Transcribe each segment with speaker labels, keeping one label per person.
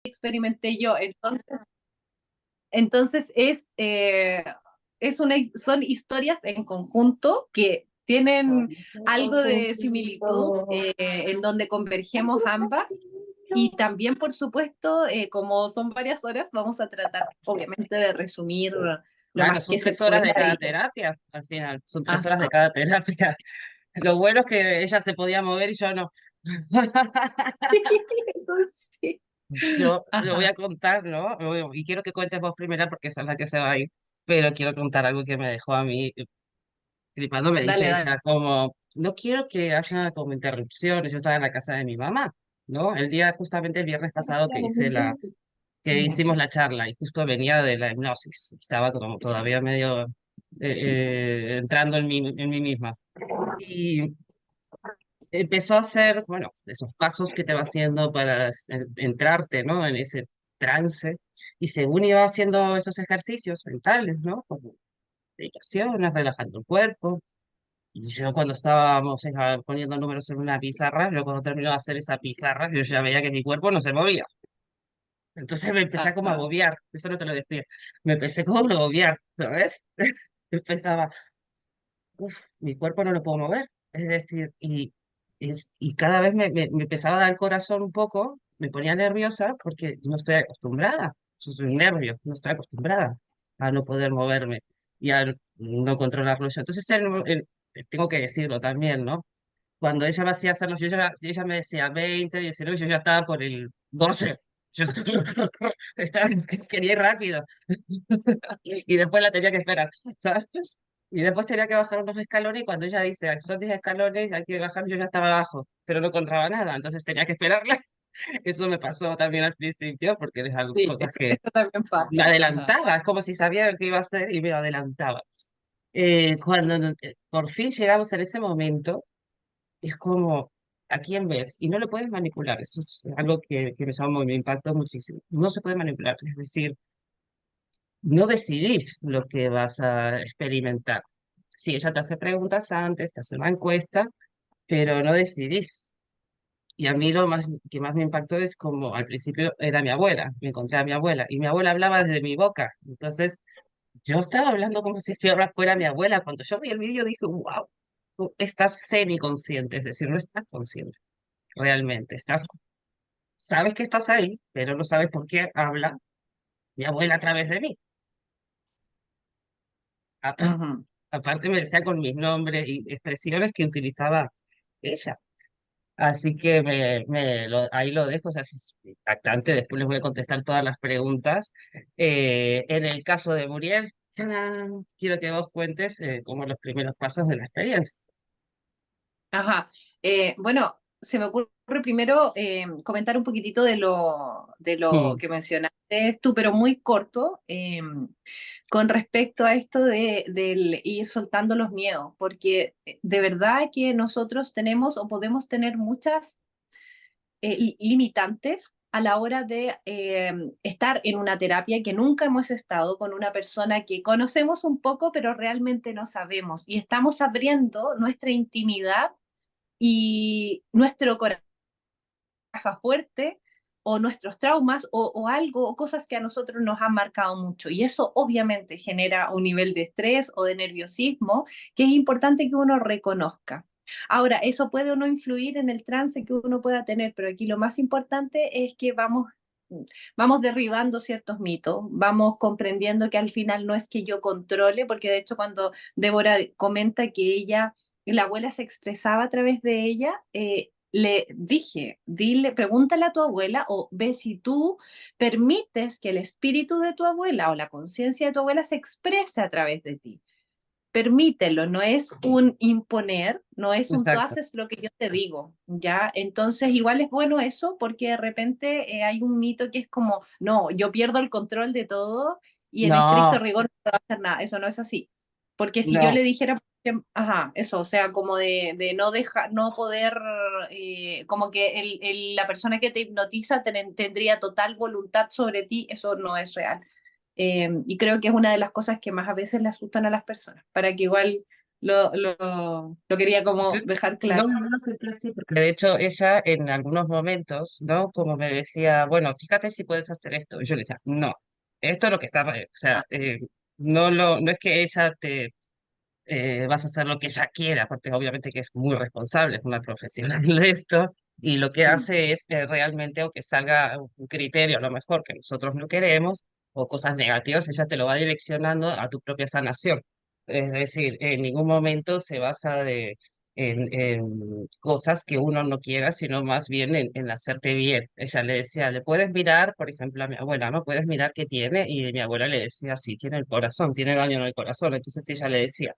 Speaker 1: experimenté yo. Entonces son historias en conjunto que tienen algo de similitud, en donde convergemos ambas. Y también, por supuesto, como son varias horas, vamos a tratar, obviamente, de resumir lo
Speaker 2: Claro,
Speaker 1: más
Speaker 2: son
Speaker 1: que se
Speaker 2: 3 horas de
Speaker 1: pueda.
Speaker 2: cada terapia, al final, son 3 horas de
Speaker 1: Ajá.
Speaker 2: cada terapia. Lo bueno es que ella se podía mover y yo no.
Speaker 1: Entonces, sí.
Speaker 2: Yo lo voy
Speaker 1: Ajá.
Speaker 2: a contar, ¿no? Y quiero que cuentes vos primero porque esa es la que se va a ir, pero quiero contar algo que me dejó a mí flipando. Me
Speaker 1: Dale,
Speaker 2: dice
Speaker 1: dale.
Speaker 2: ella como, no quiero que haya como interrupciones. Yo estaba en la casa de mi mamá, ¿no? El día, justamente el viernes pasado que hicimos la charla y justo venía de la hipnosis, estaba como todavía medio entrando en mí misma. Y empezó a hacer, bueno, esos pasos que te va haciendo para entrarte, ¿no? En ese trance. Y según iba haciendo esos ejercicios mentales, ¿no? Como meditaciones, relajando el cuerpo. Y yo cuando estábamos poniendo números en una pizarra, yo cuando terminó de hacer esa pizarra, yo ya veía que mi cuerpo no se movía. Entonces me empecé a como a
Speaker 1: Ajá.
Speaker 2: agobiar, eso no te lo decía, me empecé como a agobiar, ¿sabes? Empezaba, uff, mi cuerpo no lo puedo mover. Es decir, y cada vez me empezaba a dar el corazón un poco, me ponía nerviosa porque no estoy acostumbrada. Yo soy un nervio, no estoy acostumbrada a no poder moverme y a no controlarlo yo. Entonces, tengo que decirlo también, ¿no? Cuando ella me hacía hacerlo, ella me decía 20, 19, yo ya estaba por el 12. Yo estaba, quería ir rápido. Y después la tenía que esperar, ¿sabes? Y después tenía que bajar unos escalones y cuando ella dice, son 10 escalones, hay que bajar, yo ya estaba abajo, pero no encontraba nada, entonces tenía que esperarla. Eso me pasó también al principio, porque es algo,
Speaker 1: Sí,
Speaker 2: cosas que
Speaker 1: eso también
Speaker 2: me
Speaker 1: pasa. Ajá.
Speaker 2: adelantaba, es como si sabía lo que iba a hacer y me adelantaba. Cuando por fin llegamos en ese momento, es como, ¿a quién ves? Y no lo puedes manipular, eso es algo que me llamó, me impactó muchísimo. No se puede manipular, es decir, no decidís lo que vas a experimentar. Sí, ella te hace preguntas antes, te hace una encuesta, pero no decidís. Y a mí lo más que más me impactó es como al principio era mi abuela, me encontré a mi abuela y mi abuela hablaba desde mi boca. Entonces yo estaba hablando como si ahora fuera mi abuela. Cuando yo vi el vídeo dije, wow, tú estás semiconsciente, es decir, no estás consciente realmente. Sabes que estás ahí, pero no sabes por qué habla mi abuela a través de mí.
Speaker 1: Ujú.
Speaker 2: Aparte me decía con mis nombres y expresiones que utilizaba ella. Así que ahí lo dejo, o sea, es impactante. Después les voy a contestar todas las preguntas. En el caso de Muriel, ¡tadán! Quiero que vos cuentes como los primeros pasos de la experiencia.
Speaker 1: Ajá. Bueno, se me ocurre primero comentar un poquitito de lo
Speaker 2: Mm,
Speaker 1: que mencionaste tú, pero muy corto, con respecto a esto del ir soltando los miedos, porque de verdad que nosotros tenemos o podemos tener muchas limitantes a la hora de estar en una terapia que nunca hemos estado con una persona que conocemos un poco, pero realmente no sabemos. Y estamos abriendo nuestra intimidad y nuestro coraje fuerte o nuestros traumas o algo o cosas que a nosotros nos han marcado mucho. Y eso obviamente genera un nivel de estrés o de nerviosismo que es importante que uno reconozca. Ahora, eso puede o no influir en el trance que uno pueda tener, pero aquí lo más importante es que vamos derribando ciertos mitos, vamos comprendiendo que al final no es que yo controle, porque de hecho cuando Débora comenta que la abuela se expresaba a través de ella, le dije, dile, pregúntale a tu abuela o ve si tú permites que el espíritu de tu abuela o la conciencia de tu abuela se exprese a través de ti. Permítelo, no es un imponer, no es un tú
Speaker 2: exacto.
Speaker 1: haces lo que yo te digo, ¿ya? Entonces, igual es bueno eso porque de repente hay un mito que es como, no, yo pierdo el control de todo y en estricto
Speaker 2: No,
Speaker 1: rigor no puedo hacer nada. Eso no es así. Porque si yo
Speaker 2: no,
Speaker 1: le dijera, ajá, eso, o sea, como de no dejar, no poder, como que la persona que te hipnotiza tendría total voluntad sobre ti, eso no es real. Y creo que es una de las cosas que más a veces le asustan a las personas, para que igual lo quería
Speaker 2: Yo
Speaker 1: como dejar
Speaker 2: no,
Speaker 1: claro.
Speaker 2: no lo sentí así, porque de hecho ella en algunos momentos, ¿no? Como me decía, bueno, fíjate si puedes hacer esto. Y yo le decía, no, esto es lo que está, o sea, no es que ella te vas a hacer lo que ella quiera, porque obviamente que es muy responsable, es una profesional de esto, y lo que hace es realmente, aunque salga un criterio a lo mejor que nosotros no queremos, o cosas negativas, ella te lo va direccionando a tu propia sanación. Es decir, en ningún momento se basa en cosas que uno no quiera, sino más bien en hacerte bien. Ella le decía, le puedes mirar, por ejemplo, a mi abuela, ¿no? Puedes mirar qué tiene, y mi abuela le decía, sí, tiene el corazón, tiene daño en el corazón. Entonces ella le decía,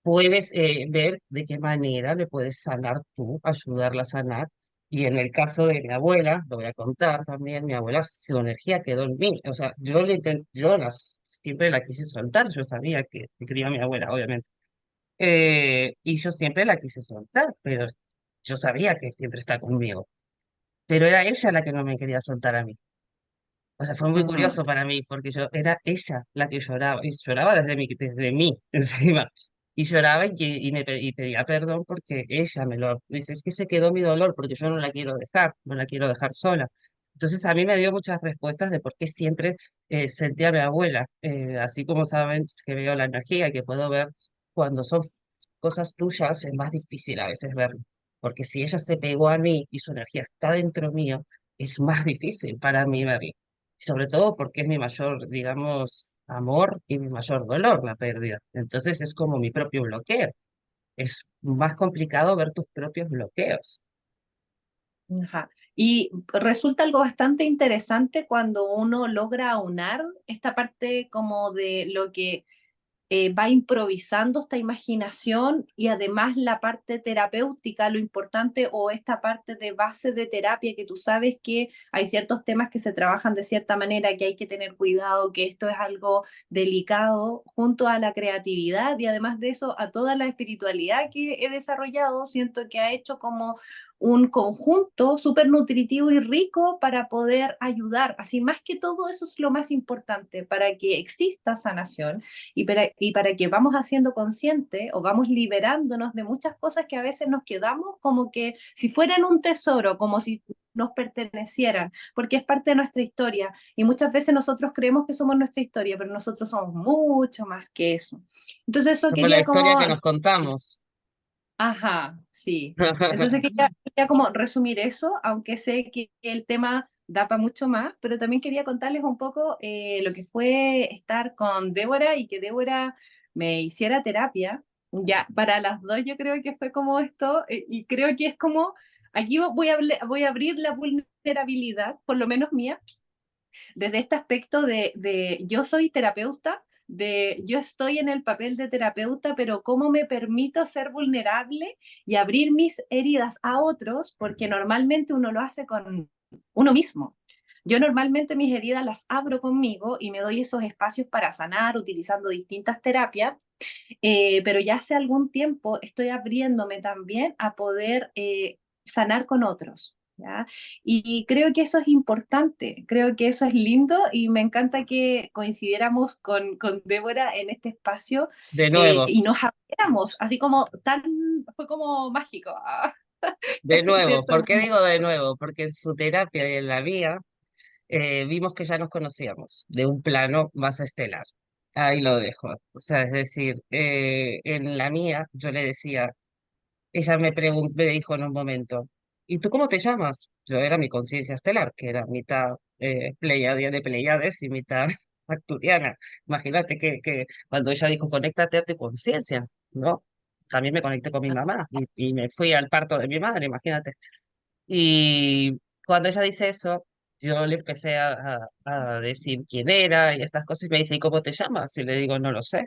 Speaker 2: puedes ver de qué manera le puedes sanar tú, ayudarla a sanar. Y en el caso de mi abuela, lo voy a contar también, mi abuela, su energía quedó en mí. O sea, siempre la quise soltar, yo sabía que quería mi abuela, obviamente. Y yo siempre la quise soltar, pero yo sabía que siempre está conmigo. Pero era ella la que no me quería soltar a mí. O sea, fue muy
Speaker 1: Mm,
Speaker 2: curioso para mí, porque yo era ella la que lloraba, y lloraba desde mí, encima. Y lloraba y pedía perdón porque ella me lo dice, es que se quedó mi dolor, porque yo no la quiero dejar, no la quiero dejar sola. Entonces a mí me dio muchas respuestas de por qué siempre sentí a mi abuela, así como saben que veo la energía y que puedo ver cuando son cosas tuyas, es más difícil a veces verlo, porque si ella se pegó a mí y su energía está dentro mío, es más difícil para mí verlo, sobre todo porque es mi mayor, digamos, amor y mi mayor dolor la pérdida. Entonces es como mi propio bloqueo. Es más complicado ver tus propios bloqueos.
Speaker 1: ajá. Y resulta algo bastante interesante cuando uno logra aunar esta parte como de lo que va improvisando esta imaginación y además la parte terapéutica, lo importante o esta parte de base de terapia que tú sabes que hay ciertos temas que se trabajan de cierta manera, que hay que tener cuidado, que esto es algo delicado, junto a la creatividad y además de eso a toda la espiritualidad que he desarrollado, siento que ha hecho como un conjunto súper nutritivo y rico para poder ayudar. Así más que todo eso es lo más importante para que exista sanación y para que vamos haciendo consciente o vamos liberándonos de muchas cosas que a veces nos quedamos como que si fueran un tesoro, como si nos pertenecieran, porque es parte de nuestra historia y muchas veces nosotros creemos que somos nuestra historia, pero nosotros somos mucho más que eso. Entonces eso
Speaker 2: Somos la
Speaker 1: quería
Speaker 2: historia
Speaker 1: como,
Speaker 2: que nos contamos.
Speaker 1: ajá, sí. Entonces quería como resumir eso, aunque sé que el tema da para mucho más, pero también quería contarles un poco lo que fue estar con Débora y que Débora me hiciera terapia. Ya, para las dos yo creo que fue como esto, y creo que es como, aquí voy a abrir la vulnerabilidad, por lo menos mía, desde este aspecto de yo soy terapeuta, de yo estoy en el papel de terapeuta, pero cómo me permito ser vulnerable y abrir mis heridas a otros, porque normalmente uno lo hace con uno mismo. Yo normalmente mis heridas las abro conmigo y me doy esos espacios para sanar utilizando distintas terapias, pero ya hace algún tiempo estoy abriéndome también a poder sanar con otros. ¿Ya? Y creo que eso es importante, creo que eso es lindo y me encanta que coincidiéramos con Débora en este espacio
Speaker 2: De nuevo,
Speaker 1: y nos abriéramos, así como tan, fue como mágico,
Speaker 2: de
Speaker 1: en
Speaker 2: nuevo.
Speaker 1: cierto
Speaker 2: ¿Por qué
Speaker 1: modo.
Speaker 2: digo de nuevo? Porque en su terapia y en la mía vimos que ya nos conocíamos de un plano más estelar. Ahí lo dejo. O sea, es decir, en la mía yo le decía, ella me dijo en un momento, ¿y tú cómo te llamas? Yo era mi conciencia estelar, que era mitad de Pleiades y mitad arcturiana. Imagínate que cuando ella dijo, conéctate a tu conciencia, ¿no? También me conecté con mi mamá y me fui al parto de mi madre, imagínate. Y cuando ella dice eso, yo le empecé a decir quién era y estas cosas, y me dice, ¿y cómo te llamas? Y le digo, no lo sé,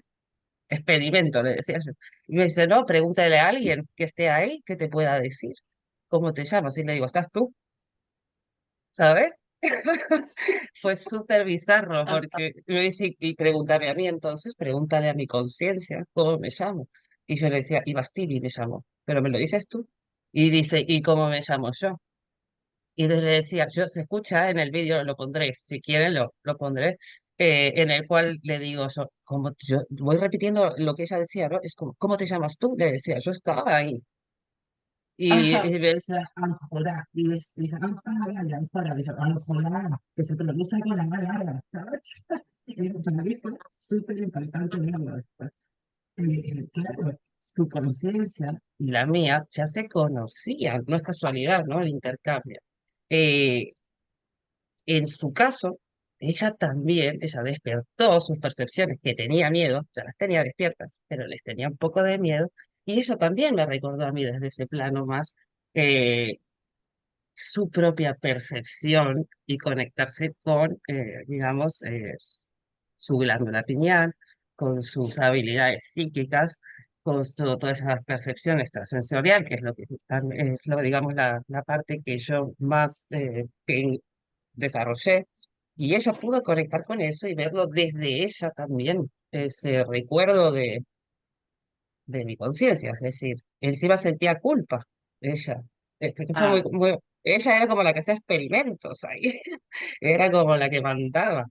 Speaker 2: experimento, le decía yo. Y me dice, no, pregúntale a alguien que esté ahí que te pueda decir cómo te llamas. Y le digo, ¿estás tú? ¿Sabes? Fue súper bizarro porque me dice, y pregúntame a mí entonces, pregúntale a mi conciencia cómo me llamo. Y yo le decía, y Bastili me llamó, pero me lo dices tú. Y dice, ¿y cómo me llamo yo? Y le decía, yo se escucha en el vídeo, lo pondré, si quieren lo pondré. en el cual le digo yo, como yo voy repitiendo lo que ella decía, ¿no? Es como, ¿cómo te llamas tú? Le decía, yo estaba ahí.
Speaker 1: Ajá.
Speaker 2: Y me decía, Ángela, dice, Ángela, dice, Ángela, que se pronuncia con la A larga, ¿sabes? Y para mí fue súper impactante verlo después. Claro, su conciencia y la mía ya se conocían, no es casualidad, ¿no? El intercambio. Eh, en su caso, ella también, ella despertó sus percepciones, que tenía miedo, ya las tenía despiertas, pero les tenía un poco de miedo, y ella también me recordó a mí desde ese plano más eh, su propia percepción y conectarse con, digamos, su glándula pineal, con sus habilidades psíquicas, con toda esa percepción extrasensorial, que es lo que es lo, digamos, la parte que yo más desarrollé, y ella pudo conectar con eso y verlo desde ella también, ese recuerdo de mi conciencia, es decir, encima sentía culpa, ella, que fue
Speaker 1: Ah.
Speaker 2: ella era como la que hacía experimentos ahí, era como la que mandaba,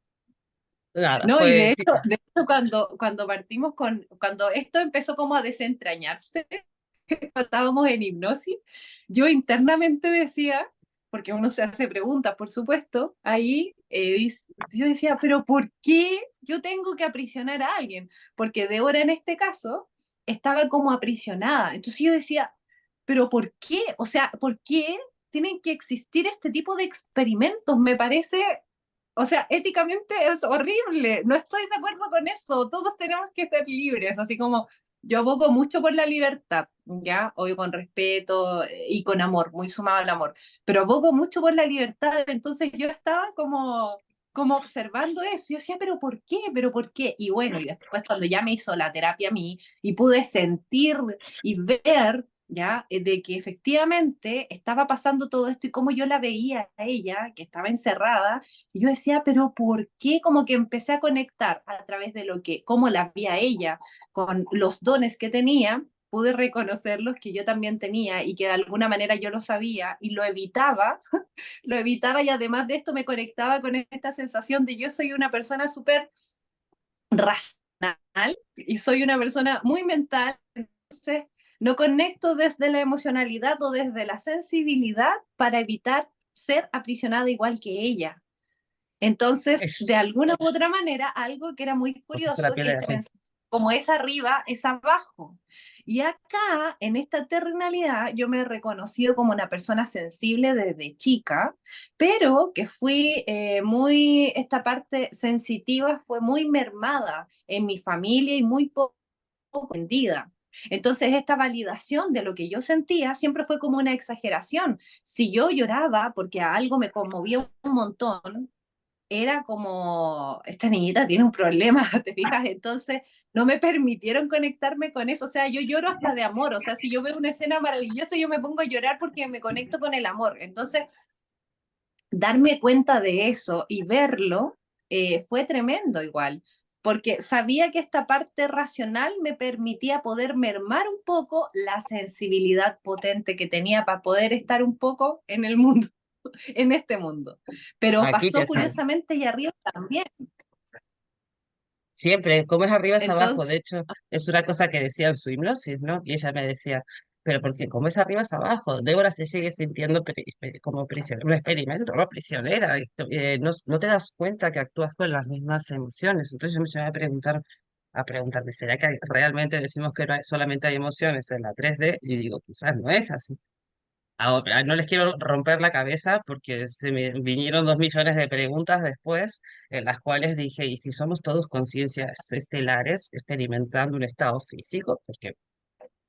Speaker 2: nada,
Speaker 1: No, y
Speaker 2: fue,
Speaker 1: de hecho cuando esto empezó como a desentrañarse, cuando estábamos en hipnosis, yo internamente decía, porque uno se hace preguntas, por supuesto, ahí yo decía, pero ¿por qué yo tengo que aprisionar a alguien? Porque Débora en este caso estaba como aprisionada. Entonces yo decía, pero ¿por qué? O sea, ¿por qué tienen que existir este tipo de experimentos? Me parece, o sea, éticamente es horrible. No estoy de acuerdo con eso. Todos tenemos que ser libres, así como yo abogo mucho por la libertad, ¿ya? Obvio con respeto y con amor, muy sumado al amor, pero abogo mucho por la libertad. Entonces yo estaba como observando eso. Yo decía, ¿pero por qué? ¿Pero por qué? Y bueno, y después cuando ya me hizo la terapia a mí y pude sentir y ver, ¿ya? De que efectivamente estaba pasando todo esto y cómo yo la veía a ella, que estaba encerrada, y yo decía, ¿pero por qué? Como que empecé a conectar a través de lo que, cómo la veía ella, con los dones que tenía, pude reconocer los que yo también tenía y que de alguna manera yo lo sabía y lo evitaba, lo evitaba y además de esto me conectaba con esta sensación de yo soy una persona súper racional y soy una persona muy mental, entonces no conecto desde la emocionalidad o desde la sensibilidad para evitar ser aprisionada igual que ella. Entonces, de
Speaker 2: es,
Speaker 1: alguna u otra manera, algo que era muy
Speaker 2: la
Speaker 1: curioso,
Speaker 2: piel
Speaker 1: que
Speaker 2: de
Speaker 1: este
Speaker 2: gallina.
Speaker 1: mensaje, como es arriba, es abajo. Y acá, en esta terrenalidad, yo me he reconocido como una persona sensible desde chica, pero que fui esta parte sensitiva fue muy mermada en mi familia y muy poco entendida. Entonces, esta validación de lo que yo sentía siempre fue como una exageración. Si yo lloraba porque a algo me conmovía un montón, era como, esta niñita tiene un problema, ¿te fijas? Entonces no me permitieron conectarme con eso. O sea, yo lloro hasta de amor. O sea, si yo veo una escena maravillosa, yo me pongo a llorar porque me conecto con el amor. Entonces, darme cuenta de eso y verlo fue tremendo igual, porque sabía que esta parte racional me permitía poder mermar un poco la sensibilidad potente que tenía para poder estar un poco en el mundo, en este mundo. Pero
Speaker 2: Aquí
Speaker 1: pasó
Speaker 2: te sale.
Speaker 1: curiosamente y arriba también.
Speaker 2: Siempre, como es arriba es abajo. De
Speaker 1: Entonces,
Speaker 2: hecho, es una cosa que decía en su hipnosis, ¿no? Y ella me decía, pero porque como es arriba es abajo. Débora se sigue sintiendo como prisionera, un experimento, no prisionera. No, no te das cuenta que actúas con las mismas emociones. Entonces yo me llevé a preguntarme, ¿será que realmente decimos que solamente hay emociones en la 3D? Y digo, quizás no es así. Ahora, no les quiero romper la cabeza porque se me vinieron 2 millones de preguntas después, en las cuales dije, ¿y si somos todos conciencias estelares experimentando un estado físico? Porque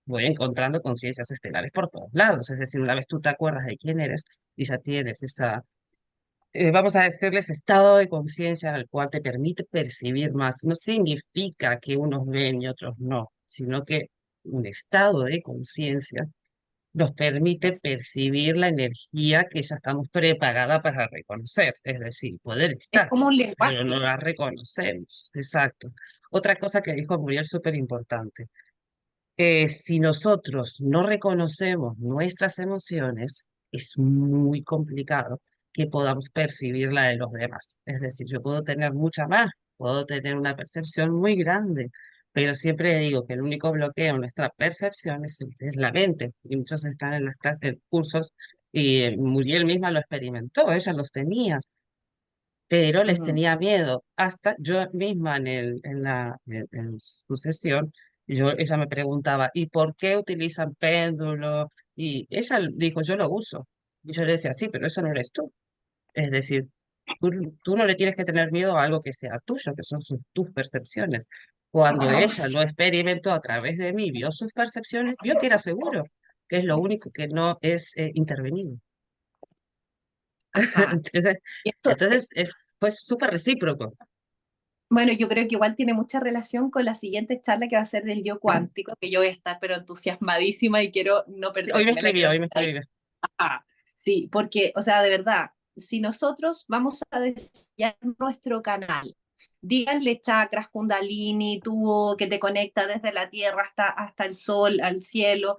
Speaker 2: voy encontrando conciencias estelares por todos lados. Es decir, una vez tú te acuerdas de quién eres y ya tienes esa, vamos a decirles, estado de conciencia al cual te permite percibir más. No significa que unos ven y otros no, sino que un estado de conciencia nos permite percibir la energía que ya estamos preparada para reconocer, es decir, poder
Speaker 1: es
Speaker 2: estar,
Speaker 1: como un
Speaker 2: pero no
Speaker 1: lenguaje.
Speaker 2: la reconocemos. Exacto. Otra cosa que dijo Muriel súper importante, si nosotros no reconocemos nuestras emociones, es muy complicado que podamos percibir la de los demás. Es decir, yo puedo tener mucha más puedo tener una percepción muy grande, pero siempre digo que el único bloqueo en nuestra percepción es la mente, y muchos están en las clases, en cursos, y Muriel misma lo experimentó, ella los tenía, pero les
Speaker 1: Ujú.
Speaker 2: tenía miedo. Hasta yo misma en su sesión, ella me preguntaba, ¿y por qué utilizan péndulo? Y ella dijo, yo lo uso. Y yo le decía, sí, pero eso no eres tú. Es decir, tú, tú no le tienes que tener miedo a algo que sea tuyo, que son tus percepciones. Cuando ella lo experimentó a través de mí, vio sus percepciones, vio que era seguro, que es lo único que no es intervenido.
Speaker 1: Ajá.
Speaker 2: Entonces,
Speaker 1: Y eso,
Speaker 2: entonces fue súper recíproco.
Speaker 1: bueno, yo creo que igual tiene mucha relación con la siguiente charla que va a ser del yo cuántico, que yo voy a estar pero entusiasmadísima y quiero no perdérmela, quiero
Speaker 2: Hoy me
Speaker 1: estar ahí.
Speaker 2: escribió.
Speaker 1: Ah, sí, porque, o sea, de verdad, si nosotros vamos a desarrollar nuestro canal, díganle chakras, kundalini, tubo que te conecta desde la tierra hasta el sol, al cielo,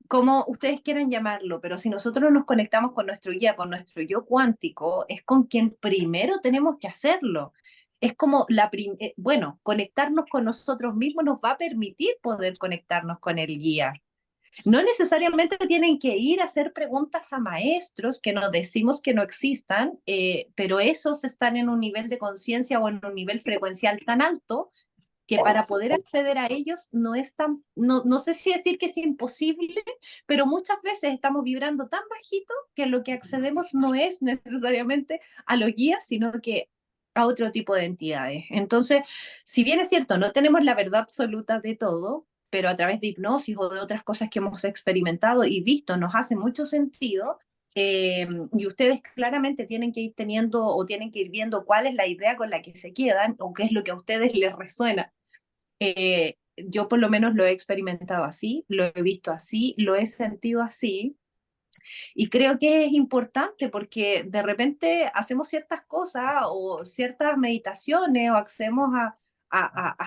Speaker 1: como ustedes quieran llamarlo, pero si nosotros nos conectamos con nuestro guía, con nuestro yo cuántico, es con quien primero tenemos que hacerlo. Es como bueno, conectarnos con nosotros mismos nos va a permitir poder conectarnos con el guía. No necesariamente tienen que ir a hacer preguntas a maestros que nos decimos que no existan, pero esos están en un nivel de conciencia o en un nivel frecuencial tan alto que para poder acceder a ellos no es tan, no sé si decir que es imposible, pero muchas veces estamos vibrando tan bajito que lo que accedemos no es necesariamente a los guías, sino que a otro tipo de entidades. Entonces, si bien es cierto, no tenemos la verdad absoluta de todo, pero a través de hipnosis o de otras cosas que hemos experimentado y visto nos hace mucho sentido. Y ustedes claramente tienen que ir teniendo o tienen que ir viendo cuál es la idea con la que se quedan o qué es lo que a ustedes les resuena. Yo por lo menos lo he experimentado así, lo he visto así, lo he sentido así y creo que es importante porque de repente hacemos ciertas cosas o ciertas meditaciones o accedemos a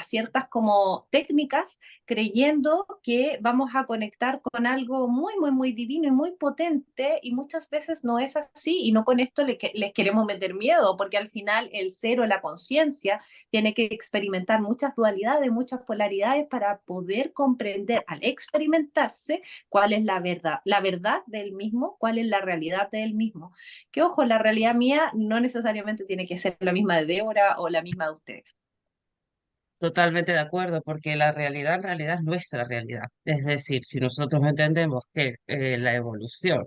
Speaker 1: ciertas como técnicas creyendo que vamos a conectar con algo muy, muy, muy divino y muy potente y muchas veces no es así y no con esto les queremos meter miedo porque al final el ser o la conciencia tiene que experimentar muchas dualidades, muchas polaridades para poder comprender al experimentarse cuál es la verdad del mismo, cuál es la realidad del mismo. Que ojo, la realidad mía no necesariamente tiene que ser la misma de Débora o la misma de ustedes.
Speaker 2: Totalmente de acuerdo, porque la realidad en realidad es nuestra realidad. Es decir, si nosotros entendemos que la evolución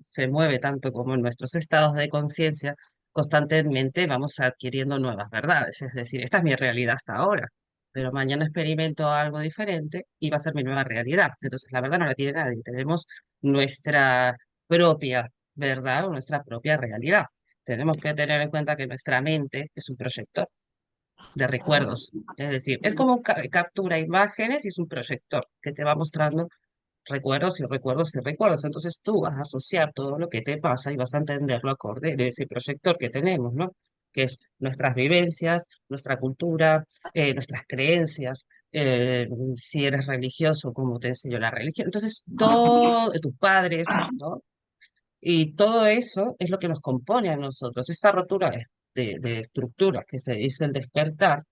Speaker 2: se mueve tanto como en nuestros estados de conciencia, constantemente vamos adquiriendo nuevas verdades. Es decir, esta es mi realidad hasta ahora, pero mañana experimento algo diferente y va a ser mi nueva realidad. Entonces, la verdad no la tiene nadie. Tenemos nuestra propia verdad o nuestra propia realidad. Tenemos que tener en cuenta que nuestra mente es un proyector de recuerdos. Es decir, es como captura imágenes y es un proyector que te va mostrando recuerdos y recuerdos y recuerdos. Entonces tú vas a asociar todo lo que te pasa y vas a entenderlo acorde de ese proyector que tenemos, ¿no? Que es nuestras vivencias, nuestra cultura, nuestras creencias, si eres religioso, cómo te enseñó la religión. Entonces, todo, tus padres, ¿no? Y todo eso es lo que nos compone a nosotros. Esta rotura de estructura que se dice el despertar,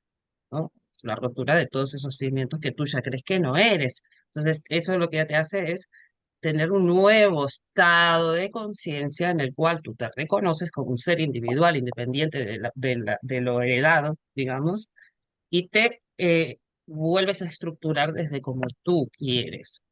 Speaker 2: ¿no? Es la rotura de todos esos cimientos que tú ya crees que no eres. Entonces, eso lo que te hace es tener un nuevo estado de conciencia en el cual tú te reconoces como un ser individual, independiente de lo heredado, digamos, y te vuelves a estructurar desde como tú quieres.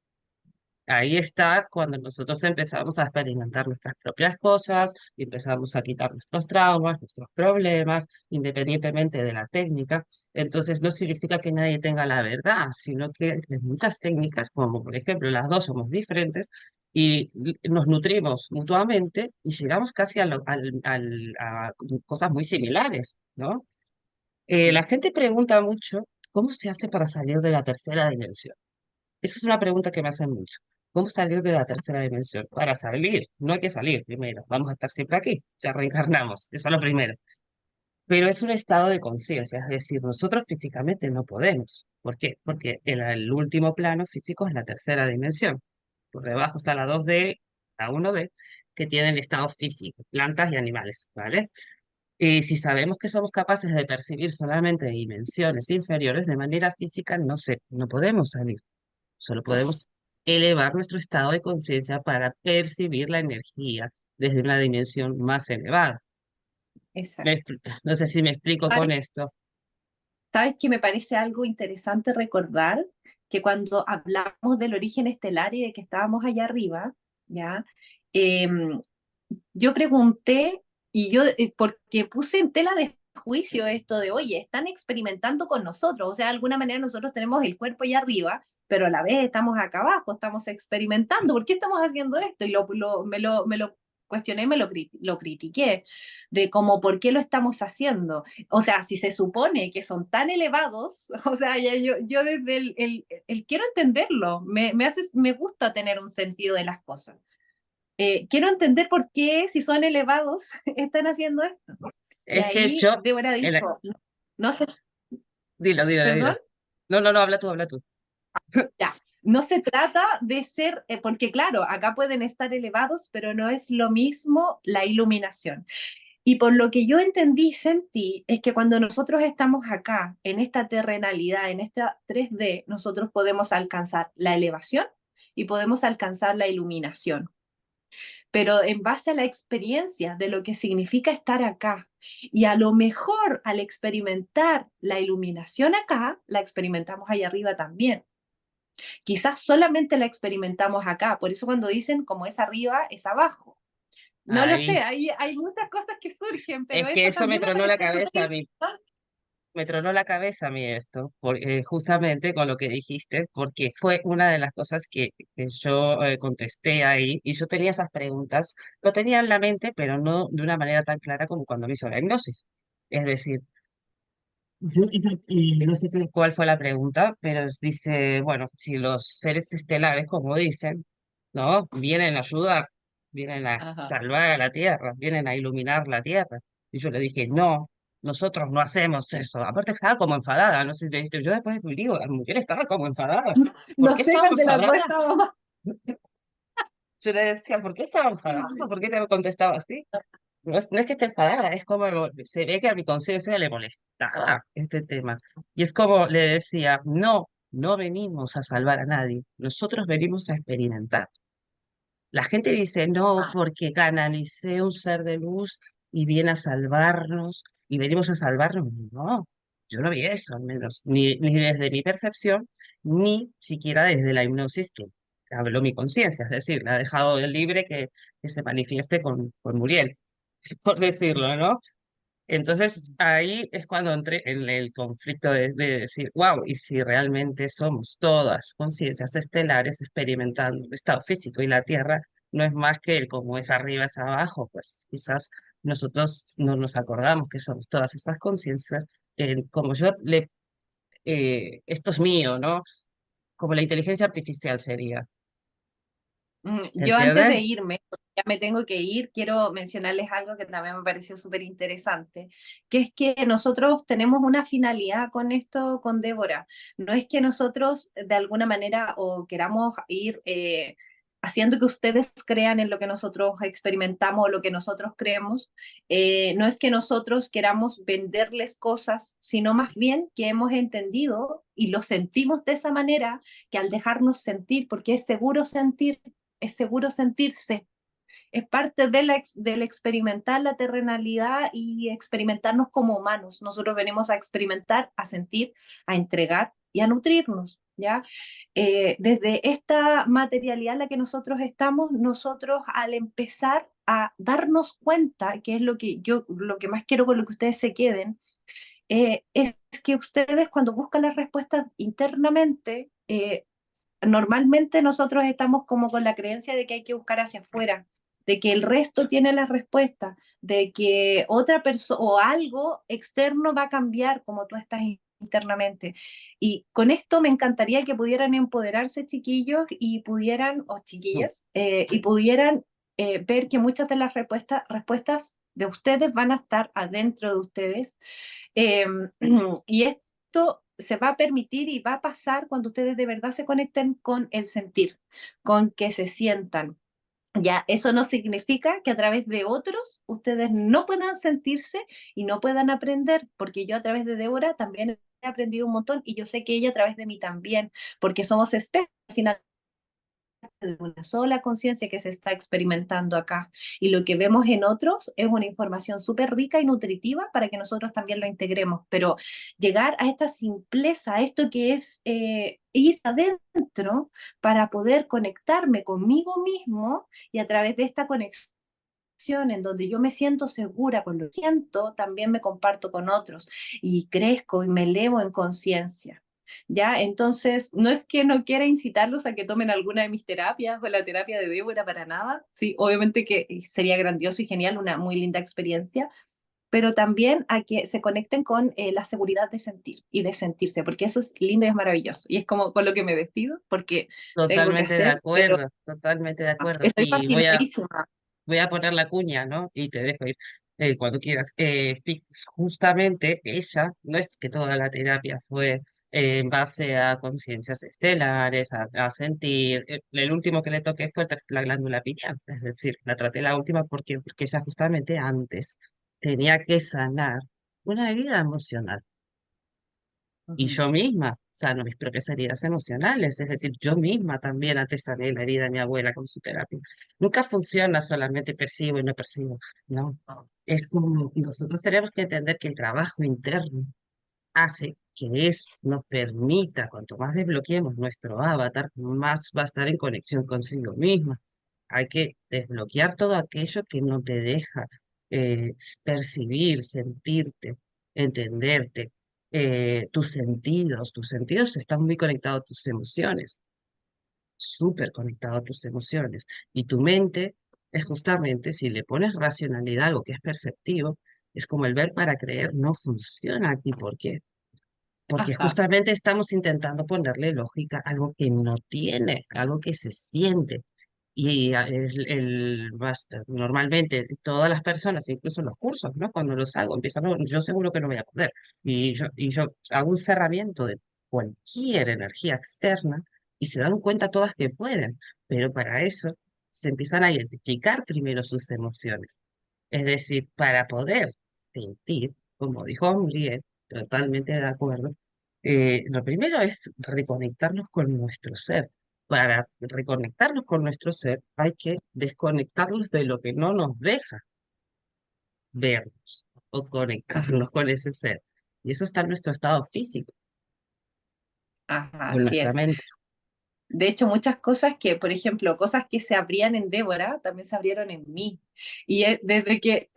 Speaker 2: Ahí está cuando nosotros empezamos a experimentar nuestras propias cosas y empezamos a quitar nuestros traumas, nuestros problemas, independientemente de la técnica. Entonces no significa que nadie tenga la verdad, sino que hay muchas técnicas, como por ejemplo las dos somos diferentes y nos nutrimos mutuamente y llegamos casi a cosas muy similares, ¿no? La gente pregunta mucho, ¿cómo se hace para salir de la tercera dimensión? Esa es una pregunta que me hacen mucho. ¿Cómo salir de la tercera dimensión? Para salir, no hay que salir primero. Vamos a estar siempre aquí, ya reencarnamos, eso es lo primero. Pero es un estado de conciencia, es decir, nosotros físicamente no podemos. ¿Por qué? Porque el último plano físico es la tercera dimensión. Por debajo está la 2D, la 1D, que tienen estado físico, plantas y animales, ¿vale? Y si sabemos que somos capaces de percibir solamente dimensiones inferiores de manera física, no podemos salir. Solo podemos elevar nuestro estado de conciencia para percibir la energía desde una dimensión más elevada.
Speaker 1: Exacto.
Speaker 2: No sé si me explico con esto.
Speaker 1: ¿Sabes que me parece algo interesante recordar que cuando hablamos del origen estelar y de que estábamos allá arriba, ¿ya? Em, yo pregunté y yo, porque puse en tela de juicio esto de, oye, están experimentando con nosotros, o sea, de alguna manera nosotros tenemos el cuerpo allá arriba, pero a la vez estamos acá abajo, estamos experimentando, ¿por qué estamos haciendo esto? Y me lo cuestioné, lo critiqué, de cómo, ¿por qué lo estamos haciendo? O sea, si se supone que son tan elevados, o sea, yo desde quiero entenderlo, me gusta tener un sentido de las cosas. Quiero entender por qué, si son elevados, están haciendo esto. Y
Speaker 2: Es que
Speaker 1: ahí
Speaker 2: yo,
Speaker 1: Débora
Speaker 2: el-
Speaker 1: dijo, no se,
Speaker 2: dilo.
Speaker 1: perdón,
Speaker 2: No, no, no, habla tú, habla tú.
Speaker 1: ya, no se trata de ser, porque claro, acá pueden estar elevados, pero no es lo mismo la iluminación. Y por lo que yo entendí y sentí, es que cuando nosotros estamos acá, en esta terrenalidad, en esta 3D, nosotros podemos alcanzar la elevación y podemos alcanzar la iluminación, pero en base a la experiencia de lo que significa estar acá. Y a lo mejor al experimentar la iluminación acá, la experimentamos allá arriba también. Quizás solamente la experimentamos acá, por eso cuando dicen como es arriba, es abajo. No lo sé,
Speaker 2: Ahí,
Speaker 1: hay muchas cosas que surgen, pero
Speaker 2: es que
Speaker 1: eso
Speaker 2: eso me
Speaker 1: también me
Speaker 2: tronó la
Speaker 1: pareció súper
Speaker 2: cabeza a mí.
Speaker 1: interesante.
Speaker 2: Me tronó la cabeza a mí esto, justamente con lo que dijiste, porque fue una de las cosas que yo contesté ahí, y yo tenía esas preguntas, lo tenía en la mente, pero no de una manera tan clara como cuando me hizo la hipnosis. Es decir, no sé cuál fue la pregunta, pero dice, bueno, si los seres estelares, como dicen, ¿no? Vienen a ayudar, vienen a
Speaker 1: Ajá.
Speaker 2: salvar a la Tierra, vienen a iluminar la Tierra. Y yo le dije, no, nosotros no hacemos eso. Aparte estaba como enfadada, no sé, yo después digo, la mujer estaba como enfadada. ¿Por
Speaker 1: No
Speaker 2: qué
Speaker 1: sé
Speaker 2: estaba
Speaker 1: cuál de las dos
Speaker 2: enfadada?
Speaker 1: estaba más.
Speaker 2: Yo le decía, ¿por qué estaba enfadada? ¿Por qué te contestaba así? No es que esté enfadada, es como se ve que a mi conciencia le molestaba este tema. Y es como le decía, no, no venimos a salvar a nadie, nosotros venimos a experimentar. La gente dice, no, porque canalicé un ser de luz y viene a salvarnos y venimos a salvarnos. No, yo no vi eso al menos, ni desde mi percepción, ni siquiera desde la hipnosis que habló mi conciencia, es decir, la ha dejado de libre que se manifieste con Muriel, por decirlo, ¿no? Entonces ahí es cuando entré en el conflicto de decir, wow, y si realmente somos todas conciencias estelares experimentando el estado físico y la Tierra no es más que el como es arriba es abajo, pues quizás nosotros no nos acordamos que somos todas esas conciencias, como esto es mío, ¿no? Como la inteligencia artificial sería,
Speaker 1: Yo antes de
Speaker 2: ¿entiendes?
Speaker 1: irme, porque ya me tengo que ir, quiero mencionarles algo que también me pareció súper interesante, que es que nosotros tenemos una finalidad con esto, con Débora. No es que nosotros de alguna manera o queramos ir haciendo que ustedes crean en lo que nosotros experimentamos o lo que nosotros creemos. No es que nosotros queramos venderles cosas, sino más bien que hemos entendido y lo sentimos de esa manera, que al dejarnos sentir, porque es seguro sentir, es seguro sentirse, es parte del experimentar la terrenalidad y experimentarnos como humanos. Nosotros venimos a experimentar, a sentir, a entregar y a nutrirnos, ¿ya? Desde esta materialidad en la que nosotros estamos, nosotros al empezar a darnos cuenta, que es lo que más quiero con lo que ustedes se queden, es que ustedes cuando buscan las respuestas internamente, normalmente nosotros estamos como con la creencia de que hay que buscar hacia afuera, de que el resto tiene la respuesta, de que otra persona o algo externo va a cambiar como tú estás internamente. Y con esto me encantaría que pudieran empoderarse chiquillos y pudieran, o chiquillas, y pudieran ver que muchas de las respuestas de ustedes van a estar adentro de ustedes. Eh, y esto se va a permitir y va a pasar cuando ustedes de verdad se conecten con el sentir, con que se sientan. Ya, eso no significa que a través de otros ustedes no puedan sentirse y no puedan aprender, porque yo a través de Débora también he aprendido un montón y yo sé que ella a través de mí también, porque somos espejos al final de una sola conciencia que se está experimentando acá. Y lo que vemos en otros es una información súper rica y nutritiva para que nosotros también lo integremos. Pero llegar a esta simpleza, a esto que es ir adentro para poder conectarme conmigo mismo y a través de esta conexión en donde yo me siento segura con lo que siento, también me comparto con otros y crezco y me elevo en conciencia. ¿Ya? Entonces, no es que no quiera incitarlos a que tomen alguna de mis terapias o la terapia de Débora para nada. Sí, obviamente que sería grandioso y genial, una muy linda experiencia, pero también a que se conecten con la seguridad de sentir y de sentirse, porque eso es lindo y es maravilloso. Y es como con lo que me despido, porque tengo que
Speaker 2: Totalmente de
Speaker 1: hacer, pero
Speaker 2: acuerdo, totalmente de acuerdo.
Speaker 1: estoy
Speaker 2: Y
Speaker 1: fascinadísima.
Speaker 2: voy a poner la cuña, ¿no? Y te dejo ir cuando quieras. Justamente ella, no es que toda la terapia fue en base a conciencias estelares, a sentir. El último que le toqué fue la glándula pineal, es decir, la traté la última porque ella justamente antes tenía que sanar una herida emocional. Y
Speaker 1: Ujú.
Speaker 2: yo misma sano mis propias heridas emocionales, es decir, yo misma también antes sané la herida de mi abuela con su terapia. Nunca funciona solamente percibo y no percibo, no. Es como nosotros tenemos que entender que el trabajo interno hace que eso nos permita, cuanto más desbloqueemos nuestro avatar, más va a estar en conexión consigo misma. Hay que desbloquear todo aquello que no te deja eh, percibir, sentirte, entenderte, tus sentidos están muy conectados a tus emociones, súper conectados a tus emociones. Y tu mente es justamente, si le pones racionalidad a algo que es perceptivo, es como el ver para creer, no funciona aquí. ¿Por qué? Porque
Speaker 1: Ajá.
Speaker 2: justamente estamos intentando ponerle lógica a algo que no tiene, algo que se siente. Y normalmente todas las personas, incluso en los cursos, ¿no? Cuando los hago, empiezan, "No, yo seguro que no voy a poder". Y yo hago un cerramiento de cualquier energía externa y se dan cuenta todas que pueden, pero para eso se empiezan a identificar primero sus emociones. Es decir, para poder sentir, como dijo Henriette, totalmente de acuerdo, lo primero es reconectarnos con nuestro ser. Para reconectarnos con nuestro ser hay que desconectarnos de lo que no nos deja vernos o conectarnos con ese ser. Y eso está en nuestro estado físico,
Speaker 1: Ajá,
Speaker 2: con
Speaker 1: así
Speaker 2: nuestra
Speaker 1: es.
Speaker 2: mente.
Speaker 1: De hecho, muchas cosas que, por ejemplo, cosas que se abrían en Débora, también se abrieron en mí. Y desde que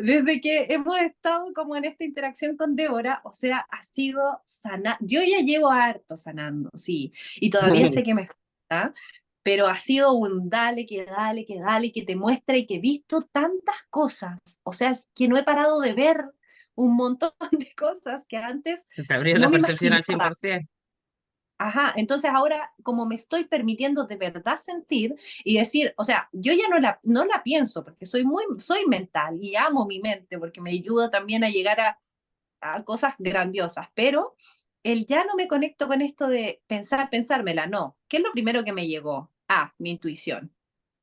Speaker 1: hemos estado como en esta interacción con Débora, o sea, ha sido sana. Yo ya llevo harto sanando, sí, y todavía sé que me falta, pero ha sido un dale, que dale, que dale, que te muestra y que he visto tantas cosas. O sea, es que no he parado de ver un montón de cosas que antes
Speaker 2: Se te abrió
Speaker 1: no
Speaker 2: la
Speaker 1: me
Speaker 2: percepción al
Speaker 1: imaginaba.
Speaker 2: 100%.
Speaker 1: Ajá, entonces ahora como me estoy permitiendo de verdad sentir y decir, o sea, yo ya no la pienso porque soy mental y amo mi mente porque me ayuda también a llegar a cosas grandiosas, pero el ya no me conecto con esto de pensármela, no. ¿Qué es lo primero que me llegó? Ah, mi intuición.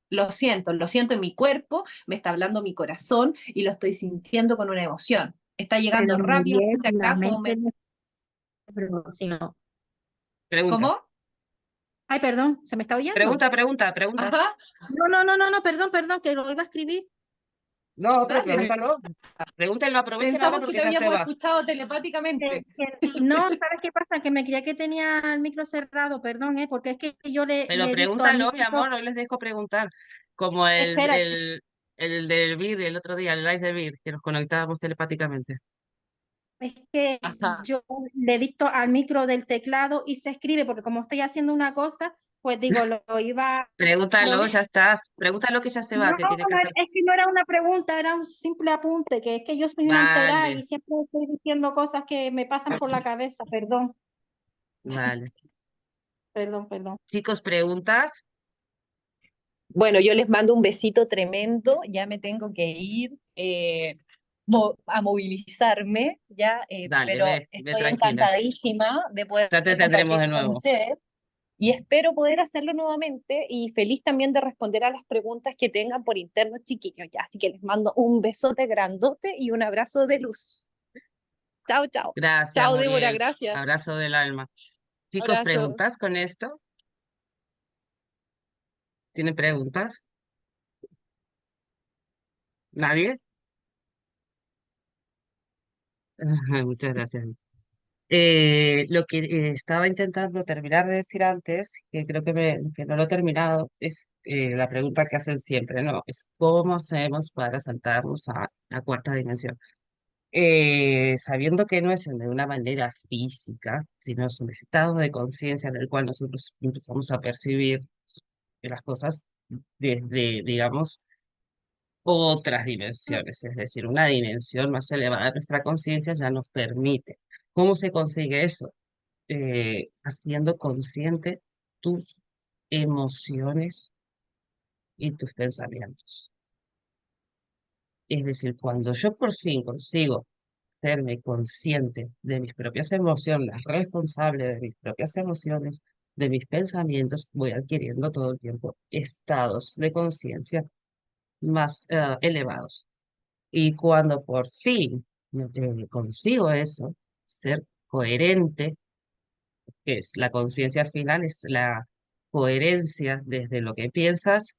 Speaker 1: Lo siento en mi cuerpo, me está hablando mi corazón y lo estoy sintiendo con una emoción. Está llegando
Speaker 3: Pero
Speaker 1: rápido
Speaker 3: Muriel, la
Speaker 1: acá como
Speaker 3: mente
Speaker 1: me...
Speaker 3: no es promoción.
Speaker 2: Pregunta,
Speaker 1: ¿Cómo?
Speaker 3: Ay, perdón, ¿se me está oyendo?
Speaker 2: pregunta, pregunta, pregunta.
Speaker 1: Ajá,
Speaker 3: No, no, no, no, no, perdón, perdón, que lo iba a escribir.
Speaker 2: No, pero
Speaker 1: dale.
Speaker 2: pregúntalo. Pregúntalo, aprovechen ahora
Speaker 1: Pensamos que
Speaker 2: porque
Speaker 1: te
Speaker 2: ya se
Speaker 1: habíamos
Speaker 2: va.
Speaker 1: escuchado telepáticamente.
Speaker 3: No, ¿sabes qué pasa? Que me creía que tenía el micro cerrado, perdón, porque es que yo
Speaker 2: Pero
Speaker 3: le dicto al
Speaker 2: pregúntalo, mi
Speaker 3: micro.
Speaker 2: amor, hoy les dejo preguntar. Como
Speaker 3: Espera,
Speaker 2: el del BIR, el otro día, el live de BIR, que nos conectábamos telepáticamente.
Speaker 3: es que
Speaker 1: Ajá.
Speaker 3: yo le dicto al micro del teclado y se escribe, porque como estoy haciendo una cosa, pues digo, lo,
Speaker 2: Pregúntalo, ya estás. Pregúntalo que ya se
Speaker 3: no,
Speaker 2: va, que tiene que hacer.
Speaker 3: es que no era una pregunta, era un simple apunte, que es que yo soy una altera y
Speaker 2: Vale,
Speaker 3: siempre estoy diciendo cosas que me pasan por la cabeza, perdón,
Speaker 2: vale.
Speaker 3: perdón, perdón.
Speaker 2: Chicos, preguntas.
Speaker 1: Bueno, yo les mando un besito tremendo, ya me tengo que ir a movilizarme, ya,
Speaker 2: Dale,
Speaker 1: pero
Speaker 2: ve
Speaker 1: estoy
Speaker 2: tranquila.
Speaker 1: encantadísima de poder
Speaker 2: Ya te tendremos
Speaker 1: compartir
Speaker 2: de
Speaker 1: con
Speaker 2: nuevo.
Speaker 1: ustedes. Y espero poder hacerlo nuevamente y feliz también de responder a las preguntas que tengan por interno, chiquillos. Ya, así que les mando un besote grandote y un abrazo de luz. Chao, chao.
Speaker 2: Gracias,
Speaker 1: Chao, Débora,
Speaker 2: Muriel.
Speaker 1: gracias.
Speaker 2: Abrazo del alma. Chicos,
Speaker 1: Abrazo.
Speaker 2: ¿preguntas con esto? ¿Tienen preguntas? ¿Nadie? Muchas gracias. Lo que estaba intentando terminar de decir antes, que creo que no lo he terminado, es la pregunta que hacen siempre, ¿no? Es ¿cómo hacemos para saltarnos a la cuarta dimensión? Sabiendo que no es de una manera física, sino es un estado de conciencia en el cual nosotros empezamos a percibir las cosas desde, digamos, otras dimensiones, es decir, una dimensión más elevada de nuestra conciencia ya nos permite. ¿Cómo se consigue eso? Haciendo consciente tus emociones y tus pensamientos. Es decir, cuando yo por fin consigo serme consciente de mis propias emociones, responsable de mis propias emociones, de mis pensamientos, voy adquiriendo todo el tiempo estados de conciencia más elevados. Y cuando por fin consigo eso, ser coherente, que es la conciencia final, es la coherencia desde lo que piensas,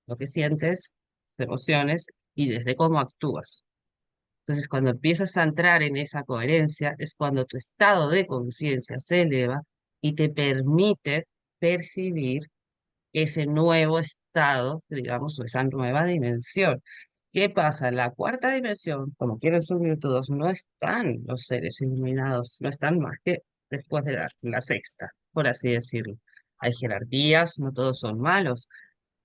Speaker 2: lo que sientes, tus emociones y desde cómo actúas. Entonces, cuando empiezas a entrar en esa coherencia, es cuando tu estado de conciencia se eleva y te permite percibir ese nuevo estado, digamos, o esa nueva dimensión. ¿Qué pasa? En la cuarta dimensión, como quieren subir todos, no están los seres iluminados, no están más que después de la sexta, por así decirlo. Hay jerarquías, no todos son malos,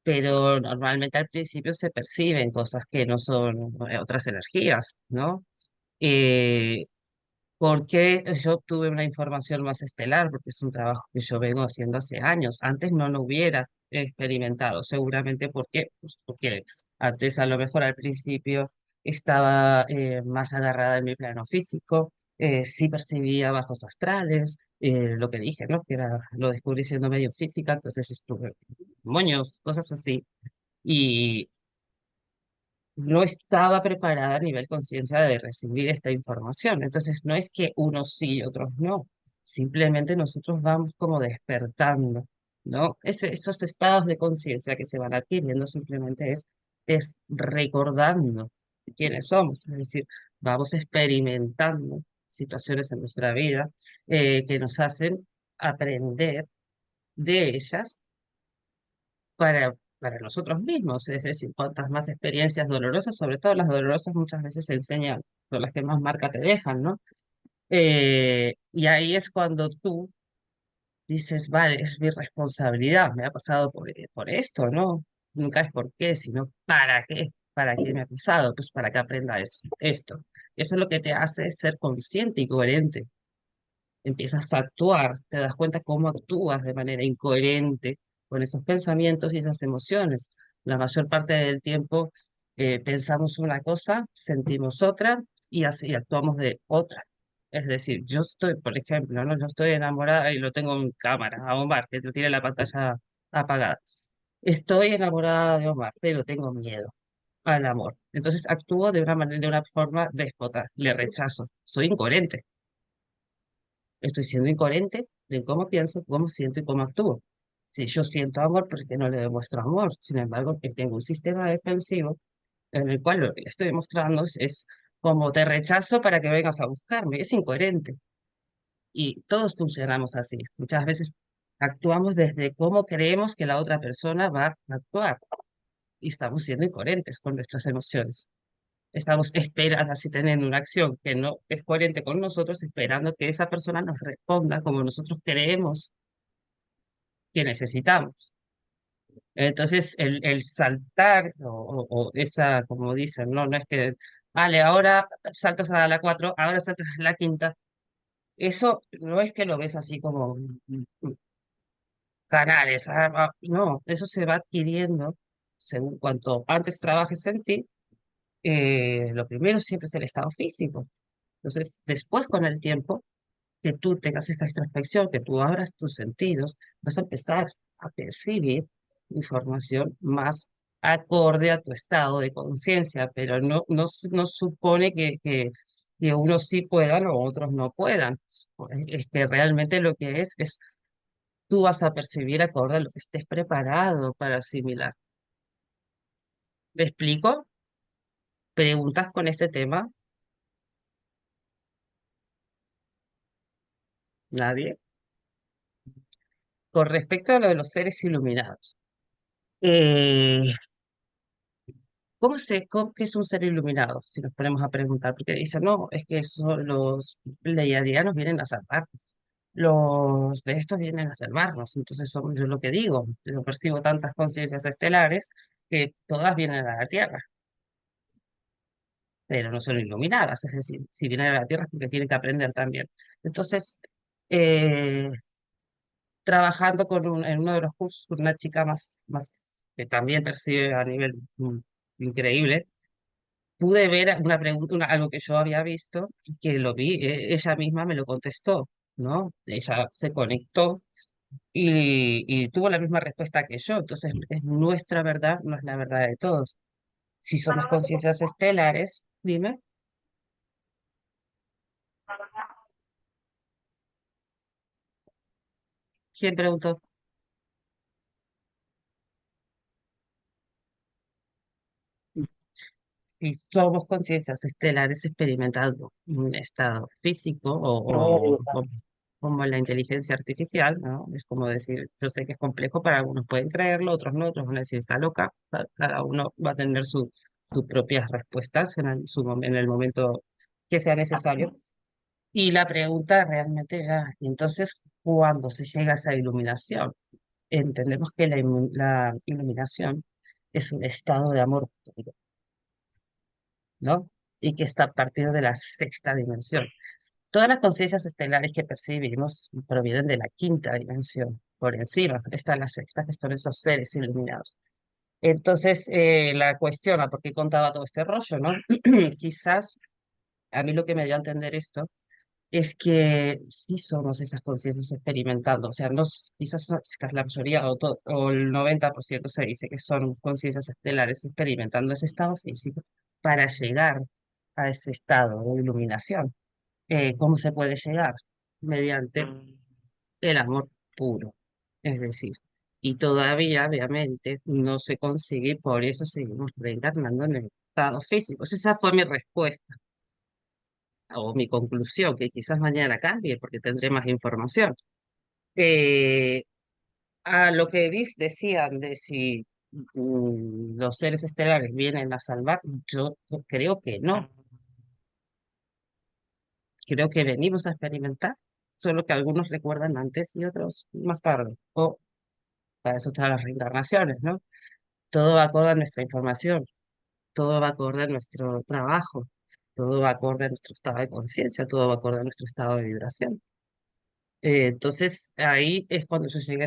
Speaker 2: pero normalmente al principio se perciben cosas que no son otras energías, ¿no? Eh, porque yo obtuve una información más estelar, porque es un trabajo que yo vengo haciendo hace años. Antes no lo hubiera experimentado, seguramente porque antes a lo mejor al principio estaba más agarrada en mi plano físico, sí percibía bajos astrales, lo que dije, ¿no? Que era, lo descubrí siendo medio física, entonces estuve moños, cosas así. Y no estaba preparada a nivel conciencia de recibir esta información. Entonces, no es que unos sí y otros no, simplemente nosotros vamos como despertando, ¿no? Esos estados de conciencia que se van adquiriendo simplemente es recordando quiénes somos, es decir, vamos experimentando situaciones en nuestra vida que nos hacen aprender de ellas para nosotros mismos, es decir, cuantas más experiencias dolorosas, sobre todo las dolorosas muchas veces se enseñan, son las que más marca te dejan, ¿no? Y ahí es cuando tú dices, vale, es mi responsabilidad, me ha pasado por esto, ¿no? Nunca es por qué, sino para qué, para qué me ha pasado, pues para que aprenda esto. Eso es lo que te hace ser consciente y coherente. Empiezas a actuar, te das cuenta cómo actúas de manera incoherente con esos pensamientos y esas emociones. La mayor parte del tiempo pensamos una cosa, sentimos otra y así actuamos de otra. Es decir, yo estoy, por ejemplo, ¿no? Yo estoy enamorada y lo tengo en cámara, a Omar, que tiene la pantalla apagada. Estoy enamorada de Omar, pero tengo miedo al amor. Entonces actúo de una manera, de una forma déspota, le rechazo, soy incoherente. Estoy siendo incoherente de cómo pienso, cómo siento y cómo actúo. Si yo siento amor, ¿por qué no le demuestro amor? Sin embargo, que tengo un sistema defensivo en el cual lo que le estoy demostrando es como te rechazo para que vengas a buscarme. Es incoherente. Y todos funcionamos así. Muchas veces actuamos desde cómo creemos que la otra persona va a actuar. Y estamos siendo incoherentes con nuestras emociones. Estamos esperando, así teniendo una acción que no es coherente con nosotros, esperando que esa persona nos responda como nosotros creemos que necesitamos. Entonces, el saltar o esa, como dicen, no es que, vale, ahora saltas a la 4 ahora saltas a la quinta. Eso no es que lo ves así como canales, no, eso se va adquiriendo según cuanto antes trabajes en ti. Lo primero siempre es el estado físico. Entonces, después con el tiempo, que tú tengas esta introspección, que tú abras tus sentidos, vas a empezar a percibir información más acorde a tu estado de conciencia, pero no supone que unos sí puedan o otros no puedan. Es que realmente lo que es tú vas a percibir acorde a lo que estés preparado para asimilar. ¿Me explico? ¿Preguntas con este tema? Nadie. Con respecto a lo de los seres iluminados. Eh, qué es un ser iluminado? Si nos ponemos a preguntar, porque dicen, no, es que son los pleiadianos vienen a salvarnos, los de estos vienen a salvarnos, entonces somos yo lo que digo, yo percibo tantas conciencias estelares que todas vienen a la Tierra, pero no son iluminadas, es decir, si vienen a la Tierra es porque tienen que aprender también. Entonces, eh, trabajando en uno de los cursos con una chica más que también percibe a nivel increíble, pude ver una pregunta, algo que yo había visto y que lo vi, ella misma me lo contestó, ¿no? Ella se conectó y tuvo la misma respuesta que yo. Entonces, es nuestra verdad, no es la verdad de todos. Si somos conciencias estelares, dime, ¿quién preguntó? Si somos conciencias estelares experimentando un estado físico como la inteligencia artificial, ¿no? Es como decir, yo sé que es complejo, para algunos pueden creerlo, otros no, otros van a decir está loca, cada uno va a tener sus propias respuestas en el momento que sea necesario. Y la pregunta realmente era, y entonces, ¿cuándo se llega a esa iluminación? Entendemos que la iluminación es un estado de amor puro, ¿no? Y que está a partir de la sexta dimensión. Todas las conciencias estelares que percibimos provienen de la quinta dimensión. Por encima está la sexta, que son esos seres iluminados. Entonces, la cuestión, ¿por qué contaba todo este rollo, no? Quizás a mí lo que me dio a entender esto es que sí somos esas conciencias experimentando, o sea, no, quizás la mayoría o el 90% se dice que son conciencias estelares experimentando ese estado físico para llegar a ese estado de iluminación. ¿Cómo se puede llegar? Mediante el amor puro, es decir, y todavía, obviamente, no se consigue y por eso seguimos reencarnando en el estado físico. Esa fue mi respuesta o mi conclusión, que quizás mañana cambie porque tendré más información. Eh, a lo que decían de si los seres estelares vienen a salvar, yo creo que no, creo que venimos a experimentar, solo que algunos recuerdan antes y otros más tarde, o para eso están las reencarnaciones, ¿no? Todo va acorde a nuestra información, todo va acorde a nuestro trabajo, todo va acorde a nuestro estado de conciencia, todo va acorde a nuestro estado de vibración. Entonces ahí es cuando yo llegué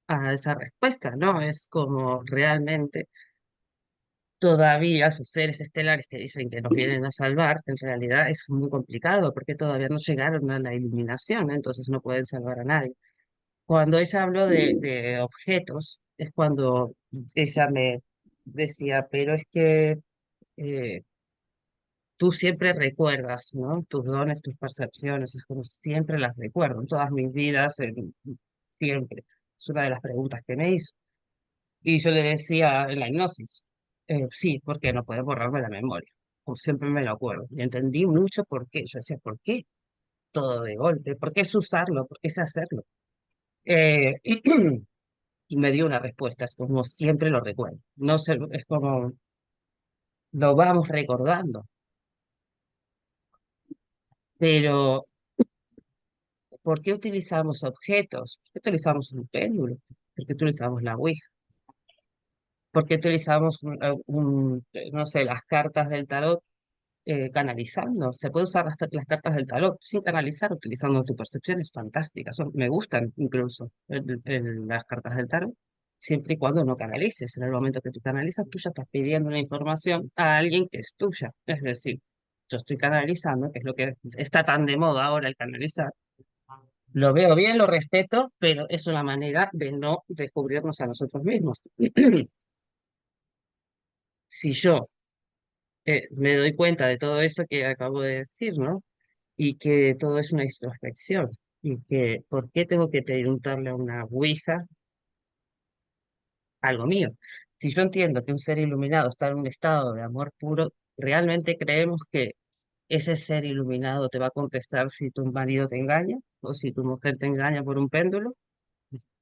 Speaker 2: a esa respuesta, ¿no? Es como realmente todavía sus seres estelares que dicen que nos vienen a salvar, en realidad es muy complicado porque todavía no llegaron a la iluminación, ¿no? Entonces no pueden salvar a nadie. Cuando ella habló de objetos, es cuando ella me decía, pero es que eh, tú siempre recuerdas, ¿no? Tus dones, tus percepciones, es como siempre las recuerdo, en todas mis vidas, siempre. Es una de las preguntas que me hizo. Y yo le decía en la hipnosis, sí, porque no puedo borrarme la memoria, como siempre me lo acuerdo. Y entendí mucho por qué. Yo decía, ¿por qué? Todo de golpe, ¿por qué es usarlo? ¿Por qué es hacerlo? Y me dio una respuesta, es como siempre lo recuerdo. No sé, es como lo vamos recordando, pero ¿por qué utilizamos objetos? ¿Por qué utilizamos un péndulo? ¿Por qué utilizamos la Ouija? ¿Por qué utilizamos no sé, las cartas del tarot canalizando? Se puede usar las cartas del tarot sin canalizar, utilizando tu percepción, es fantástica. Me gustan incluso las cartas del tarot, siempre y cuando no canalices. En el momento que tú canalizas, tú ya estás pidiendo una información a alguien que es tuya. Es decir, yo estoy canalizando, que es lo que está tan de moda ahora el canalizar, Lo veo bien, lo respeto, pero es una manera de no descubrirnos a nosotros mismos. Si yo me doy cuenta de todo esto que acabo de decir, ¿no? Y que todo es una introspección, y que ¿por qué tengo que preguntarle a una ouija algo mío? Si yo entiendo que un ser iluminado está en un estado de amor puro, ¿realmente creemos que ese ser iluminado te va a contestar si tu marido te engaña o si tu mujer te engaña por un péndulo?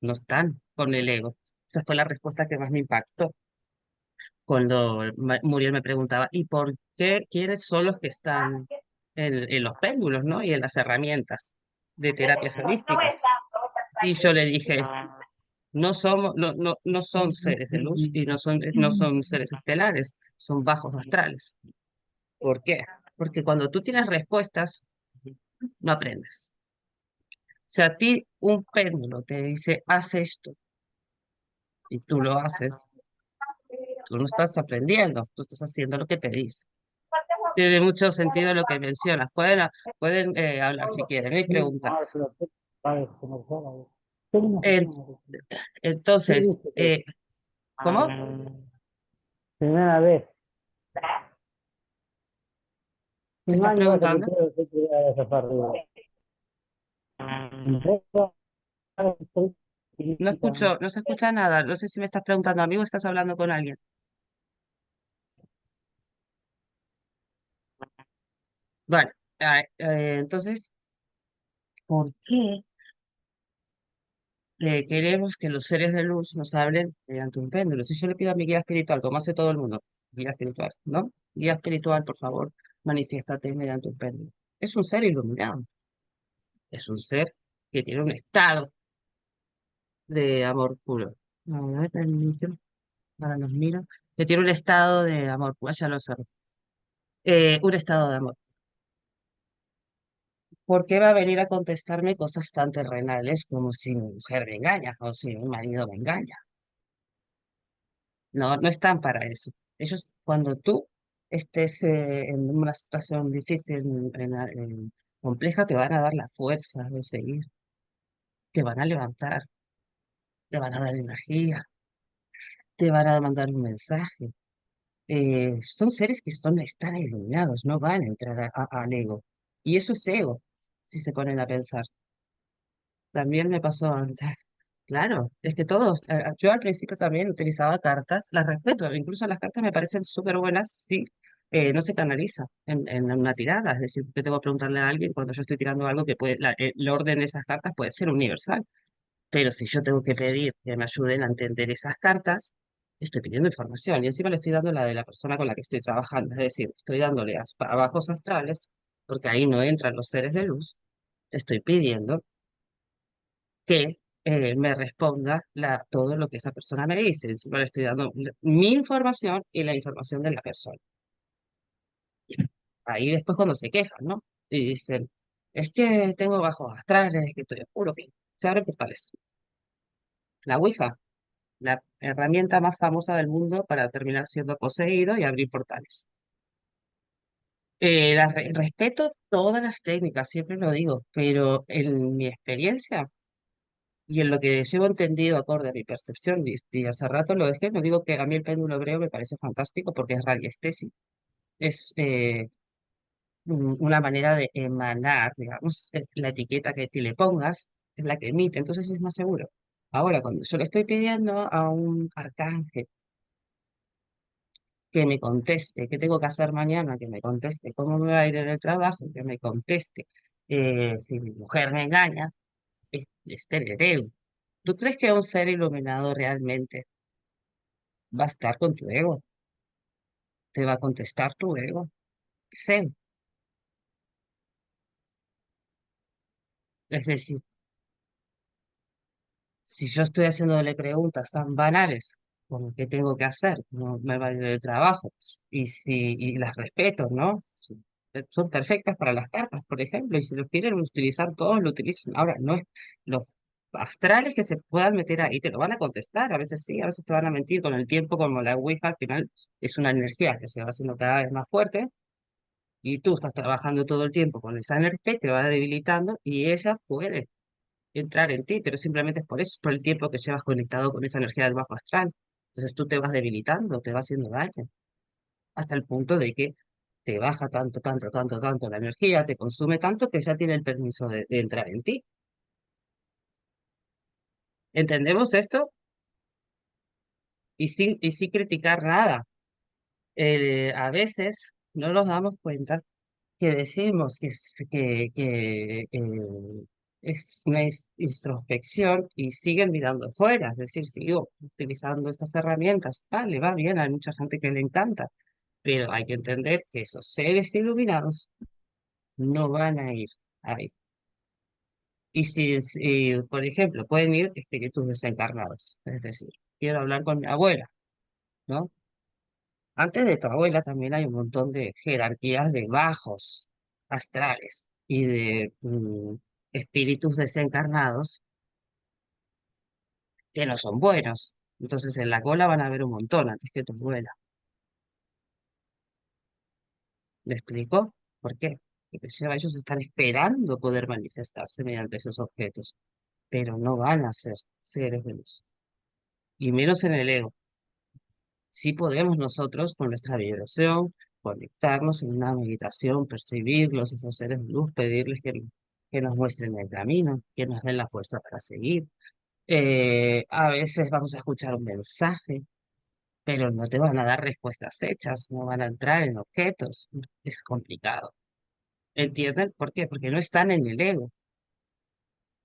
Speaker 2: No están con el ego. Esa fue la respuesta que más me impactó. Cuando Muriel me preguntaba, ¿y por qué quiénes son los que están en los péndulos, ¿no? Y en las herramientas de terapias holísticas? Y yo le dije, no somos, no son seres de luz y no son seres estelares, son bajos astrales. ¿Por qué? Porque cuando tú tienes respuestas, no aprendes. Si a ti un péndulo te dice, haz esto, y tú lo haces, tú no estás aprendiendo, tú estás haciendo lo que te dice. Tiene mucho sentido lo que mencionas. Pueden hablar si quieren y preguntar. En- entonces, ¿cómo?
Speaker 4: Primera vez.
Speaker 2: ¿Te
Speaker 4: Un
Speaker 2: estás
Speaker 4: año hace que
Speaker 2: preguntando?
Speaker 4: creo que voy a esa para arriba.
Speaker 2: No escucho, no se escucha nada. No sé si me estás preguntando a mí o estás hablando con alguien. Bueno, entonces, ¿por qué queremos que los seres de luz nos hablen mediante un péndulo? Si yo le pido a mi guía espiritual, como hace todo el mundo, guía espiritual, ¿no? Guía espiritual, por favor, manifiéstate mediante un péndulo. Es un ser iluminado, es un ser que tiene un estado de amor puro. A ver, ahora nos mira, que tiene un estado de amor puro, ya lo sé. Un estado de amor. ¿Por qué va a venir a contestarme cosas tan terrenales como si mi mujer me engaña o si mi marido me engaña? No, no están para eso. Ellos, cuando tú estés en una situación difícil, compleja, te van a dar la fuerza de seguir, te van a levantar, te van a dar energía, te van a mandar un mensaje. Son seres que están iluminados, no van a entrar al ego. Y eso es ego, si se ponen a pensar. También me pasó antes. Claro, es que todos, yo al principio también utilizaba cartas, las respeto, incluso las cartas me parecen súper buenas si no se canaliza en una tirada, es decir, que tengo que preguntarle a alguien cuando yo estoy tirando algo que puede, el orden de esas cartas puede ser universal, pero si yo tengo que pedir que me ayuden a entender esas cartas, estoy pidiendo información y encima le estoy dando la de la persona con la que estoy trabajando, es decir, estoy dándole a bajos astrales, porque ahí no entran los seres de luz, estoy pidiendo que me responda todo lo que esa persona me dice. Encima le estoy dando mi información y la información de la persona. Ahí después cuando se quejan, ¿no? Y dicen, es que tengo bajos astrales, que estoy oscuro, que se abren portales. La Ouija, la herramienta más famosa del mundo para terminar siendo poseído y abrir portales. Respeto todas las técnicas, siempre lo digo, pero en mi experiencia y en lo que llevo entendido acorde a mi percepción, y hace rato lo dejé, no digo que a mí el péndulo hebreo me parece fantástico porque es radiestesia, es una manera de emanar, digamos, la etiqueta que te le pongas es la que emite, entonces es más seguro. Ahora, cuando yo le estoy pidiendo a un arcángel que me conteste qué tengo que hacer mañana, que me conteste cómo me va a ir en el trabajo, que me conteste si mi mujer me engaña, es terereu. ¿Tú crees que un ser iluminado realmente va a estar con tu ego? Te va a contestar tu ego. Sí, es decir, si yo estoy haciéndole preguntas tan banales como qué tengo que hacer, cómo me va a ir el trabajo, y las respeto, ¿no? Son perfectas para las cartas, por ejemplo, y si lo quieren utilizar todos, lo utilizan. Ahora, no es los astrales que se puedan meter ahí, te lo van a contestar, a veces sí, a veces te van a mentir con el tiempo, como la Ouija al final es una energía que se va haciendo cada vez más fuerte, y tú estás trabajando todo el tiempo con esa energía, te va debilitando y ella puede. entrar en ti, pero simplemente es por eso, por el tiempo que llevas conectado con esa energía del bajo astral. Entonces tú te vas debilitando, te vas haciendo daño, hasta el punto de que te baja tanto, tanto, tanto, tanto la energía, te consume tanto que ya tiene el permiso de entrar en ti. ¿Entendemos esto? Y sin criticar nada. A veces no nos damos cuenta que decimos que es una introspección y siguen mirando fuera, es decir, sigo utilizando estas herramientas, vale, va bien, hay mucha gente que le encanta, pero hay que entender que esos seres iluminados no van a ir ahí. Y si, por ejemplo, pueden ir espíritus desencarnados, es decir, quiero hablar con mi abuela, ¿no? Antes de tu abuela también hay un montón de jerarquías de bajos astrales y de espíritus desencarnados que no son buenos. Entonces en la cola van a haber un montón antes que tu abuela. ¿Me explico? ¿Por qué? Porque ellos están esperando poder manifestarse mediante esos objetos, pero no van a ser seres de luz, y menos en el ego. Sí podemos nosotros, con nuestra vibración, conectarnos en una meditación, percibirlos, esos seres de luz, pedirles que nos muestren el camino, que nos den la fuerza para seguir. A veces vamos a escuchar un mensaje, pero no te van a dar respuestas hechas, no van a entrar en objetos. Es complicado. ¿Entienden? ¿Por qué? Porque no están en el ego.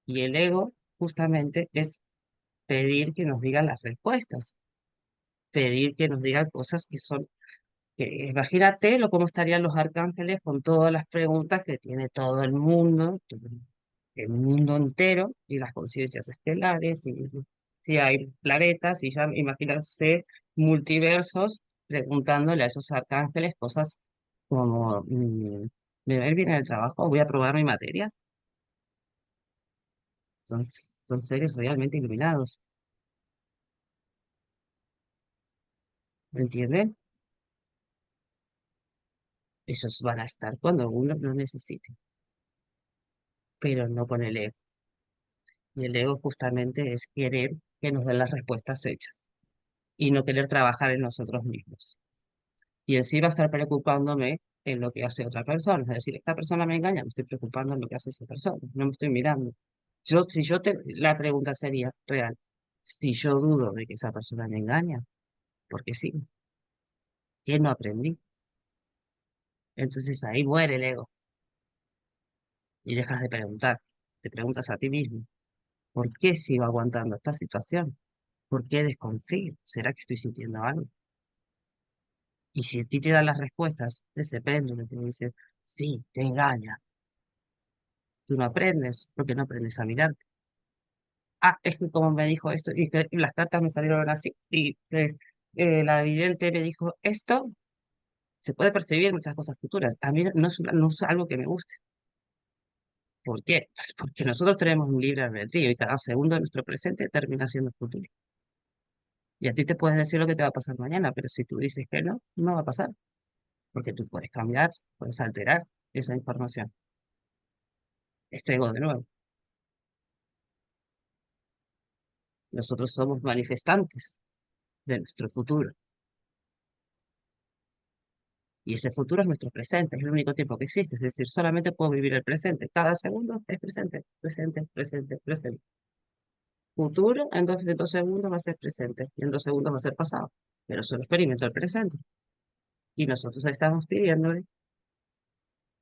Speaker 2: Y el ego justamente es pedir que nos digan las respuestas, pedir que nos digan cosas que son imagínate cómo estarían los arcángeles con todas las preguntas que tiene todo el mundo entero, y las conciencias estelares, y si hay planetas, y ya imagínense multiversos preguntándole a esos arcángeles cosas como, ¿me va a ir bien en el trabajo? ¿Voy a probar mi materia? Son seres realmente iluminados, ¿entienden? Ellos van a estar cuando uno lo necesite, pero no con el ego. Y el ego justamente es querer que nos den las respuestas hechas y no querer trabajar en nosotros mismos. Y encima estar preocupándome en lo que hace otra persona. Es decir, esta persona me engaña, me estoy preocupando en lo que hace esa persona, no me estoy mirando. La pregunta sería real. Si yo dudo de que esa persona me engaña, porque sí, ¿qué no aprendí? Entonces ahí muere el ego y dejas de preguntar. Te preguntas a ti mismo, ¿por qué sigo aguantando esta situación? ¿Por qué desconfío? ¿Será que estoy sintiendo algo? Y si a ti te dan las respuestas, ese péndulo te dice, sí, te engaña. Tú no aprendes porque no aprendes a mirarte. Ah, es que como me dijo esto, y que las cartas me salieron así, y la vidente me dijo esto, se puede percibir muchas cosas futuras. A mí no es algo que me guste. ¿Por qué? Pues porque nosotros tenemos un libre albedrío y cada segundo de nuestro presente termina siendo futuro. Y a ti te pueden decir lo que te va a pasar mañana, pero si tú dices que no, no va a pasar, porque tú puedes cambiar, puedes alterar esa información. Es ego de nuevo. Nosotros somos manifestantes de nuestro futuro. Y ese futuro es nuestro presente, es el único tiempo que existe. Es decir, solamente puedo vivir el presente. Cada segundo es presente, presente, presente, presente. Futuro en 2 segundos va a ser presente y en 2 segundos va a ser pasado. Pero solo experimento el presente. Y nosotros estamos pidiéndole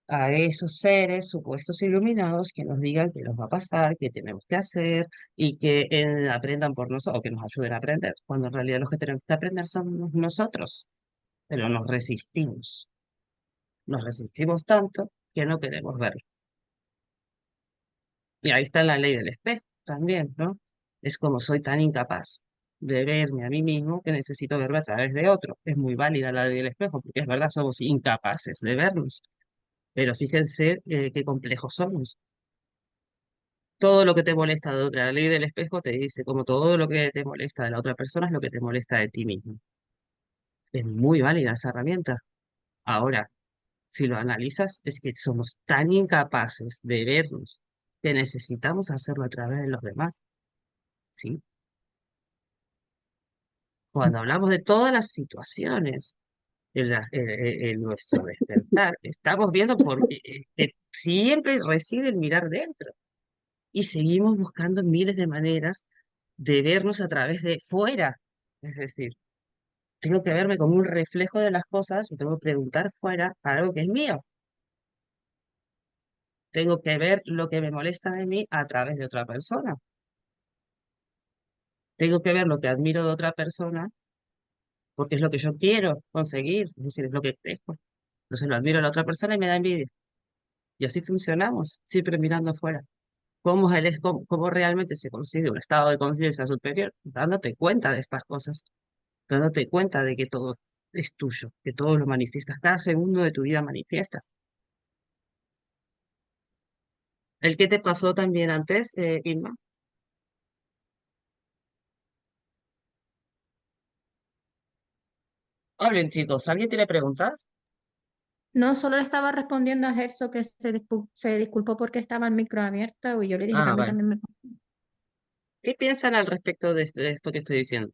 Speaker 2: a esos seres supuestos iluminados que nos digan qué nos va a pasar, qué tenemos que hacer y que aprendan por nosotros o que nos ayuden a aprender, cuando en realidad los que tenemos que aprender somos nosotros, pero nos resistimos. Nos resistimos tanto que no queremos verlo. Y ahí está la ley del espejo también, ¿no? Es como soy tan incapaz de verme a mí mismo que necesito verme a través de otro. Es muy válida la ley del espejo, porque es verdad, somos incapaces de vernos. Pero fíjense qué complejos somos. Todo lo que te molesta de otra, la ley del espejo te dice como todo lo que te molesta de la otra persona es lo que te molesta de ti mismo. Es muy válida esa herramienta. Ahora, si lo analizas, es que somos tan incapaces de vernos que necesitamos hacerlo a través de los demás, ¿sí? Cuando hablamos de todas las situaciones en nuestro despertar, estamos viendo que siempre reside el mirar dentro y seguimos buscando miles de maneras de vernos a través de fuera. Es decir, tengo que verme como un reflejo de las cosas, o tengo que preguntar fuera para algo que es mío. Tengo que ver lo que me molesta de mí a través de otra persona. Tengo que ver lo que admiro de otra persona porque es lo que yo quiero conseguir, es decir, es lo que crezco. Entonces lo admiro a la otra persona y me da envidia. Y así funcionamos, siempre mirando afuera. ¿Cómo realmente se consigue un estado de conciencia superior? Dándote cuenta de estas cosas, dándote cuenta de que todo es tuyo, que todo lo manifiestas, cada segundo de tu vida manifiestas. ¿El que te pasó también antes, Irma? Hablen, chicos, ¿alguien tiene preguntas?
Speaker 3: No, solo le estaba respondiendo a Gerso que se disculpó porque estaba el micro abierto y yo le dije que
Speaker 2: Ah,
Speaker 3: a mí
Speaker 2: vale.
Speaker 3: también me...
Speaker 2: ¿Qué piensan al respecto de esto que estoy diciendo?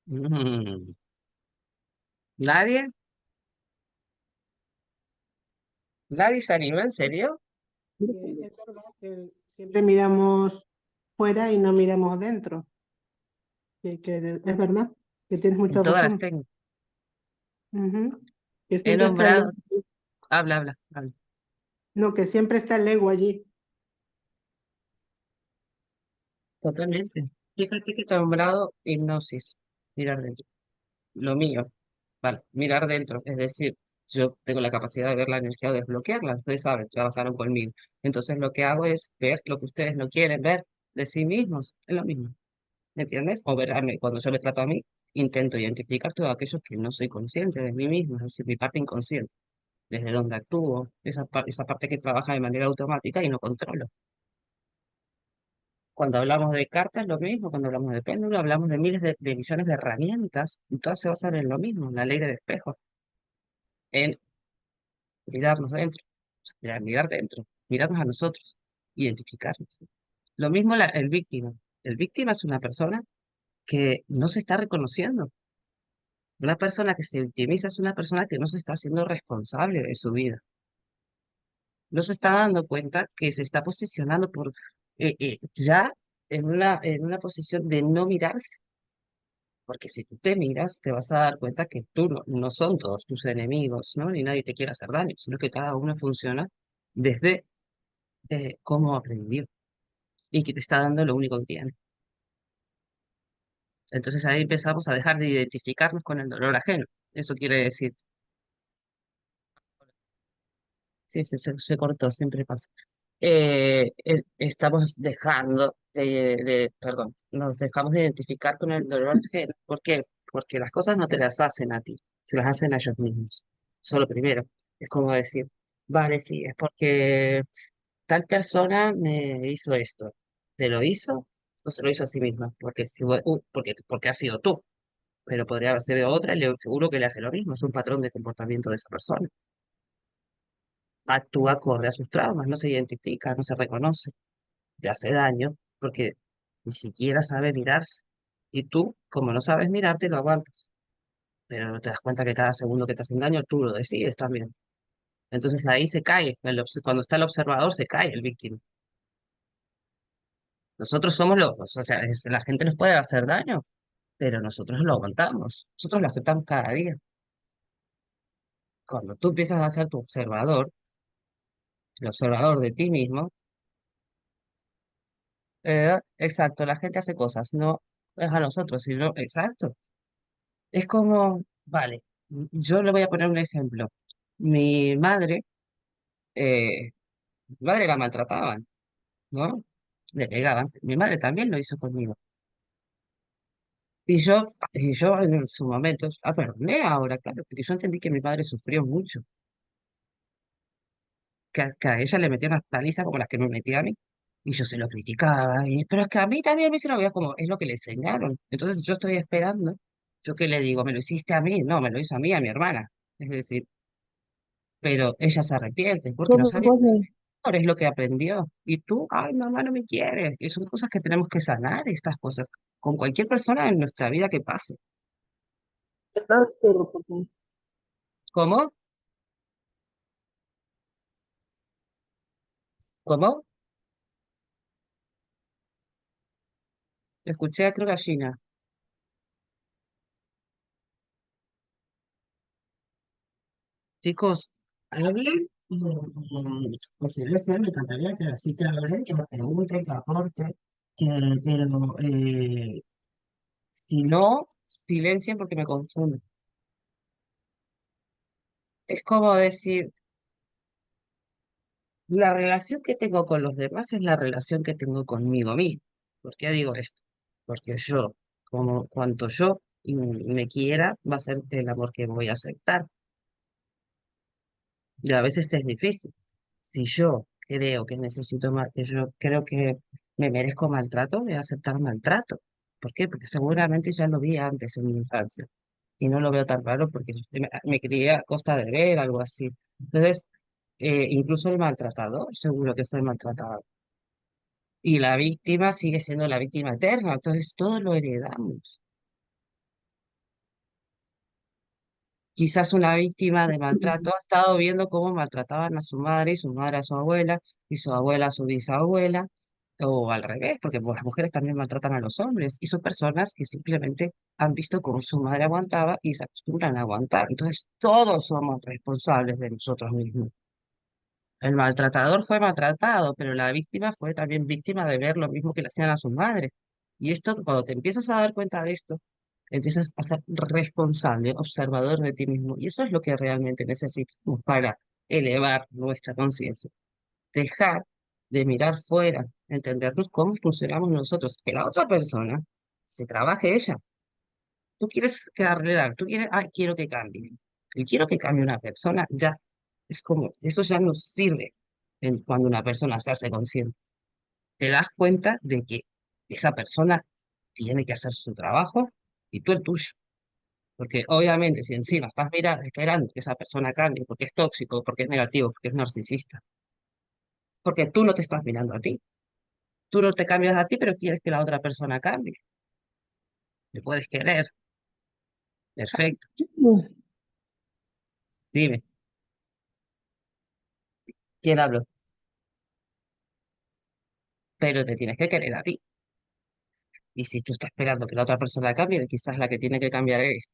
Speaker 2: Mm, ¿Nadie? ¿Nadie se anima? ¿En serio?
Speaker 5: Es verdad que siempre miramos fuera y no miramos dentro. Es verdad, que tienes
Speaker 2: En
Speaker 5: mucha
Speaker 2: todas las
Speaker 5: razón.
Speaker 2: técnicas.
Speaker 5: Ujú. Que
Speaker 2: He
Speaker 5: siempre está
Speaker 2: nombrado. Habla.
Speaker 5: no, que siempre está el ego allí.
Speaker 2: Totalmente. Fíjate que he nombrado hipnosis, mirar dentro. Lo mío, vale, mirar dentro. Es decir, yo tengo la capacidad de ver la energía o desbloquearla. Ustedes saben, trabajaron conmigo. Entonces lo que hago es ver lo que ustedes no quieren ver de sí mismos. Es lo mismo. ¿Me entiendes? O verme, cuando yo me trato a mí, intento identificar todos aquellos que no soy consciente de mí mismo, es decir, mi parte inconsciente, desde donde actúo, esa parte que trabaja de manera automática y no controlo. Cuando hablamos de cartas, lo mismo, cuando hablamos de péndulo, hablamos de miles de millones de herramientas, y todas se basan en lo mismo, en la ley del espejo, en mirarnos dentro, o sea, mirar dentro, mirarnos a nosotros, identificarnos. Lo mismo el víctima. El víctima es una persona que no se está reconociendo. Una persona que se victimiza es una persona que no se está haciendo responsable de su vida. No se está dando cuenta que se está posicionando ya en una posición de no mirarse. Porque si tú te miras, te vas a dar cuenta que tú no son todos tus enemigos, ¿no? Ni nadie te quiere hacer daño, sino que cada uno funciona desde cómo aprendió y que te está dando lo único que tiene. Entonces ahí empezamos a dejar de identificarnos con el dolor ajeno. Eso quiere decir, sí, se cortó, siempre pasa. Estamos dejando perdón, nos dejamos de identificar con el dolor ajeno. ¿Por qué? Porque las cosas no te las hacen a ti, se las hacen a ellos mismos. Solo primero, es como decir, vale, sí, es porque tal persona me hizo esto. ¿Te lo hizo o se lo hizo a sí misma? Porque, porque ha sido tú, pero podría haber sido otra y seguro que le hace lo mismo, es un patrón de comportamiento de esa persona. Actúa acorde a sus traumas, no se identifica, no se reconoce, te hace daño porque ni siquiera sabe mirarse. Y tú, como no sabes mirarte, lo aguantas. Pero no te das cuenta que cada segundo que te hacen daño, tú lo decides también. Entonces ahí se cae, cuando está el observador, se cae el víctima. Nosotros somos o sea, la gente nos puede hacer daño, pero nosotros lo aguantamos, nosotros lo aceptamos cada día. Cuando tú empiezas a ser tu observador, el observador de ti mismo, exacto, la gente hace cosas, no es a nosotros, sino, exacto. Es como, vale, yo le voy a poner un ejemplo. Mi madre, eh, mi madre la maltrataban, ¿no? Le pegaban. Mi madre también lo hizo conmigo. Y yo en su momento, perdoné ahora, claro, porque yo entendí que mi madre sufrió mucho, que a ella le metía unas palizas como las que me metía a mí. Y yo se lo criticaba, pero es que a mí también me hicieron, como es lo que le enseñaron. Entonces yo estoy esperando ¿Yo qué le digo? ¿Me lo hiciste a mí? No, me lo hizo a mí, a mi hermana. Es decir, pero ella se arrepiente porque no
Speaker 6: ¿Cómo
Speaker 2: sabía ser
Speaker 6: pone?
Speaker 2: mejor, es lo que aprendió. Y tú, ay, mamá, no me quieres. Y son cosas que tenemos que sanar, estas cosas, con cualquier persona en nuestra vida que pase.
Speaker 6: Más perro, por favor.
Speaker 2: ¿Cómo? ¿Cómo? Escuché a Cruz Gallina. Chicos, hablen. Pues si les me encantaría que así que hablen, que me pregunten, que aporten, pero si no, silencien porque me confundo. Es como decir, la relación que tengo con los demás es la relación que tengo conmigo mismo. ¿Por qué digo esto? Porque yo, como cuanto yo me quiera, va a ser el amor que voy a aceptar. Y a veces es difícil. Si yo creo que necesito más, que yo creo que me merezco maltrato, voy a aceptar maltrato. ¿Por qué? Porque seguramente ya lo vi antes en mi infancia y no lo veo tan raro porque me crié a costa de ver algo así. Entonces, incluso el maltratador, seguro que fue maltratado. Y la víctima sigue siendo la víctima eterna, entonces todo lo heredamos. Quizás una víctima de maltrato ha estado viendo cómo maltrataban a su madre y su madre a su abuela y su abuela a su bisabuela, o al revés, porque pues, las mujeres también maltratan a los hombres y son personas que simplemente han visto cómo su madre aguantaba y se acostumbran a aguantar. Entonces todos somos responsables de nosotros mismos. El maltratador fue maltratado, pero la víctima fue también víctima de ver lo mismo que le hacían a su madre. Y esto, cuando te empiezas a dar cuenta de esto, empiezas a ser responsable, observador de ti mismo. Y eso es lo que realmente necesitamos para elevar nuestra conciencia. Dejar de mirar fuera, entendernos cómo funcionamos nosotros, que la otra persona se trabaje ella. Tú quieres que arreglar, tú quieres, ay, quiero que cambie. Y quiero que cambie una persona, ya. Es como, eso ya no sirve cuando una persona se hace consciente. Te das cuenta de que esa persona tiene que hacer su trabajo y tú el tuyo. Porque obviamente si encima estás esperando que esa persona cambie porque es tóxico, porque es negativo, porque es narcisista, porque tú no te estás mirando a ti. Tú no te cambias a ti, pero quieres que la otra persona cambie. Le puedes querer. Perfecto. Dime, ¿quién habló? Pero te tienes que querer a ti. Y si tú estás esperando que la otra persona cambie, quizás la que tiene que cambiar es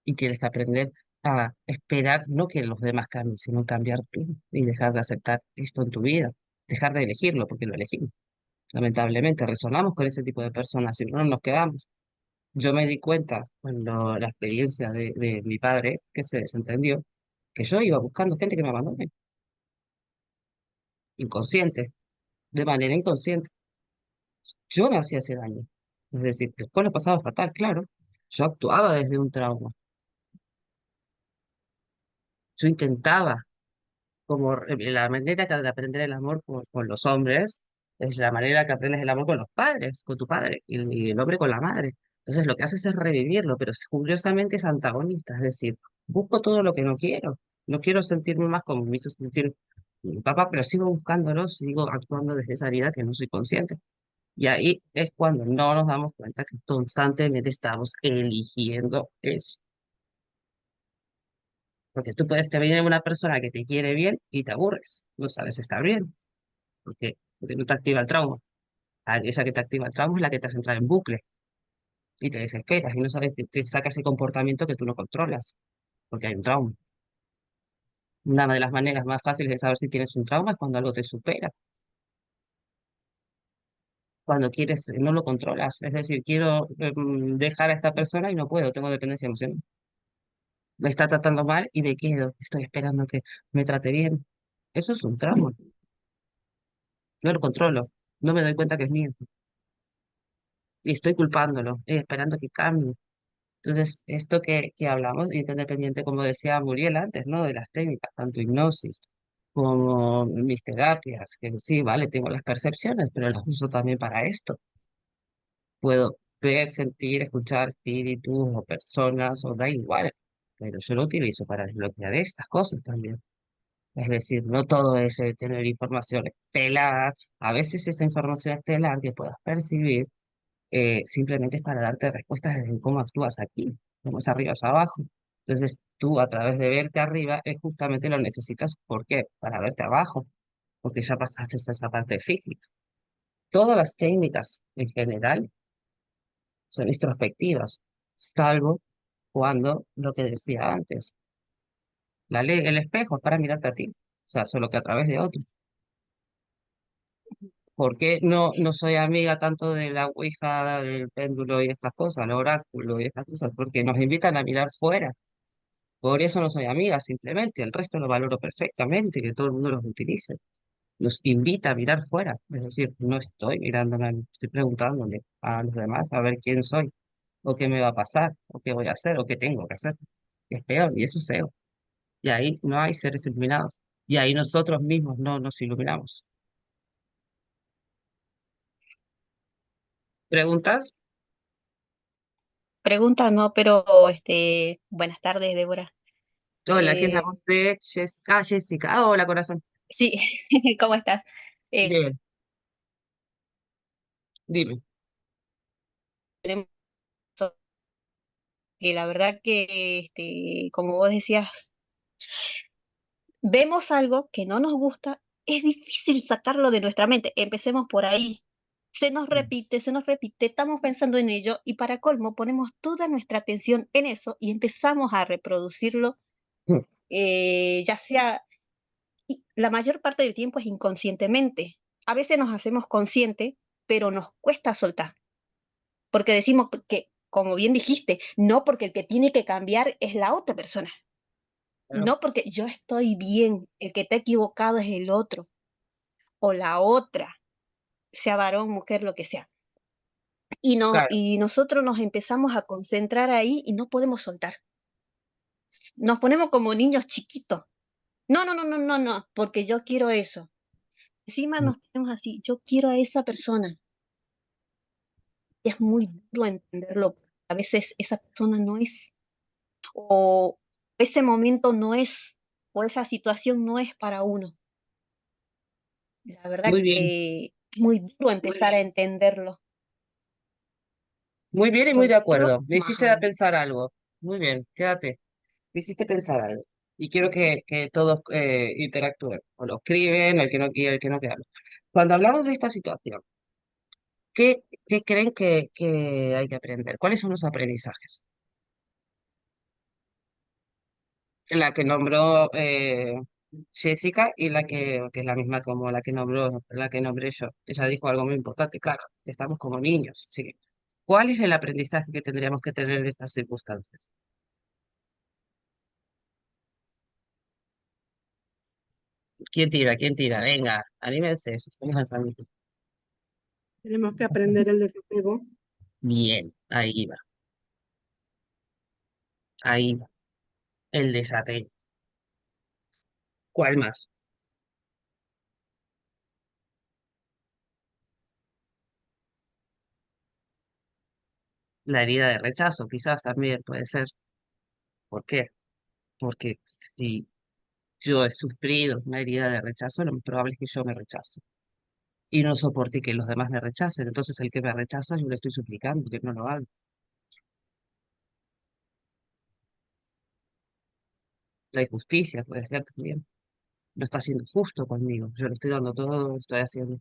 Speaker 2: y tienes que aprender a esperar no que los demás cambien, sino cambiar tú y dejar de aceptar esto en tu vida, dejar de elegirlo porque lo elegimos. Lamentablemente resonamos con ese tipo de personas, si no, no nos quedamos. Yo me di cuenta cuando la experiencia de mi padre, que se desentendió, que yo iba buscando gente que me abandone, inconsciente, de manera inconsciente. Yo me hacía ese daño. Es decir, después lo pasaba fatal, claro. Yo actuaba desde un trauma. Yo intentaba como la manera de aprender el amor con los hombres es la manera que aprendes el amor con los padres, con tu padre, y el hombre con la madre. Entonces lo que haces es revivirlo, pero curiosamente es antagonista, es decir, busco todo lo que no quiero. No quiero sentirme más como me hizo sentir mi papá, pero sigo buscándolo, sigo actuando desde esa herida que no soy consciente. Y ahí es cuando no nos damos cuenta que constantemente estamos eligiendo eso. Porque tú puedes te viene una persona que te quiere bien y te aburres, no sabes estar bien. Porque no te activa el trauma. Esa que te activa el trauma es la que te hace entrar en bucle y te desesperas y no sabes, te saca ese comportamiento que tú no controlas, porque hay un trauma. Una de las maneras más fáciles de saber si tienes un trauma es cuando algo te supera, cuando quieres, no lo controlas. Es decir, quiero dejar a esta persona y no puedo, tengo dependencia emocional. Me está tratando mal y me quedo, estoy esperando que me trate bien. Eso es un trauma, no lo controlo, no me doy cuenta que es mío y estoy culpándolo, esperando que cambie. Entonces, esto que hablamos, independiente, como decía Muriel antes, ¿no? De las técnicas, tanto hipnosis como mis terapias, que sí, vale, tengo las percepciones, pero las uso también para esto. Puedo ver, sentir, escuchar espíritus o personas, o da igual, pero yo lo utilizo para desbloquear estas cosas también. Es decir, no todo es tener información estelar, a veces esa información estelar que puedas percibir simplemente es para darte respuestas desde cómo actúas aquí, cómo es arriba o abajo. Entonces, tú a través de verte arriba, justamente lo necesitas, ¿por qué? Para verte abajo, porque ya pasaste esa parte física. Todas las técnicas en general son introspectivas, salvo cuando lo que decía antes, la ley, el espejo es para mirarte a ti, o sea, solo que a través de otro. ¿Por qué no soy amiga tanto de la ouija, del péndulo y estas cosas, el oráculo y estas cosas? Porque nos invitan a mirar fuera. Por eso no soy amiga, simplemente. El resto lo valoro perfectamente, que todo el mundo los utilice. Nos invita a mirar fuera. Es decir, no estoy mirándome, a mí, estoy preguntándole a los demás a ver quién soy, o qué me va a pasar, o qué voy a hacer, o qué tengo que hacer. Que es peor, y eso es ego. Y ahí no hay seres iluminados. Y ahí nosotros mismos no nos iluminamos. ¿Preguntas?
Speaker 7: Pregunta no, pero buenas tardes, Débora.
Speaker 2: Hola, aquí es la
Speaker 7: Eh,
Speaker 2: voz de Jessica. Ah, hola, corazón.
Speaker 7: sí, ¿cómo estás? Eh,
Speaker 2: Bien, dime.
Speaker 7: tenemos que la verdad que, como vos decías, vemos algo que no nos gusta, es difícil sacarlo de nuestra mente. Empecemos por ahí. Se nos repite, estamos pensando en ello y para colmo ponemos toda nuestra atención en eso y empezamos a reproducirlo, ya sea, y la mayor parte del tiempo es inconscientemente. A veces nos hacemos conscientes, pero nos cuesta soltar, porque decimos que, como bien dijiste, no porque el que tiene que cambiar es la otra persona,
Speaker 2: Claro,
Speaker 7: no porque yo estoy bien, el que está equivocado es el otro o la otra, sea varón, mujer, lo que sea.
Speaker 2: claro,
Speaker 7: Y nosotros nos empezamos a concentrar ahí y no podemos soltar. Nos ponemos como niños chiquitos. No, no, no, no, no, no, porque yo quiero eso. Encima nos ponemos así, yo quiero a esa persona. Y es muy duro entenderlo. A veces esa persona no es, o ese momento no es, o esa situación no es para uno. La verdad
Speaker 2: muy bien,
Speaker 7: que es muy duro empezar a entenderlo.
Speaker 2: muy bien y muy de
Speaker 7: Soltarlo
Speaker 2: acuerdo. Me
Speaker 7: más
Speaker 2: hiciste
Speaker 7: aún.
Speaker 2: pensar algo. Muy bien, quédate. Me hiciste pensar algo. Y quiero que todos interactúen, o lo escriben, o el que no quiere, el que no quiera. Cuando hablamos de esta situación, ¿qué creen que hay que aprender? ¿Cuáles son los aprendizajes? La que nombró Jessica y que es la misma como la que nombré yo. Ella dijo algo muy importante, claro, estamos como niños, sí. ¿Cuál es el aprendizaje que tendríamos que tener en estas circunstancias? ¿Quién tira? ¿Quién tira? Venga, anímense, somos en familia.
Speaker 5: Tenemos que aprender el desapego.
Speaker 2: Bien, ahí va, el desapego. ¿Cuál más? La herida de rechazo, quizás también puede ser. ¿Por qué? Porque si yo he sufrido una herida de rechazo, lo más probable es que yo me rechace y no soporte que los demás me rechacen. Entonces, el que me rechaza, yo le estoy suplicando que no lo haga. La injusticia puede ser también. No está siendo justo conmigo. Yo le estoy dando todo, lo estoy haciendo.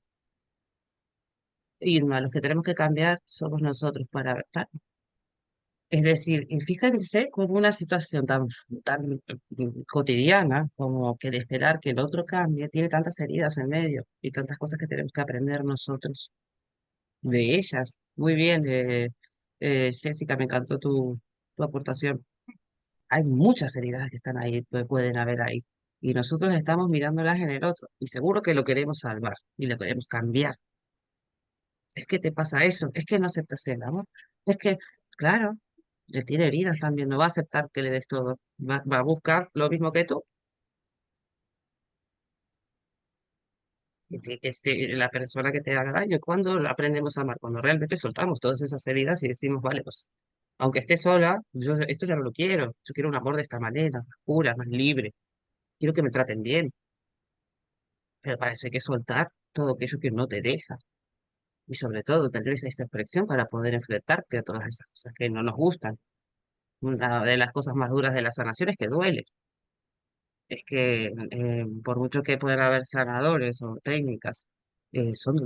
Speaker 2: Y no, los que tenemos que cambiar somos nosotros para ver. Es decir, y fíjense como una situación tan cotidiana como que de esperar que el otro cambie, tiene tantas heridas en medio y tantas cosas que tenemos que aprender nosotros de ellas. Muy bien, Jessica, me encantó tu aportación. Hay muchas heridas que están ahí, que pueden haber ahí. Y nosotros estamos mirándolas en el otro. Y seguro que lo queremos salvar y lo queremos cambiar. Es que te pasa eso, es que no aceptas el amor. Es que, claro, él tiene heridas también, no va a aceptar que le des todo. Va a buscar lo mismo que tú. la persona que te haga daño. ¿Cuándo aprendemos a amar? Cuando realmente soltamos todas esas heridas y decimos, vale, pues, aunque esté sola, yo esto ya no lo quiero. Yo quiero un amor de esta manera, más pura, más libre. Quiero que me traten bien. Pero parece que soltar todo aquello que no te deja. Y sobre todo, tener esa expresión para poder enfrentarte a todas esas cosas que no nos gustan. Una de las cosas más duras de la sanación es que duele. Es que por mucho que puedan haber sanadores o técnicas, son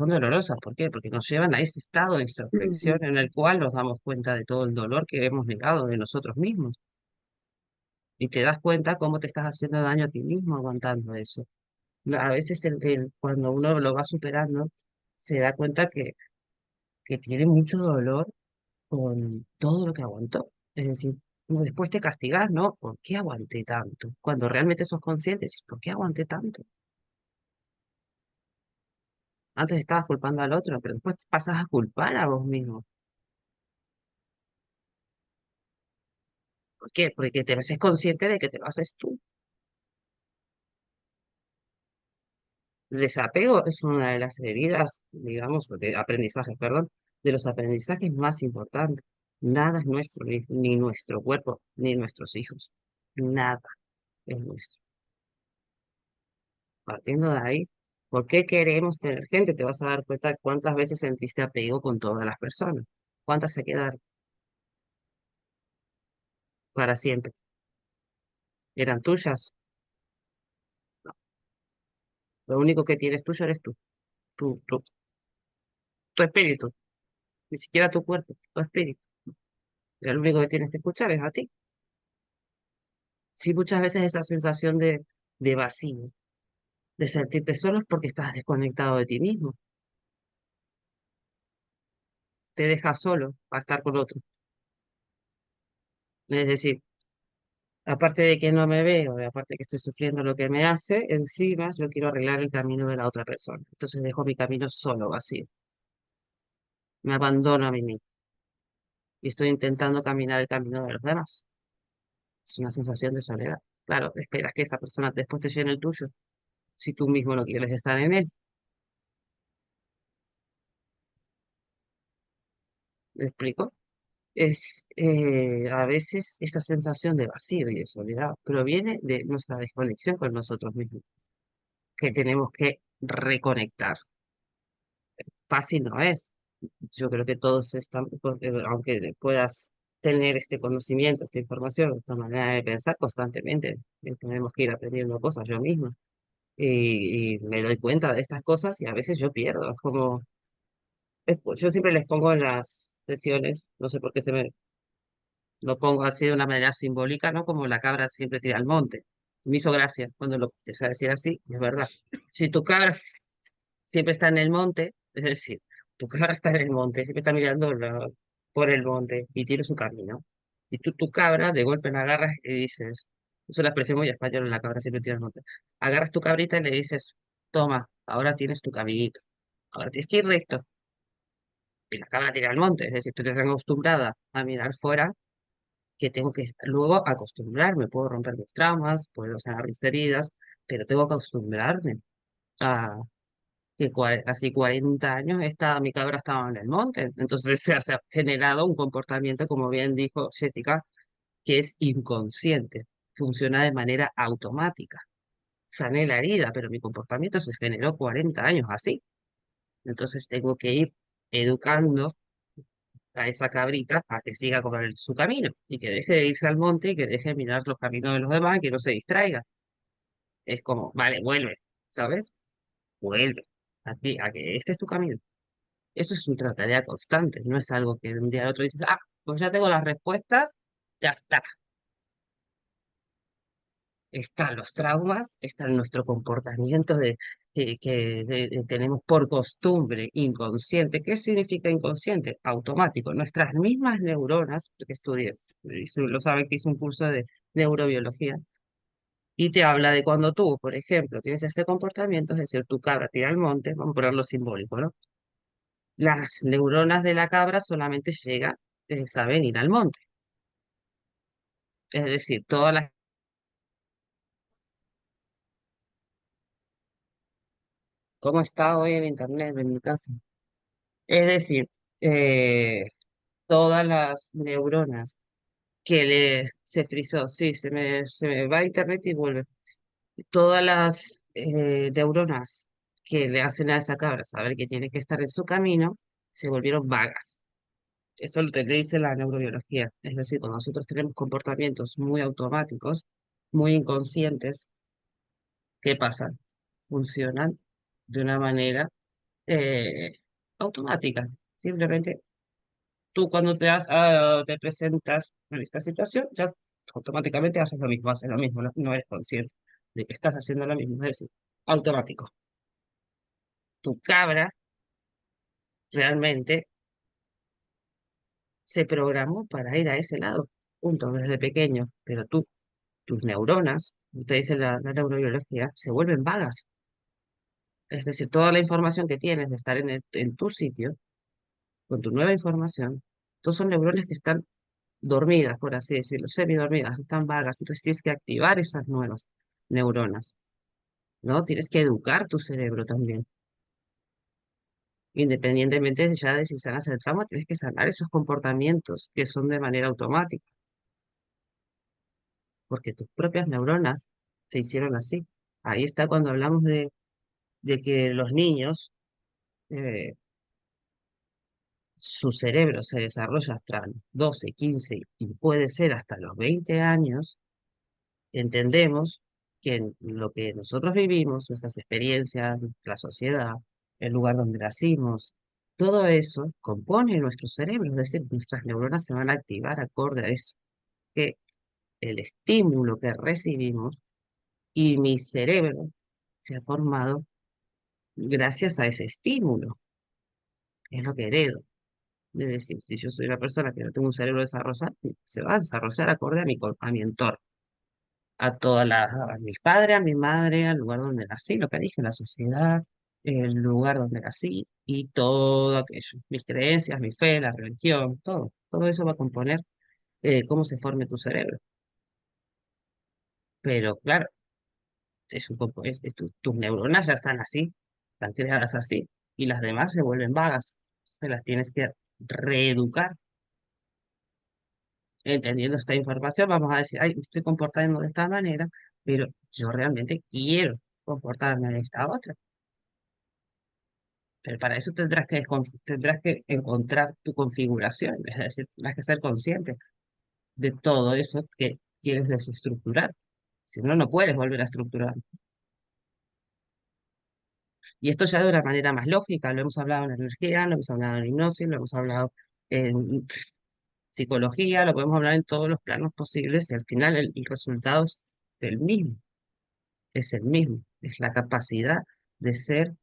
Speaker 2: dolorosas. ¿Por qué? Porque nos llevan a ese estado de introspección en el cual nos damos cuenta de todo el dolor que hemos negado de nosotros mismos. Y te das cuenta cómo te estás haciendo daño a ti mismo aguantando eso. A veces cuando uno lo va superando, se da cuenta que tiene mucho dolor con todo lo que aguantó. Es decir, después te castigas, ¿no? ¿Por qué aguanté tanto? Cuando realmente sos consciente, dices, ¿por qué aguanté tanto? Antes estabas culpando al otro, pero después te pasas a culpar a vos mismo. ¿Por qué? Porque te haces consciente de que te lo haces tú. El desapego es una de las heridas, digamos, de aprendizaje, perdón, de los aprendizajes más importantes. Nada es nuestro, ni nuestro cuerpo, ni nuestros hijos. Nada es nuestro. Partiendo de ahí, ¿por qué queremos tener gente? Te vas a dar cuenta cuántas veces sentiste apego con todas las personas. ¿Cuántas se quedaron para siempre? ¿Eran tuyas? No. Lo único que tienes tuyo eres tú, tu espíritu, ni siquiera tu cuerpo, tu espíritu. Y lo único que tienes que escuchar es a ti. Sí, muchas veces esa sensación de vacío, de sentirte solo es porque estás desconectado de ti mismo. Te dejas solo para estar con otro. Es decir, aparte de que no me veo, y aparte de que estoy sufriendo lo que me hace, encima yo quiero arreglar el camino de la otra persona. Entonces dejo mi camino solo, vacío. Me abandono a mí mismo y estoy intentando caminar el camino de los demás. Es una sensación de soledad. Claro, esperas que esa persona después te llene el tuyo, si tú mismo no quieres estar en él. ¿Me explico? A veces esa sensación de vacío y de soledad proviene de nuestra desconexión con nosotros mismos, que tenemos que reconectar. Fácil no es. Yo creo que todos están, aunque puedas tener este conocimiento, esta información, esta manera de pensar constantemente, tenemos que ir aprendiendo cosas yo misma. Y me doy cuenta de estas cosas y a veces yo pierdo. Es como, yo siempre les pongo en las sesiones, no sé por qué lo pongo así de una manera simbólica, ¿no? Como la cabra siempre tira al monte. Me hizo gracia cuando lo empecé a decir así, y es verdad. Si tu cabra siempre está en el monte, es decir, tu cabra está en el monte, siempre está mirando por el monte y tiene su camino. Y tú, tu cabra, de golpe la agarras y dices, uso la expresión muy española, la cabra siempre tira al monte. Agarras tu cabrita y le dices, toma, ahora tienes tu caminito, ahora tienes que ir recto. Y la cabra tira al monte, es decir, tú estás acostumbrada a mirar fuera que tengo que luego acostumbrarme, puedo romper mis traumas, puedo sanar mis heridas, pero tengo que acostumbrarme a que así 40 años mi cabra estaba en el monte, entonces se ha generado un comportamiento, como bien dijo Jessica, que es inconsciente, funciona de manera automática. Sané la herida, pero mi comportamiento se generó 40 años así, entonces tengo que ir educando a esa cabrita a que siga con su camino y que deje de irse al monte y que deje de mirar los caminos de los demás y que no se distraiga. Es como, vale, vuelve, ¿sabes? Vuelve a que este es tu camino. Eso es una tarea constante, no es algo que de un día al otro dices, ah, pues ya tengo las respuestas, ya está. Están los traumas, está nuestro comportamiento que tenemos por costumbre inconsciente. ¿Qué significa inconsciente? Automático. Nuestras mismas neuronas, que estudié, lo saben que hice un curso de neurobiología, y te habla de cuando tú, por ejemplo, tienes este comportamiento, es decir, tu cabra tira al monte, vamos a ponerlo simbólico, ¿no? Las neuronas de la cabra solamente llegan, saben ir al monte. Es decir, todas. Las. cómo está hoy el Internet en mi casa. Es decir, eh, todas las neuronas que se frizó, sí, se me va a Internet y vuelve. Todas las neuronas que le hacen a esa cabra saber que tiene que estar en su camino, se volvieron vagas. Esto lo te lo dice la neurobiología. Es decir, cuando nosotros tenemos comportamientos muy automáticos, muy inconscientes, ¿qué pasa? Funcionan de una manera eh, automática. Simplemente tú cuando te presentas en esta situación, ya automáticamente haces lo mismo, no eres consciente de que estás haciendo lo mismo, es decir, automático. Tu cabra realmente se programó para ir a ese lado, punto, desde pequeño, pero tus neuronas, te dice la neurobiología, se vuelven vagas. Es decir, toda la información que tienes de estar en tu sitio, con tu nueva información, todos son neuronas que están dormidas, por así decirlo, semidormidas, están vagas, entonces tienes que activar esas nuevas neuronas, ¿no? Tienes que educar tu cerebro también. Independientemente ya de si sanas el trauma, tienes que sanar esos comportamientos que son de manera automática, porque tus propias neuronas se hicieron así. Ahí está cuando hablamos de que los niños, eh, su cerebro se desarrolla hasta los 12, 15 y puede ser hasta los 20 años. Entendemos que en lo que nosotros vivimos, nuestras experiencias, la sociedad, el lugar donde nacimos, todo eso compone nuestro cerebro, es decir, nuestras neuronas se van a activar acorde a eso, que el estímulo que recibimos y mi cerebro se ha formado gracias a ese estímulo, es lo que heredo. Es decir, si yo soy una persona que no tengo un cerebro desarrollado, se va a desarrollar acorde a mi entorno, a mis padres, a mi madre, al lugar donde nací, lo que dije, la sociedad, el lugar donde nací y todo aquello, mis creencias, mi fe, la religión, todo eso va a componer cómo se forme tu cerebro. Pero claro, tus neuronas ya están así, están creadas así, y las demás se vuelven vagas, se las tienes que reeducar. Entendiendo esta información, vamos a decir, ay, me estoy comportando de esta manera, pero yo realmente quiero comportarme de esta otra. Pero para eso tendrás que encontrar tu configuración, es decir, tendrás que ser consciente de todo eso que quieres desestructurar. Si no, no puedes volver a estructurar. Y esto ya de una manera más lógica, lo hemos hablado en energía, lo hemos hablado en hipnosis, lo hemos hablado en psicología, lo podemos hablar en todos los planos posibles y al final el resultado es el mismo, es la capacidad de ser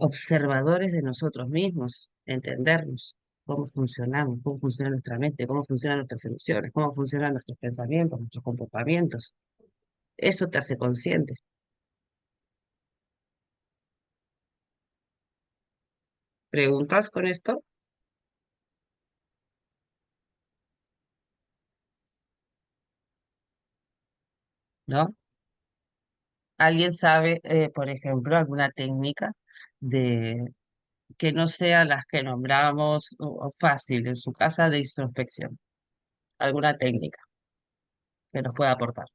Speaker 2: observadores de nosotros mismos, entendernos, cómo funcionamos, cómo funciona nuestra mente, cómo funcionan nuestras emociones, cómo funcionan nuestros pensamientos, nuestros comportamientos. Eso te hace consciente. ¿Preguntas con esto? ¿No? ¿Alguien sabe, por ejemplo, alguna técnica de que no sea las que nombramos o fácil en su casa de introspección? ¿Alguna técnica que nos pueda aportar?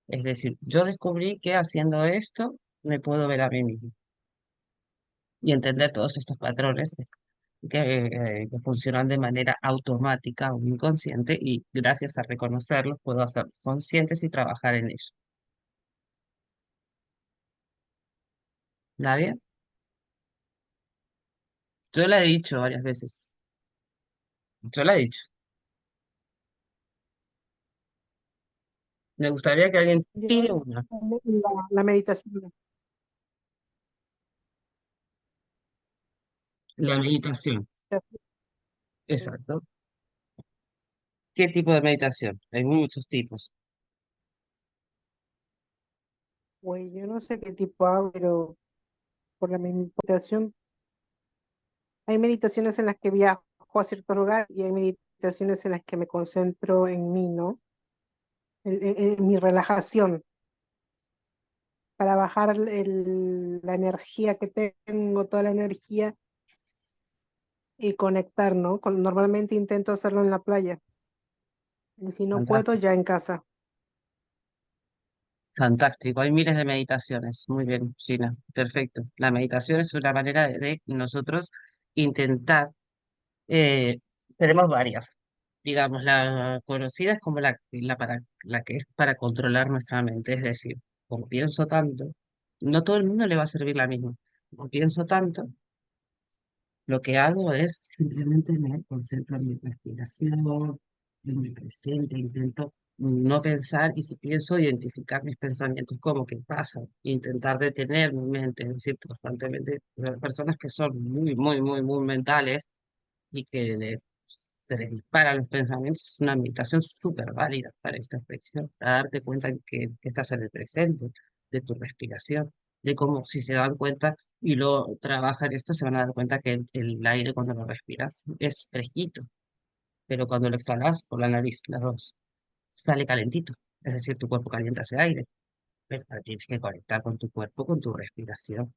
Speaker 2: Es decir, yo descubrí que haciendo esto me puedo ver a mí mismo y entender todos estos patrones que funcionan de manera automática o inconsciente y gracias a reconocerlos puedo hacer conscientes y trabajar en ello. ¿Nadie? Yo la he dicho varias veces. Yo la he dicho. Me gustaría que alguien
Speaker 5: Yo,
Speaker 2: tire una.
Speaker 5: la meditación.
Speaker 2: La meditación. Exacto. ¿Qué tipo de meditación? Hay muchos tipos.
Speaker 5: Pues yo no sé qué tipo hago, pero por la meditación, hay meditaciones en las que viajo a cierto lugar y hay meditaciones en las que me concentro en mí, ¿no? En mi relajación. para bajar la energía que tengo, toda la energía y conectar, ¿no? Normalmente intento hacerlo en la playa y si no puedo,
Speaker 2: Fantástico,
Speaker 5: ya en casa.
Speaker 2: fantástico. Hay miles de meditaciones. Muy bien, Gina. Perfecto. La meditación es una manera de nosotros intentar, eh, tenemos varias. Digamos, la conocida es como la que es para controlar nuestra mente. Es decir, como pienso tanto, no todo el mundo le va a servir la misma. Como pienso tanto, lo que hago es simplemente me concentro en mi respiración, en mi presente, intento no pensar y si pienso identificar mis pensamientos como que pasan, intentar detener mi mente, es decir, constantemente, las personas que son muy mentales y que se les disparan los pensamientos, es una meditación súper válida para esta expresión, para darte cuenta que estás en el presente, de tu respiración, de cómo si se dan cuenta y lo trabajan esto, se van a dar cuenta que el aire cuando lo respiras es fresquito, pero cuando lo exhalas por la nariz, las dos, sale calentito, es decir, tu cuerpo calienta ese aire, pero ahora tienes que conectar con tu cuerpo, con tu respiración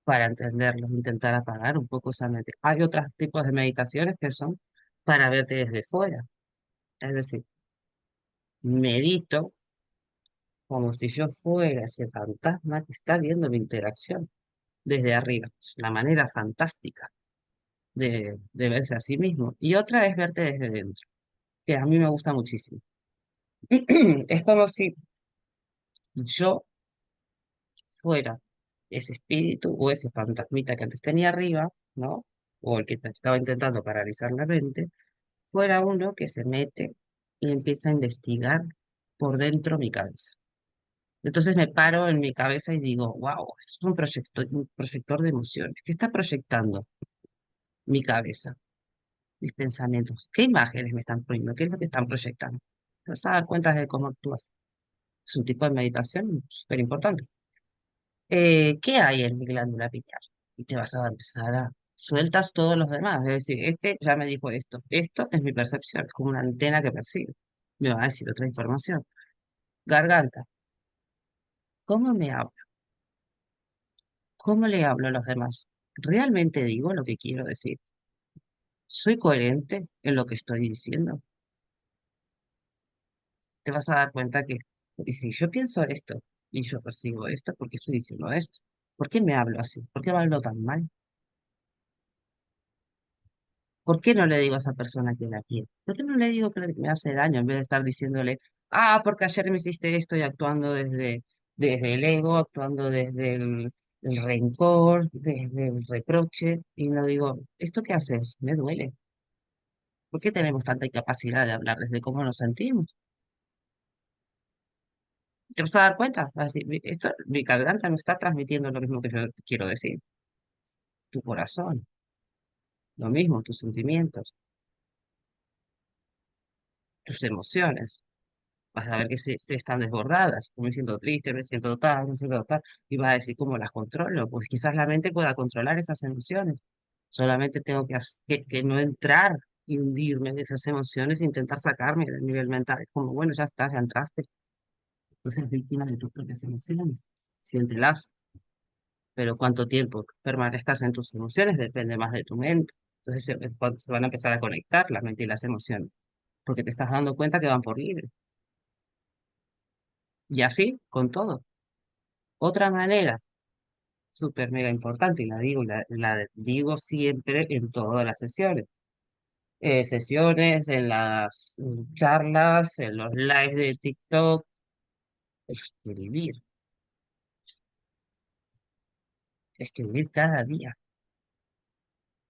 Speaker 2: para entenderlos, intentar apagar un poco esa mente. Hay otros tipos de meditaciones que son para verte desde fuera, es decir, medito como si yo fuera ese fantasma que está viendo mi interacción desde arriba. Es una manera fantástica de verse a sí mismo. Y otra es verte desde dentro, que a mí me gusta muchísimo. Es como si yo fuera ese espíritu o ese fantasmita que antes tenía arriba, ¿no? O el que estaba intentando paralizar la mente fuera uno que se mete y empieza a investigar por dentro mi cabeza. Entonces me paro en mi cabeza y digo, wow, es un proyector de emociones. ¿Qué está proyectando mi cabeza, mis pensamientos? ¿Qué imágenes me están poniendo? ¿Qué es lo que están proyectando? Te vas a dar cuenta de cómo actúas. Es un tipo de meditación súper importante. ¿Qué hay en mi glándula pineal? Y te vas a empezar a... Sueltas todos los demás. Es decir, este ya me dijo esto. Esto es mi percepción. Es como una antena que percibe. Me va a decir otra información. Garganta. ¿Cómo me hablo? ¿Cómo le hablo a los demás? ¿Realmente digo lo que quiero decir? ¿Soy coherente en lo que estoy diciendo? Te vas a dar cuenta que, y si yo pienso esto y yo percibo esto, ¿por qué estoy diciendo esto? ¿Por qué me hablo así? ¿Por qué me hablo tan mal? ¿Por qué no le digo a esa persona que la quiero? ¿Por qué no le digo que me hace daño en vez de estar diciéndole, ah, porque ayer me hiciste esto y actuando desde el ego, actuando desde el rencor, desde el reproche? Y no digo, ¿esto qué haces? Me duele. ¿Por qué tenemos tanta incapacidad de hablar desde cómo nos sentimos? ¿Te vas a dar cuenta? Vas a decir, mi garganta no está transmitiendo lo mismo que yo quiero decir. Tu corazón, lo mismo, tus sentimientos, tus emociones. Vas a ver que se están desbordadas. Me siento triste, me siento tal, me siento tal. Y vas a decir, ¿cómo las controlo? Pues quizás la mente pueda controlar esas emociones. Solamente tengo que no entrar y hundirme en esas emociones e intentar sacarme del nivel mental. Es como, bueno, ya estás, ya entraste. Entonces es víctima de tus propias emociones. Siéntelas, pero cuánto tiempo permanezcas en tus emociones depende más de tu mente. Entonces es cuando se van a empezar a conectar la mente y las emociones, porque te estás dando cuenta que van por libre. Y así con todo. Otra manera súper mega importante, y la digo, la digo siempre en todas las sesiones. Sesiones, en las charlas, en los lives de TikTok, escribir, escribir cada día.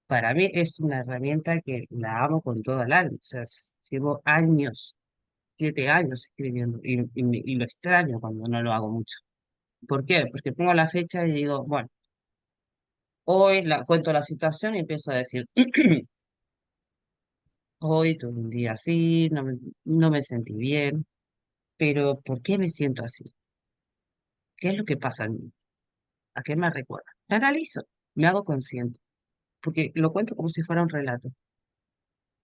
Speaker 2: Para mí es una herramienta que la amo con toda el alma. O sea, llevo años, 7 años escribiendo y lo extraño cuando no lo hago mucho. ¿Por qué? Porque pongo la fecha y digo, bueno, hoy cuento la situación y empiezo a decir, hoy tuve un día así, no me sentí bien, pero ¿por qué me siento así? ¿Qué es lo que pasa en mí? ¿A qué me recuerda? Me analizo, me hago consciente, porque lo cuento como si fuera un relato.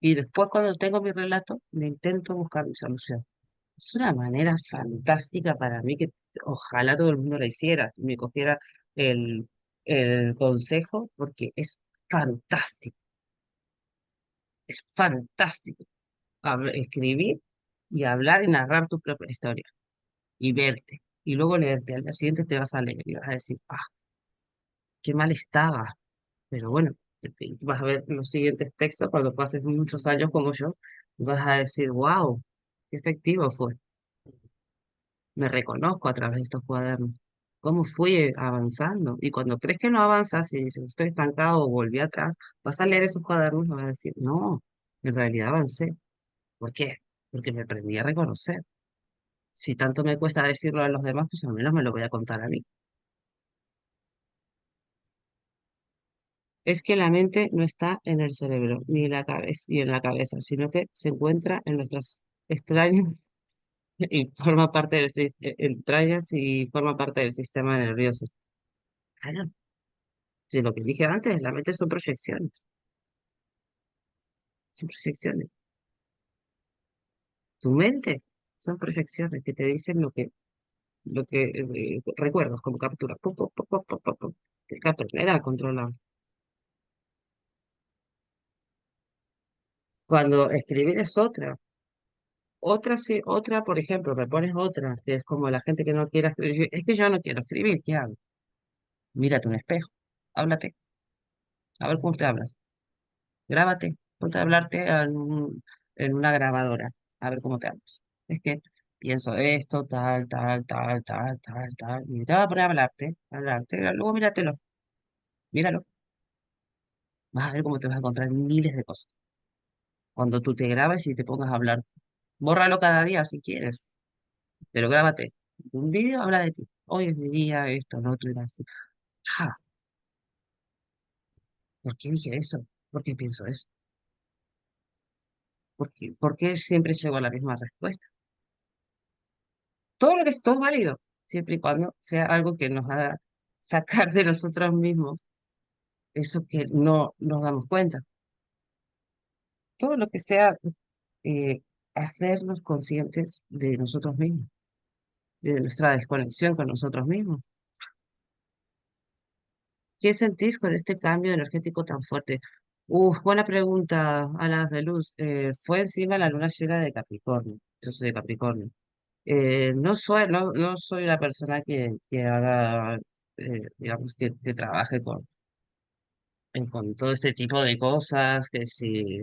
Speaker 2: Y después cuando tengo mi relato, me intento buscar mi solución. Es una manera fantástica para mí que ojalá todo el mundo lo hiciera, me cogiera el, el consejo, porque fantástico, es fantástico escribir y hablar y narrar tu propia historia y verte. Y luego leerte, al día siguiente te vas a leer y vas a decir, ah, qué mal estaba. Pero bueno, vas a ver los siguientes textos cuando pases muchos años como yo, y vas a decir, wow, qué efectivo fue. Me reconozco a través de estos cuadernos. Cómo fui avanzando. Y cuando crees que no avanzas y dices, estoy estancado o volví atrás, vas a leer esos cuadernos y vas a decir, no, en realidad avancé. ¿Por qué? Porque me aprendí a reconocer. Si tanto me cuesta decirlo a los demás, pues al menos me lo voy a contar a mí. Es que la mente no está en el cerebro ni en la cabeza, y en la cabeza, sino que se encuentra en nuestras extrañas y forma parte del entrañas y forma parte del sistema nervioso. Claro, si lo que dije antes, la mente son proyecciones. Tu mente son proyecciones que te dicen lo que recuerdos como capturas. Pum, pum, pum, pum, pum, pum, pum. Tienes que aprender a controlar. Cuando escribir es otra sí, otra, por ejemplo, me pones otra, que es como la gente que no quiere escribir. Es que yo no quiero escribir, ¿qué hago? Mírate un espejo, háblate, a ver cómo te hablas. Grábate, ponte a hablarte en una grabadora, a ver cómo te hablas. Es que pienso esto, tal, tal, tal, tal, tal, tal, y te vas a poner a hablarte, luego míratelo, míralo, vas a ver cómo te vas a encontrar miles de cosas. Cuando tú te grabes y te pongas a hablar, bórralo cada día si quieres, pero grábate. Un vídeo habla de ti. Hoy es mi día, esto, lo otro, y así. Ah, ¿por qué dije eso? ¿Por qué pienso eso? ¿Por qué siempre llego a la misma respuesta? Todo lo que es todo válido, siempre y cuando sea algo que nos haga sacar de nosotros mismos eso que no nos damos cuenta. Todo lo que sea eh, hacernos conscientes de nosotros mismos, de nuestra desconexión con nosotros mismos. ¿Qué sentís con este cambio energético tan fuerte? Buena pregunta, Alas de Luz. Fue encima la luna llena de Capricornio. Yo soy de Capricornio. No soy la persona que haga, digamos, que trabaje con todo este tipo de cosas, que si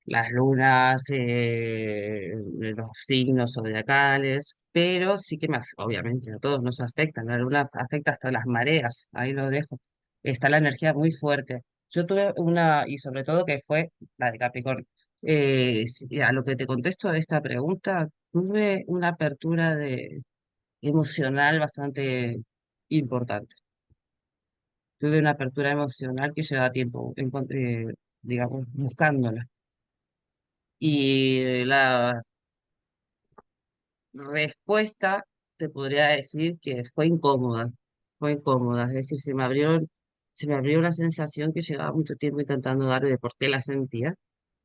Speaker 2: las lunas, los signos zodiacales, pero sí que obviamente a todos nos afectan. La luna afecta hasta las mareas, ahí lo dejo. Está la energía muy fuerte. Yo tuve una, y sobre todo que fue la de Capricornio. A lo que te contesto a esta pregunta, tuve una apertura emocional bastante importante. Tuve una apertura emocional que llevaba tiempo, digamos, buscándola. Y la respuesta te podría decir que fue incómoda, es decir, se me abrió una sensación que llevaba mucho tiempo intentando darle de por qué la sentía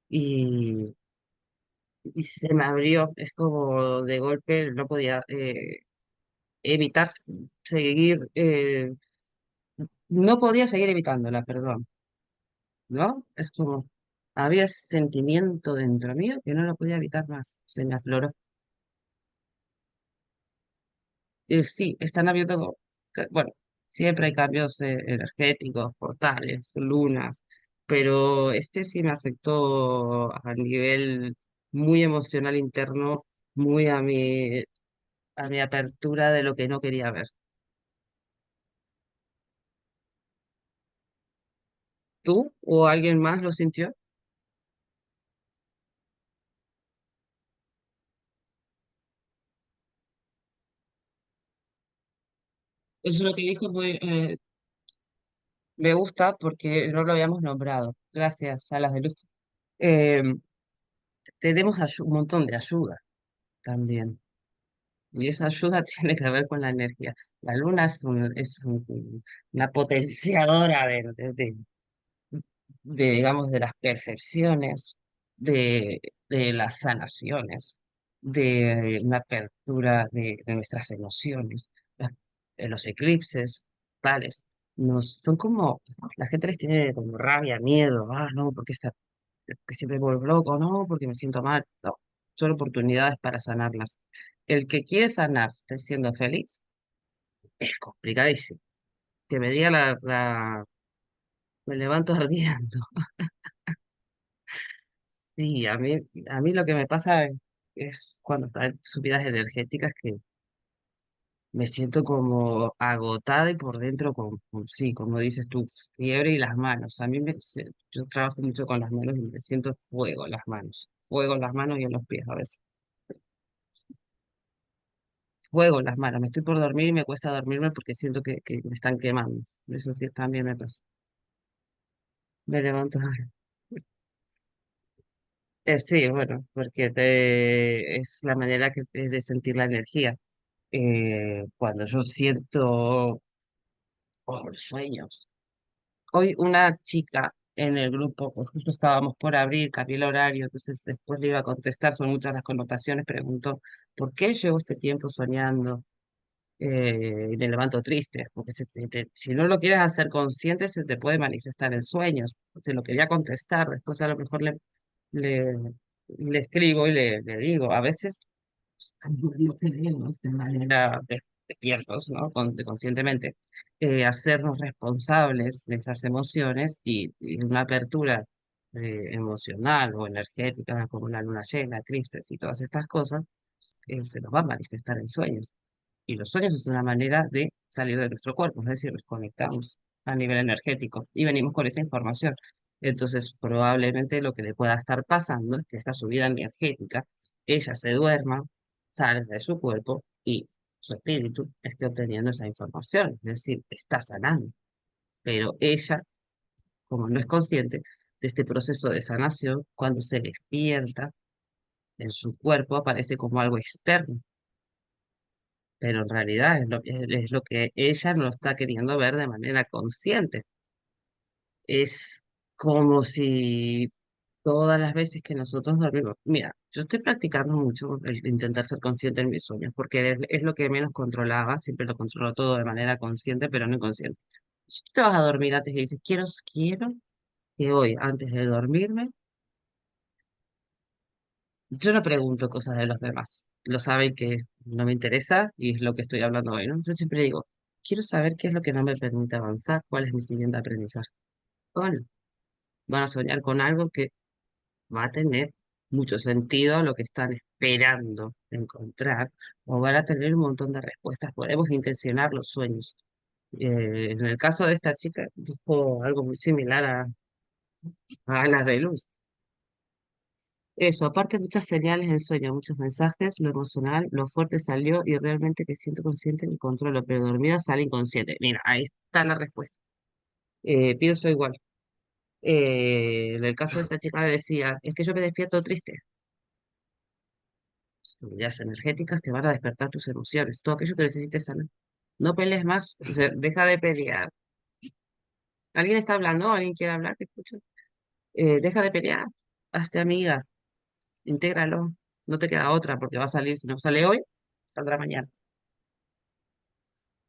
Speaker 2: y, y se me abrió, es como de golpe no podía evitar seguir, no podía seguir evitándola, perdón, ¿no? Es como, había ese sentimiento dentro mío que no lo podía evitar más, se me afloró. Sí, están habiendo, bueno, siempre hay cambios energéticos, portales, lunas, pero este sí me afectó a nivel muy emocional interno, muy a mi apertura de lo que no quería ver. ¿Tú o alguien más lo sintió? Eso es lo que dijo, me gusta porque no lo habíamos nombrado. Gracias a las de luz. Eh, tenemos un montón de ayuda también. Y esa ayuda tiene que ver con la energía. La luna una potenciadora digamos, de las percepciones, de las sanaciones. de una apertura de nuestras emociones. Las- los eclipses tales son como, la gente les tiene como rabia, miedo, no, porque que siempre me vuelvo loco, no, porque me siento mal. No, son oportunidades para sanarlas. El que quiere sanarse siendo feliz es complicadísimo. Que me diga me levanto ardiendo. Sí, a mí lo que me pasa es cuando está en subidas energéticas que me siento como agotada y por dentro sí, como dices tú, fiebre y las manos. Yo trabajo mucho con las manos y me siento fuego en las manos y en los pies a veces. Fuego en las manos. Me estoy por dormir y me cuesta dormirme porque siento que me están quemando. Eso sí, también me pasa. Me levanto. Sí, bueno, porque es la manera de sentir la energía. Cuando yo siento sueños. Hoy una chica en el grupo, pues justo estábamos por abrir, cambié el horario, entonces después le iba a contestar, son muchas las connotaciones, preguntó, ¿por qué llevo este tiempo soñando? Y me levanto triste, porque si no lo quieres hacer consciente, se te puede manifestar en sueños. Se lo quería contestar, después a lo mejor le, le escribo y le digo, a veces lo tenemos de manera despiertos, ¿no? Conscientemente, hacernos responsables de esas emociones y una apertura emocional o energética, como la luna llena, eclipses y todas estas cosas, se nos va a manifestar en sueños. Y los sueños es una manera de salir de nuestro cuerpo, es decir, nos conectamos a nivel energético y venimos con esa información. Entonces, probablemente lo que le pueda estar pasando es que esta subida energética, ella se duerma, sale de su cuerpo y su espíritu esté obteniendo esa información, es decir, está sanando. Pero ella, como no es consciente de este proceso de sanación, cuando se despierta en su cuerpo aparece como algo externo, pero en realidad es lo que ella no está queriendo ver de manera consciente. Es como si todas las veces que nosotros dormimos, mira, yo estoy practicando mucho el intentar ser consciente en mis sueños, porque es lo que menos controlaba, siempre lo controlo todo de manera consciente, pero no inconsciente. Si tú te vas a dormir antes y dices, quiero que hoy, antes de dormirme, yo no pregunto cosas de los demás. Lo saben que no me interesa y es lo que estoy hablando hoy, ¿no? Yo siempre digo, quiero saber qué es lo que no me permite avanzar, cuál es mi siguiente aprendizaje. Bueno, van a soñar con algo que va a tener mucho sentido lo que están esperando encontrar, o van a tener un montón de respuestas. Podemos intencionar los sueños. En el caso de esta chica, dijo algo muy similar a las de Luz. Eso, aparte muchas señales en sueño, muchos mensajes, lo emocional, lo fuerte salió y realmente que siento consciente y controlo, pero dormida sale inconsciente. Mira, ahí está la respuesta. Pienso igual. En el caso de esta chica decía, es que yo me despierto triste. Las energéticas te van a despertar tus emociones, todo aquello que necesites sanar. No pelees más, o sea, deja de pelear. ¿Alguien está hablando? ¿Alguien quiere hablar? Te escucho. Deja de pelear, hazte amiga, intégralo. No te queda otra porque va a salir, si no sale hoy, saldrá mañana.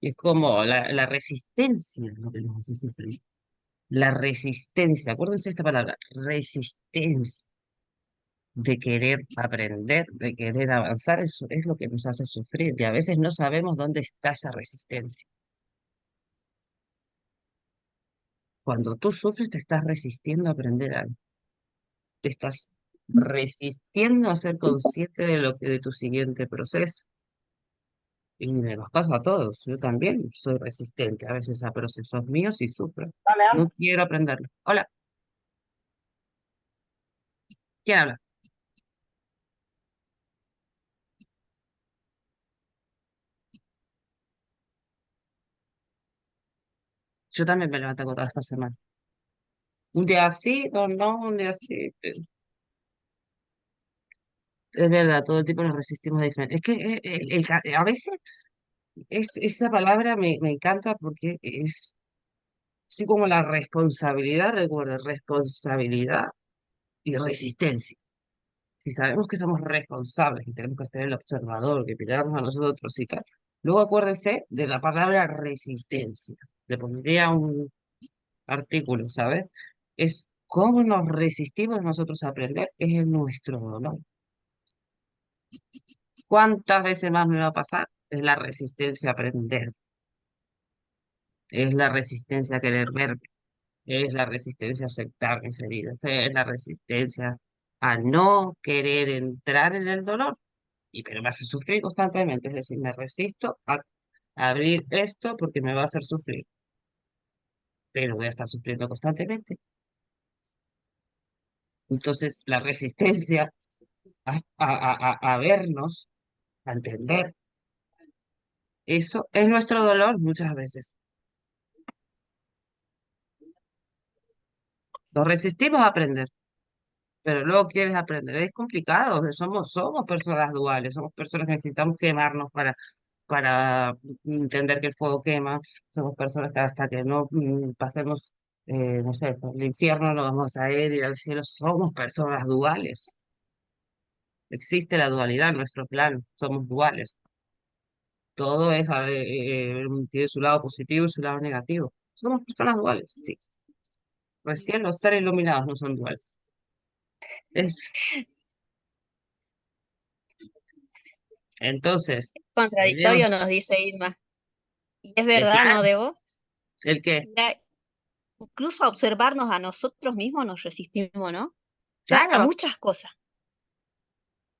Speaker 2: Y es como la resistencia lo que nos hace sufrir. La resistencia, acuérdense de esta palabra, resistencia de querer aprender, de querer avanzar, eso es lo que nos hace sufrir, y a veces no sabemos dónde está esa resistencia. Cuando tú sufres, te estás resistiendo a aprender algo, te estás resistiendo a ser consciente de tu siguiente proceso. Y me los pasa a todos, yo también soy resistente a veces a procesos míos y sufro. No quiero aprenderlo. Hola, ¿quién habla? Yo también me levanto agotada esta semana. Un día así, no, un día así. Es verdad, todo el tiempo nos resistimos a diferente. Es que a veces esa palabra me encanta porque es así como la responsabilidad, recuerda, responsabilidad y resistencia. si sabemos que somos responsables, que tenemos que ser el observador, que miramos a nosotros y tal, luego acuérdense de la palabra resistencia. Le pondría un artículo, ¿sabes? Es cómo nos resistimos nosotros a aprender, es en nuestro dolor. ¿Cuántas veces más me va a pasar? Es la resistencia a aprender, es la resistencia a querer verme, es la resistencia a aceptar mis heridas, es la resistencia a no querer entrar en el dolor, y pero me hace sufrir constantemente, es decir, me resisto a abrir esto porque me va a hacer sufrir, pero voy a estar sufriendo constantemente. Entonces, la resistencia a vernos, a entender, eso es nuestro dolor muchas veces. Nos resistimos a aprender, pero luego quieres aprender. Es complicado, somos personas duales, somos personas que necesitamos quemarnos para entender que el fuego quema, somos personas que hasta que no pasemos, no sé, por el infierno no vamos a ir al cielo, somos personas duales. Existe la dualidad en nuestro plano, somos duales. Todo es, tiene su lado positivo y su lado negativo. Somos personas duales, sí. Recién los seres iluminados no son duales. Es, entonces,
Speaker 7: Contradictorio nos dice Irma. Y es verdad,
Speaker 2: claro,
Speaker 7: ¿no, Debo?
Speaker 2: el que,
Speaker 7: Mira, incluso a observarnos a nosotros mismos nos resistimos, ¿no? O sea, a
Speaker 2: claro,
Speaker 7: muchas cosas,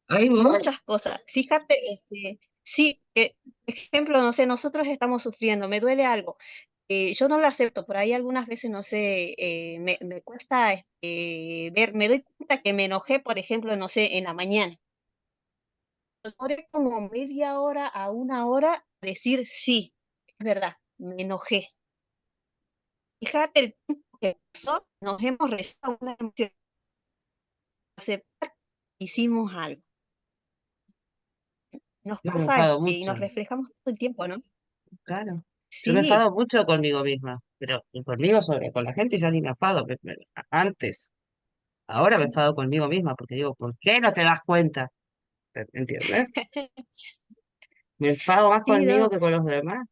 Speaker 2: ahí voy.
Speaker 7: muchas cosas. Fíjate, sí, por ejemplo, no sé, nosotros estamos sufriendo, me duele algo. Yo no lo acepto, por ahí algunas veces, no sé, me cuesta ver, me doy cuenta que me enojé, por ejemplo, no sé, en la mañana. Demoré como media hora a una hora a decir sí, es verdad, me enojé. Fíjate el tiempo que pasó, nos hemos rezado una emoción, aceptar que hicimos algo. Nos
Speaker 2: Yo me
Speaker 7: pasa
Speaker 2: enfado
Speaker 7: y
Speaker 2: mucho,
Speaker 7: nos reflejamos todo el tiempo, ¿no?
Speaker 2: claro. Yo me
Speaker 7: Sí,
Speaker 2: enfado mucho conmigo misma, pero conmigo sobre, con la gente ya ni me enfado, antes. Ahora me enfado conmigo misma porque digo, ¿por qué no te das cuenta? ¿Entiendes? Me enfado más
Speaker 7: sí,
Speaker 2: conmigo
Speaker 7: no.
Speaker 2: que con los demás,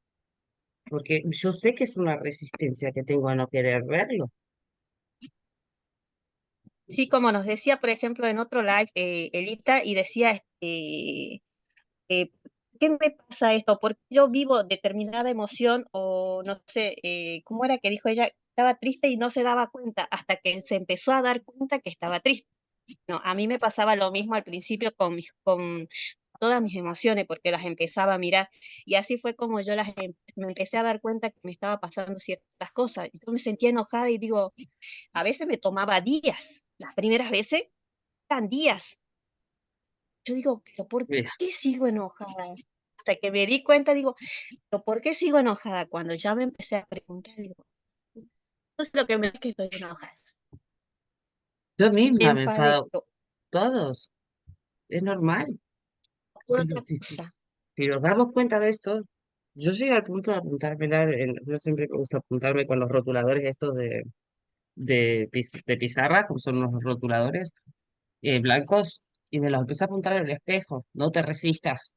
Speaker 2: porque yo sé que es una resistencia que tengo a no querer verlo.
Speaker 7: Sí, como nos decía, por ejemplo, en otro live, Elita, y decía, ¿por qué me pasa esto? ¿Por qué yo vivo determinada emoción? O no sé, ¿cómo era que dijo ella? Estaba triste y no se daba cuenta hasta que se empezó a dar cuenta que estaba triste. No, a mí me pasaba lo mismo al principio con todas mis emociones, porque las empezaba a mirar, y así fue como yo me empecé a dar cuenta que me estaba pasando ciertas cosas. Yo me sentía enojada y digo, a veces me tomaba días, las primeras veces eran días. Yo digo, pero ¿por
Speaker 2: Mira,
Speaker 7: qué sigo enojada? Hasta que me di cuenta, digo, pero ¿por qué sigo enojada? Cuando ya me empecé a preguntar, digo, no sé lo que me es que estoy enojada.
Speaker 2: yo
Speaker 7: Me
Speaker 2: misma me
Speaker 7: enfadé,
Speaker 2: enfado, todos, es normal.
Speaker 7: por
Speaker 2: Pero
Speaker 7: otra
Speaker 2: si
Speaker 7: cosa.
Speaker 2: nos damos cuenta de esto, yo llegué al punto de apuntármela, yo siempre me gusta apuntarme con los rotuladores estos de pizarra, como son los rotuladores blancos, y me los empecé a apuntar en el espejo. No te resistas,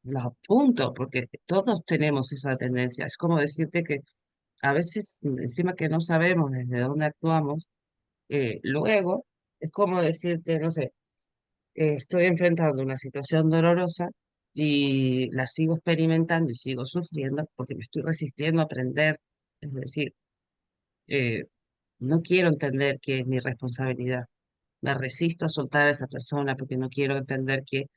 Speaker 2: los apunto, porque todos tenemos esa tendencia. Es como decirte que a veces, encima que no sabemos desde dónde actuamos, luego es como decirte, no sé, estoy enfrentando una situación dolorosa y la sigo experimentando y sigo sufriendo porque me estoy resistiendo a aprender. Es decir, eh, no quiero entender que es mi responsabilidad. Me resisto a soltar a esa persona porque no quiero entender que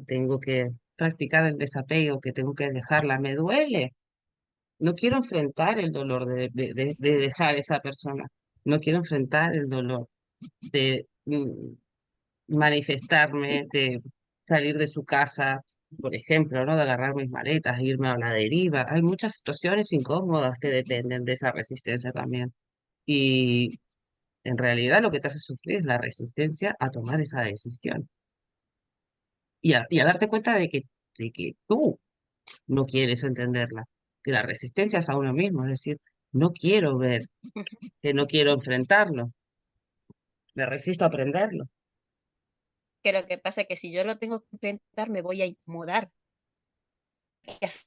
Speaker 2: tengo que practicar el desapego, que tengo que dejarla. Me duele. No quiero enfrentar el dolor de dejar a esa persona. No quiero enfrentar el dolor de manifestarme, de salir de su casa, por ejemplo, ¿no? De agarrar mis maletas, e irme a la deriva. Hay muchas situaciones incómodas que dependen de esa resistencia también. Y en realidad lo que te hace sufrir es la resistencia a tomar esa decisión y a darte cuenta de que tú no quieres entenderla, que la resistencia es a uno mismo, es decir, no quiero ver, que no quiero enfrentarlo, me resisto a aprenderlo.
Speaker 7: que lo que pasa es que si yo lo tengo que enfrentar, me voy a incomodar. Y así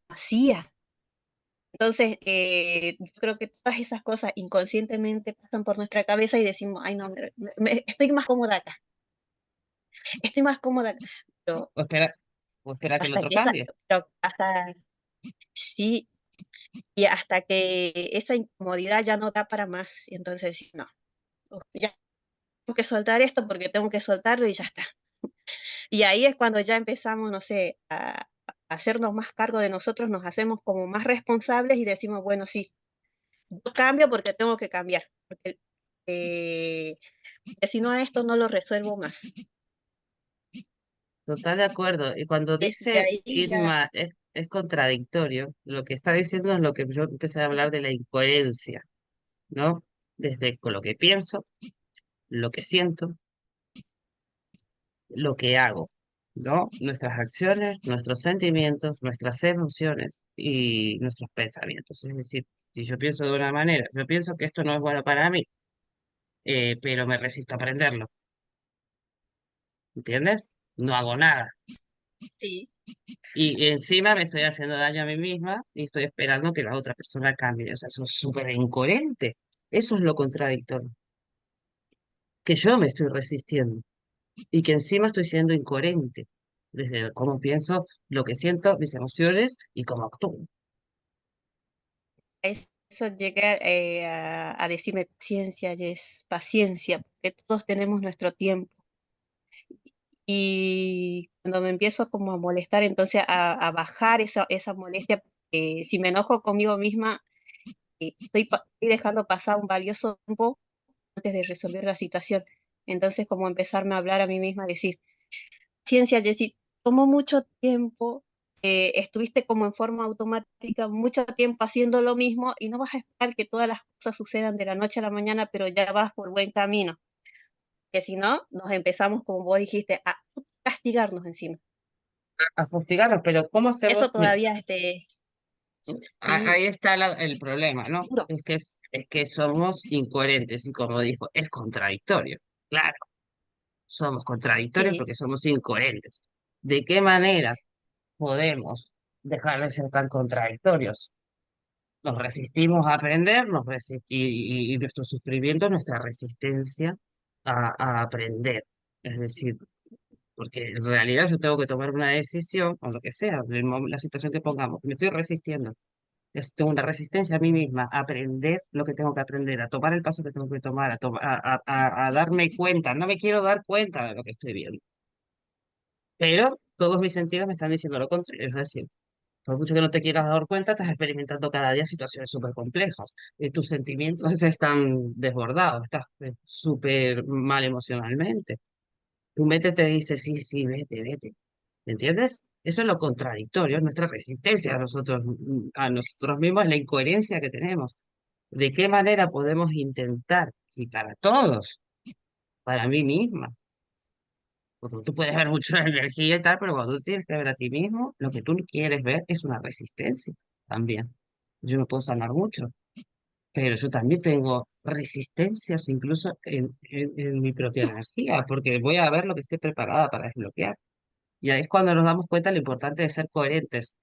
Speaker 7: hacía. Entonces, yo creo que todas esas cosas inconscientemente pasan por nuestra cabeza y decimos, ay, no, estoy más cómoda acá, estoy más cómoda acá. Pero
Speaker 2: O espera que el
Speaker 7: hasta
Speaker 2: otro
Speaker 7: que esa,
Speaker 2: cambie.
Speaker 7: pero hasta, sí, y hasta que esa incomodidad ya no da para más, y entonces decís, no, ya tengo que soltar esto porque tengo que soltarlo y ya está. Y ahí es cuando ya empezamos, no sé, a hacernos más cargo de nosotros, nos hacemos como más responsables y decimos, bueno, sí, yo cambio porque tengo que cambiar, eh, porque si no a esto no lo resuelvo más.
Speaker 2: Total de acuerdo. Y cuando
Speaker 7: Y
Speaker 2: dice
Speaker 7: ahí ya,
Speaker 2: Irma es contradictorio, lo que está diciendo es lo que yo empecé a hablar de la incoherencia, ¿no? Desde con lo que pienso, lo que siento, lo que hago, ¿no? Nuestras acciones, nuestros sentimientos, nuestras emociones y nuestros pensamientos. Es decir, si yo pienso de una manera, yo pienso que esto no es bueno para mí, pero me resisto a aprenderlo, ¿entiendes? No hago nada.
Speaker 7: sí,
Speaker 2: Y encima me estoy haciendo daño a mí misma y estoy esperando que la otra persona cambie. O sea, eso es súper incoherente. Eso es lo contradictorio. Que yo me estoy resistiendo y que encima estoy siendo incoherente desde cómo pienso, lo que siento, mis emociones y cómo actúo.
Speaker 7: eso llega a decirme paciencia, Jess, paciencia, porque todos tenemos nuestro tiempo. Y cuando me empiezo como a molestar, entonces a bajar esa molestia, si me enojo conmigo misma, estoy dejando pasar un valioso tiempo antes de resolver la situación. Entonces, como empezarme a hablar a mí misma, decir, ciencia, Jessy, tomó mucho tiempo, estuviste como en forma automática mucho tiempo haciendo lo mismo y no vas a esperar que todas las cosas sucedan de la noche a la mañana, pero ya vas por buen camino. Que si no, nos empezamos, como vos dijiste, a castigarnos encima.
Speaker 2: A fustigarnos, pero ¿cómo
Speaker 7: Eso
Speaker 2: hacemos? Mira,
Speaker 7: todavía, sí,
Speaker 2: ahí está el problema, ¿no?
Speaker 7: duro.
Speaker 2: Es que somos incoherentes y como dijo, es contradictorio. Claro, somos contradictorios
Speaker 7: Sí,
Speaker 2: porque somos incoherentes. ¿De qué manera podemos dejar de ser tan contradictorios? Nos resistimos a aprender, y nuestro sufrimiento, nuestra resistencia a aprender. Es decir, porque en realidad yo tengo que tomar una decisión, o lo que sea, la situación que pongamos, me estoy resistiendo. Tengo una resistencia a mí misma, a aprender lo que tengo que aprender, a tomar el paso que tengo que tomar, a darme cuenta. No me quiero dar cuenta de lo que estoy viendo, pero todos mis sentidos me están diciendo lo contrario. Es decir, por mucho que no te quieras dar cuenta, estás experimentando cada día situaciones súper complejas. Tus sentimientos están desbordados, estás súper mal emocionalmente. Tu mente te dice, sí, sí, vete, vete. ¿Entiendes? Eso es lo contradictorio, es nuestra resistencia a nosotros mismos, la incoherencia que tenemos. ¿De qué manera podemos intentar, y para todos, para mí misma? Porque tú puedes ver mucho la energía y tal, pero cuando tú tienes que ver a ti mismo, lo que tú quieres ver es una resistencia también. Yo me puedo sanar mucho, pero yo también tengo resistencias incluso en mi propia energía, porque voy a ver lo que estoy preparada para desbloquear. Y ahí es cuando nos damos cuenta de lo importante de ser coherentes.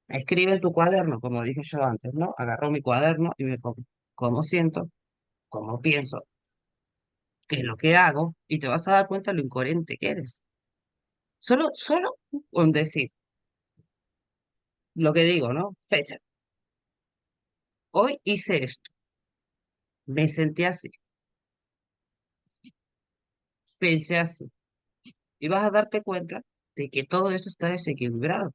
Speaker 2: Escribe en tu cuaderno, como dije yo antes, ¿no? Agarro mi cuaderno y me pongo cómo siento, cómo pienso, qué es lo que hago, y te vas a dar cuenta de lo incoherente que eres. Solo con decir lo que digo, ¿no? Fecha. Hoy hice esto, me sentí así, pensé así. Y vas a darte cuenta de que todo eso está desequilibrado.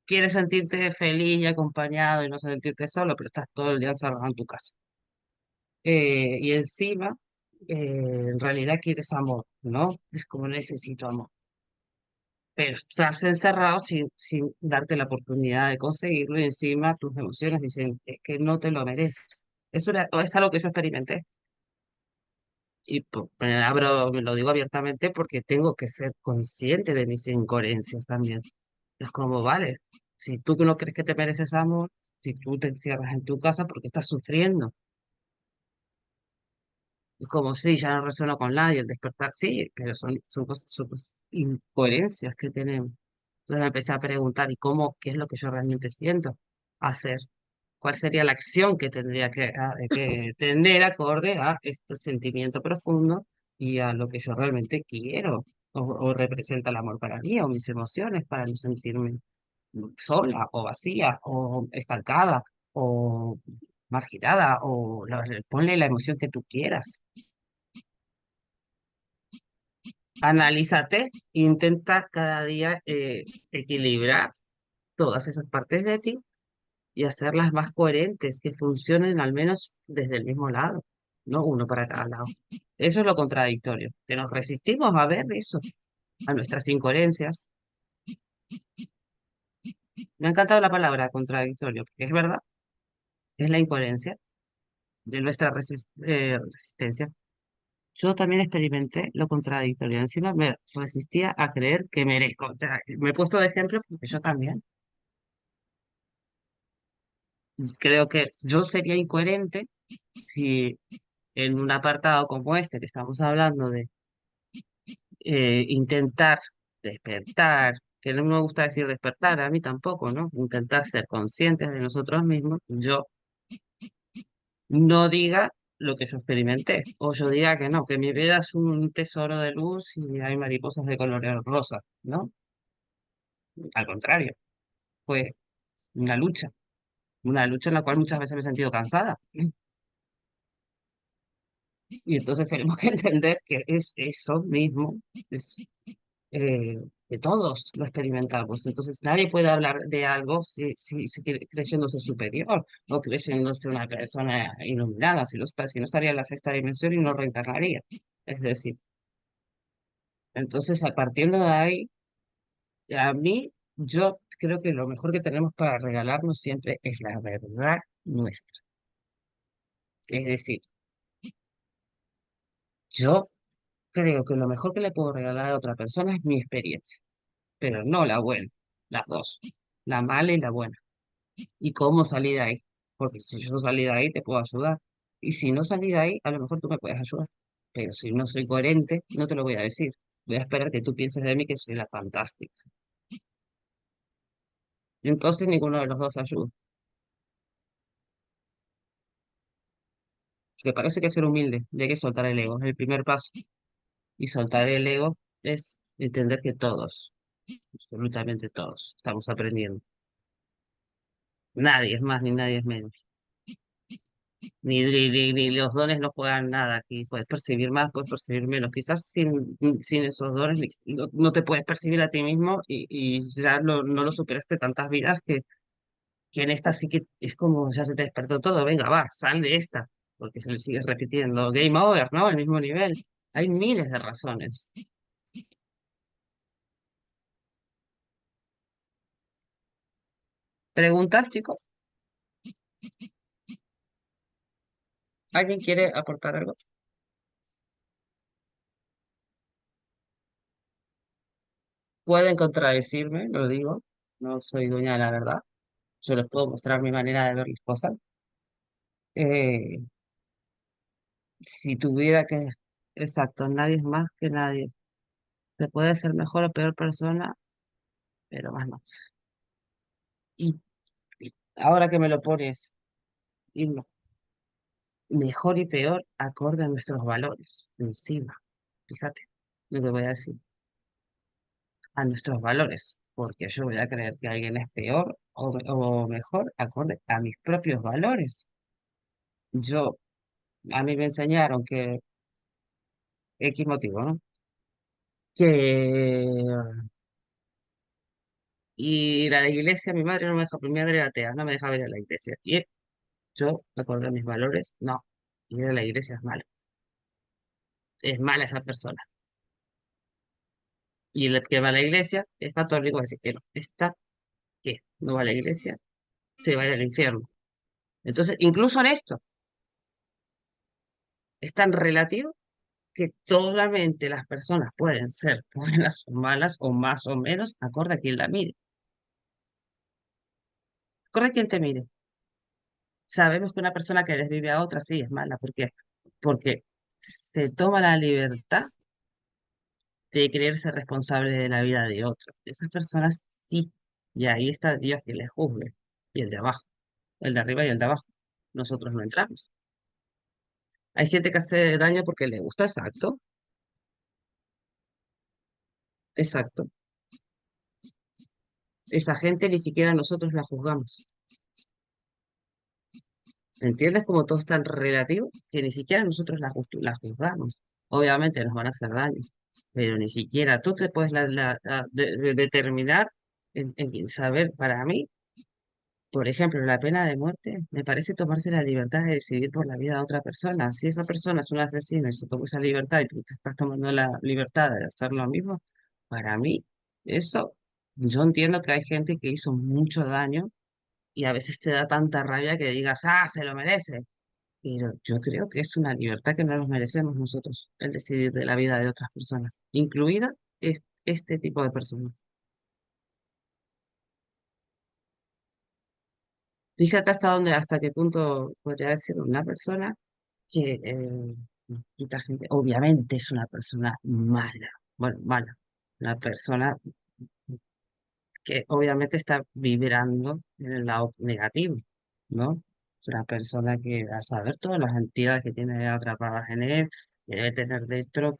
Speaker 2: Quieres sentirte feliz y acompañado y no sentirte solo, pero estás todo el día encerrado en tu casa. Y encima, en realidad quieres amor, ¿no? Es como necesito amor. Pero estás encerrado sin darte la oportunidad de conseguirlo y encima tus emociones dicen, es que no te lo mereces. Es algo que yo experimenté y me lo digo abiertamente porque tengo que ser consciente de mis incoherencias también. Es como, vale, si tú no crees que te mereces amor, si tú te encierras en tu casa porque estás sufriendo. Es como si ya no resueno con nadie, el despertar, sí, pero son cosas, incoherencias que tenemos. Entonces me empecé a preguntar, ¿y cómo, qué es lo que yo realmente siento hacer? ¿Cuál sería la acción que tendría que tener acorde a este sentimiento profundo y a lo que yo realmente quiero o representa el amor para mí o mis emociones para no sentirme sola o vacía o estancada o marginada o ponle la emoción que tú quieras. Analízate, intenta cada día equilibrar todas esas partes de ti y hacerlas más coherentes, que funcionen al menos desde el mismo lado, no uno para cada lado. Eso es lo contradictorio, que nos resistimos a ver eso, a nuestras incoherencias. Me ha encantado la palabra contradictorio, porque es verdad, es la incoherencia de nuestra resistencia. Yo también experimenté lo contradictorio. Encima me resistía a creer que merezco. O sea, me he puesto de ejemplo porque yo también. Creo que yo sería incoherente si en un apartado como este que estamos hablando de intentar despertar, que no me gusta decir despertar, a mí tampoco, ¿no? Intentar ser conscientes de nosotros mismos, yo no diga lo que yo experimenté, o yo diga que no, que mi vida es un tesoro de luz y hay mariposas de color rosa, ¿no? Al contrario, fue una lucha, una lucha en la cual muchas veces me he sentido cansada. Y entonces tenemos que entender que es eso mismo, es, eh, que todos lo experimentamos. Entonces nadie puede hablar de algo creyéndose superior o creyéndose una persona iluminada, si, si no estaría en la sexta dimensión y no reencarnaría. Es decir, entonces partiendo de ahí, a mí, yo creo que lo mejor que tenemos para regalarnos siempre es la verdad nuestra. Es decir, yo creo que lo mejor que le puedo regalar a otra persona es mi experiencia, pero no la buena, las dos, la mala y la buena. ¿Y cómo salí de ahí? Porque si yo salí de ahí, te puedo ayudar. Y si no salí de ahí, a lo mejor tú me puedes ayudar. Pero si no soy coherente, no te lo voy a decir. Voy a esperar que tú pienses de mí que soy la fantástica. Y entonces ninguno de los dos ayuda. Que parece que ser humilde, y hay que soltar el ego, es el primer paso. Y soltar el ego es entender que todos, absolutamente todos, estamos aprendiendo. Nadie es más ni nadie es menos. Ni los dones no juegan nada aquí. Puedes percibir más, puedes percibir menos. Quizás sin esos dones no te puedes percibir a ti mismo y ya no lo superaste tantas vidas que en esta sí que es como ya se te despertó todo. Venga, va, sal de esta, porque se le sigue repitiendo. Game over, ¿no? Al mismo nivel. Hay miles de razones. ¿Preguntas, chicos? ¿Alguien quiere aportar algo? Pueden contradecirme, lo digo. No soy dueña de la verdad. Yo les puedo mostrar mi manera de ver las cosas. Eh, si tuviera que, exacto, nadie es más que nadie. Se puede ser mejor o peor persona, pero más no. Y, y ahora que me lo pones, y mejor y peor acorde a nuestros valores, encima. Fíjate lo que voy a decir, a nuestros valores, porque yo voy a creer que alguien es peor o mejor acorde a mis propios valores. Yo, a mí me enseñaron que X motivo, ¿no? Que ir a la iglesia, mi madre no me deja, mi madre era atea, no me dejaba ir a la iglesia. Y yo, acorde a mis valores, no, ir a la iglesia es mala esa persona. Y el que va a la iglesia es católico, así que no, está que no va a la iglesia, se va a ir al infierno. Entonces, incluso en esto, es tan relativo que solamente las personas pueden ser buenas o malas o más o menos acorde a quien la mire. Acorde a quien te mire. Sabemos que una persona que desvive a otra sí es mala. ¿Por qué? Porque se toma la libertad de creerse responsable de la vida de otro. Esas personas sí, y ahí está Dios que les juzgue, y el de abajo, el de arriba y el de abajo. Nosotros no entramos. Hay gente que hace daño porque le gusta, exacto, exacto. Esa gente ni siquiera nosotros la juzgamos. ¿Entiendes cómo todo es tan relativo? Que ni siquiera nosotros la juzgamos. Obviamente nos van a hacer daño, pero ni siquiera tú te puedes determinar en saber, para mí, por ejemplo, la pena de muerte, me parece tomarse la libertad de decidir por la vida de otra persona. Si esa persona es un asesino y se toma esa libertad y tú te estás tomando la libertad de hacer lo mismo, para mí, eso, yo entiendo que hay gente que hizo mucho daño y a veces te da tanta rabia que digas, ah, se lo merece. Pero yo creo que es una libertad que no nos merecemos nosotros, el decidir de la vida de otras personas, incluida este tipo de personas. Fíjate hasta dónde, hasta qué punto podría decir una persona que quita gente. Obviamente es una persona mala, bueno, mala, una persona que obviamente está vibrando en el lado negativo, ¿no? Es una persona que a saber todas las entidades que tiene atrapadas en él, que debe tener dentro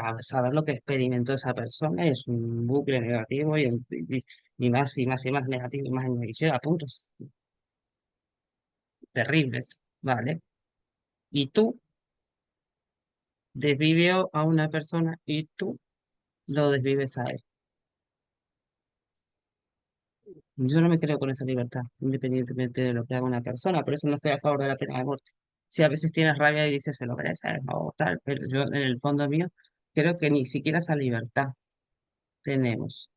Speaker 2: a saber lo que experimentó esa persona, es un bucle negativo y más y más y más negativo y más negativo a puntos terribles, ¿vale? Y tú desvivió a una persona y tú lo desvives a él. Yo no me creo con esa libertad, independientemente de lo que haga una persona, por eso no estoy a favor de la pena de muerte. Si a veces tienes rabia y dices se lo merece o tal, pero yo en el fondo mío creo que ni siquiera esa libertad tenemos,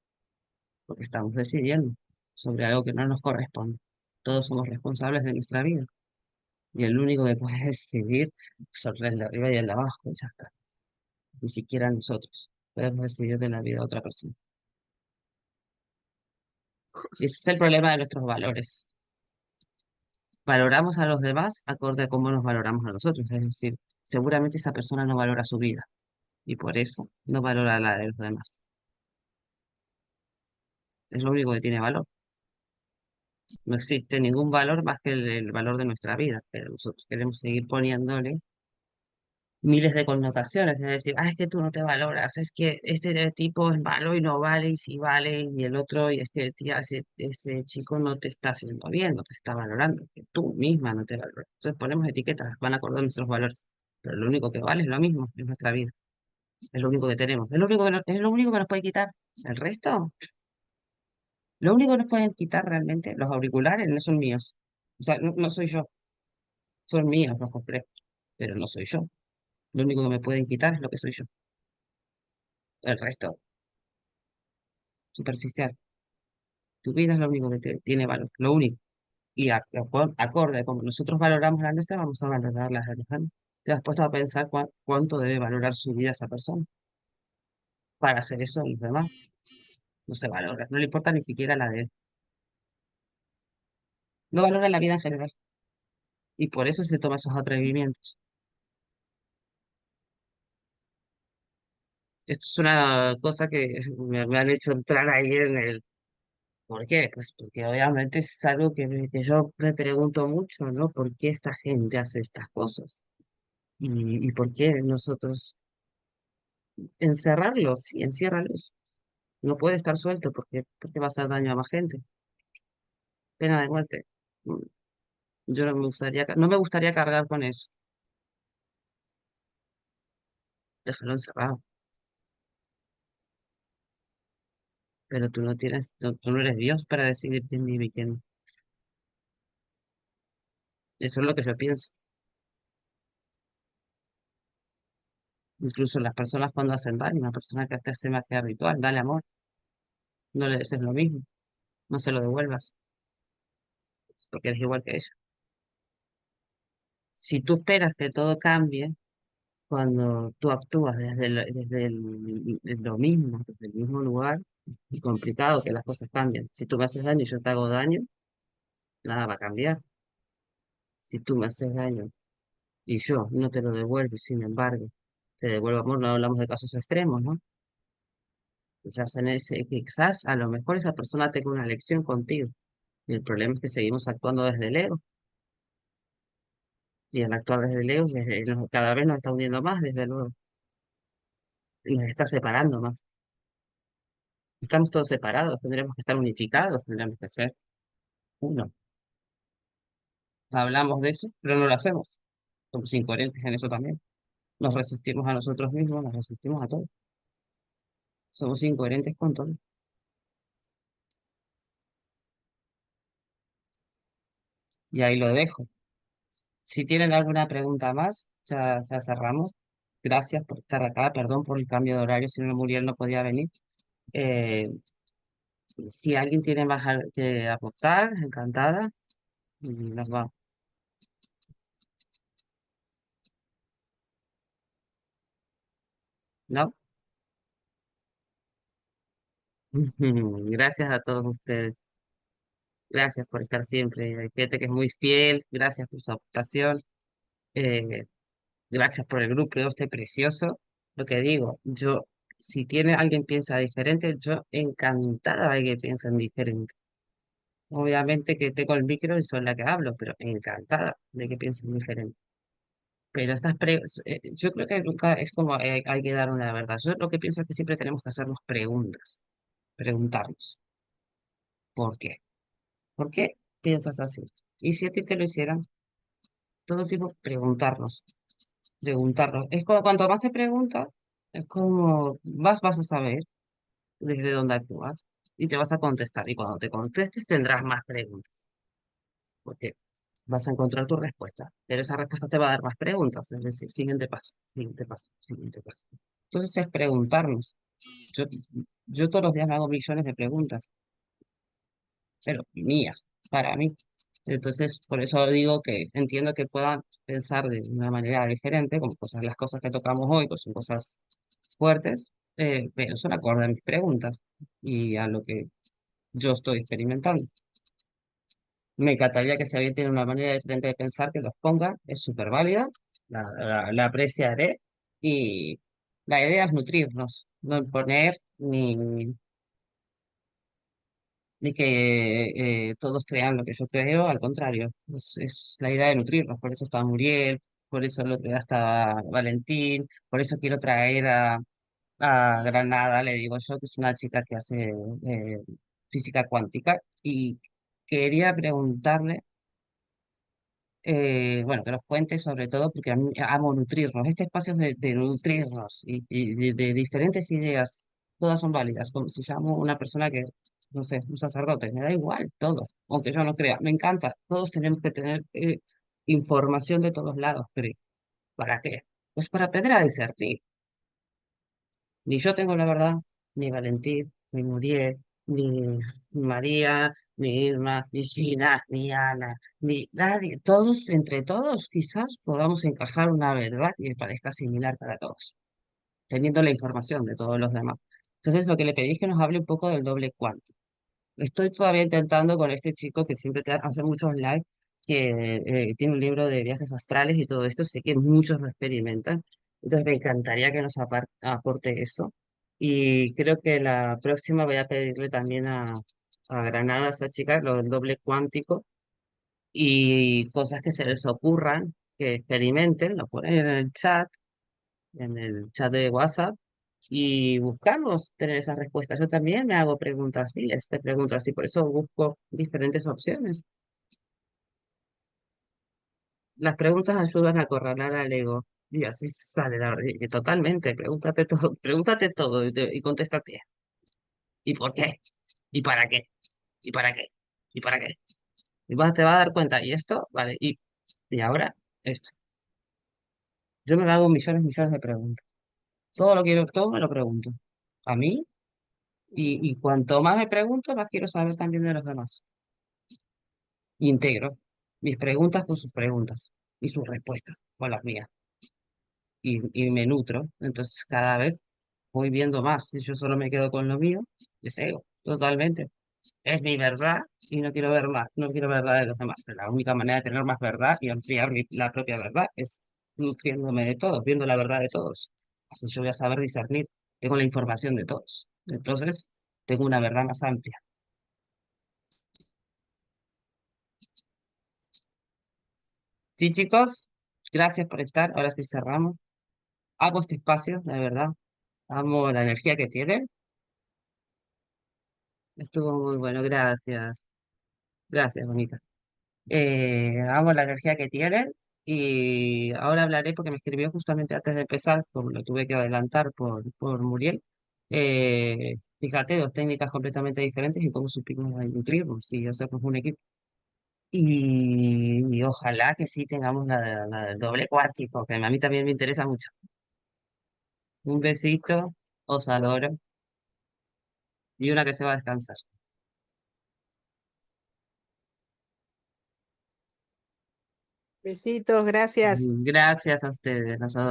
Speaker 2: porque estamos decidiendo sobre algo que no nos corresponde. Todos somos responsables de nuestra vida y el único que puede decidir es el de arriba y el de abajo, y ya está. Ni siquiera nosotros podemos decidir de la vida de otra persona. Y ese es el problema de nuestros valores. Valoramos a los demás acorde a cómo nos valoramos a nosotros. Es decir, seguramente esa persona no valora su vida y por eso no valora la de los demás. Es lo único que tiene valor. No existe ningún valor más que el valor de nuestra vida, pero nosotros queremos seguir poniéndole miles de connotaciones. Es decir, ah, es que tú no te valoras, es que este tipo es malo y no vale, y sí vale, y el otro, y es que tía, ese chico no te está haciendo bien, no te está valorando, que tú misma no te valoras. Entonces ponemos etiquetas, van a acordar nuestros valores, pero lo único que vale es lo mismo, es nuestra vida, es lo único que tenemos, es lo único es lo único que nos puede quitar. El resto, lo único que nos pueden quitar realmente, los auriculares no son míos, o sea, no soy yo, son míos, los compré, pero no soy yo. Lo único que me pueden quitar es lo que soy yo. El resto, superficial. Tu vida es lo único que tiene valor, lo único. Y acorde a como nosotros valoramos la nuestra, vamos a valorar las de los demás. ¿Te has puesto a pensar cuánto debe valorar su vida esa persona? Para hacer eso los demás. No se valora, no le importa ni siquiera la de él. No valora la vida en general. Y por eso se toma esos atrevimientos. Esto es una cosa que me han hecho entrar ahí en el... ¿Por qué? Pues porque obviamente es algo que yo me pregunto mucho, ¿no? ¿Por qué esta gente hace estas cosas? Y por qué nosotros encerrarlos y enciérralos. No puede estar suelto porque va a hacer daño a más gente. Pena de muerte. Mm, Yo no me gustaría cargar con eso. Déjalo encerrado. Pero tú no tienes, tú no eres Dios para decidir quién vive y quién no. Eso es lo que yo pienso. Incluso las personas cuando hacen daño, una persona que hace magia ritual, dale amor, no le des lo mismo, no se lo devuelvas, porque eres igual que ella. Si tú esperas que todo cambie, cuando tú actúas desde lo mismo, desde el mismo lugar, es complicado que las cosas cambien. Si tú me haces daño y yo te hago daño, nada va a cambiar. Si tú me haces daño y yo no te lo devuelvo, y sin embargo, te devuelvo amor, no hablamos de casos extremos, ¿no? Quizás a lo mejor esa persona tenga una lección contigo, y el problema es que seguimos actuando desde el ego, y al actuar desde el ego, cada vez nos está hundiendo más, desde luego, y nos está separando más. Estamos todos separados, tendremos que estar unificados, tendremos que ser uno. Hablamos de eso, pero no lo hacemos. Somos incoherentes en eso también. Nos resistimos a nosotros mismos, nos resistimos a todo. Somos incoherentes con todo. Y ahí lo dejo. Si tienen alguna pregunta más, ya cerramos. Gracias por estar acá. Perdón por el cambio de horario, si no Muriel no podía venir. Eh, si alguien tiene más que aportar, encantada. Y nos vamos. ¿No? Gracias a todos ustedes. Gracias por estar siempre. Hay gente que es muy fiel. Gracias por su aportación. Eh, Gracias por el grupo este precioso. Lo que digo, yo, si tiene alguien piensa diferente, yo encantada de que piensen diferente. Obviamente que tengo el micro y soy la que hablo, pero encantada de que piensen diferente. Pero yo creo que nunca es como hay que dar una verdad. Yo lo que pienso es que siempre tenemos que hacernos preguntas, preguntarnos, ¿por qué? ¿Por qué piensas así? Y si a ti te lo hicieran, todo tipo preguntarnos, preguntarnos. Es como cuanto más te preguntas, es como vas a saber desde dónde actúas y te vas a contestar. Y cuando te contestes tendrás más preguntas, porque vas a encontrar tu respuesta, pero esa respuesta te va a dar más preguntas, es decir, siguiente paso, siguiente paso, siguiente paso. Entonces es preguntarnos. Yo, yo todos los días me hago millones de preguntas, pero mías, para mí. Entonces, por eso digo que entiendo que puedan pensar de una manera diferente, como las cosas que tocamos hoy, pues son cosas fuertes, pero son acorde a mis preguntas y a lo que yo estoy experimentando. Me encantaría que si alguien tiene una manera diferente de pensar, que los ponga, es súper válida, la apreciaré y la idea es nutrirnos, no imponer ni que todos crean lo que yo creo, al contrario, es la idea de nutrirnos, por eso está Muriel, por eso lo que estaba Valentín, por eso quiero traer a Granada, le digo yo, que es una chica que hace física cuántica, y quería preguntarle, bueno, que nos cuente sobre todo, porque a mí amo nutrirnos, este espacio es de nutrirnos y de diferentes ideas, todas son válidas, como si llamo una persona que, no sé, un sacerdote, me da igual todo, aunque yo no crea, me encanta, todos tenemos que tener información de todos lados, pero ¿para qué? Pues para aprender a discernir. Ni yo tengo la verdad, ni Valentín, ni Muriel, ni María, ni Irma, ni Gina, ni Ana, ni nadie. Todos, entre todos, quizás podamos encajar una verdad que parezca similar para todos, teniendo la información de todos los demás. Entonces, lo que le pedí es que nos hable un poco del doble cuántico. Estoy todavía intentando con este chico que siempre hace muchos live, que tiene un libro de viajes astrales y todo esto. Sé que muchos lo experimentan. Entonces me encantaría que nos aporte eso. Y creo que la próxima voy a pedirle también a Granada, a esa chica, lo del doble cuántico y cosas que se les ocurran, que experimenten, lo ponen en el chat de WhatsApp y buscamos tener esas respuestas. Yo también me hago preguntas, miles de preguntas, y por eso busco diferentes opciones. Las preguntas ayudan a acorralar al ego. Y así sale la verdad. Y totalmente, pregúntate todo y contéstate. ¿Y por qué? ¿Y para qué? ¿Y para qué? ¿Y para qué? Te vas a dar cuenta, y esto, vale, y ahora esto. Yo me hago millones de preguntas. Todo me lo pregunto. A mí, y cuanto más me pregunto, más quiero saber también de los demás. Integro mis preguntas con sus preguntas y sus respuestas con las mías. Y me nutro. Entonces cada vez voy viendo más. Si yo solo me quedo con lo mío, les ego totalmente. Es mi verdad y no quiero ver más. No quiero ver la de los demás. Pero la única manera de tener más verdad y ampliar la propia verdad es nutriéndome de todos, viendo la verdad de todos. Así yo voy a saber discernir, tengo la información de todos. Entonces, tengo una verdad más amplia. Sí, chicos, gracias por estar. Ahora sí cerramos. Amo este espacio, de verdad. Amo la energía que tiene. Estuvo muy bueno, gracias. Gracias, bonita. Amo la energía que tienen y ahora hablaré porque me escribió justamente antes de empezar, como lo tuve que adelantar por Muriel. Fíjate, dos técnicas completamente diferentes y cómo supimos nutrirnos y hacernos un equipo. Y ojalá que sí tengamos la del doble cuántico, que a mí también me interesa mucho. Un besito, os adoro y una que se va a descansar.
Speaker 5: Besitos, gracias.
Speaker 2: Gracias a ustedes, los adoro.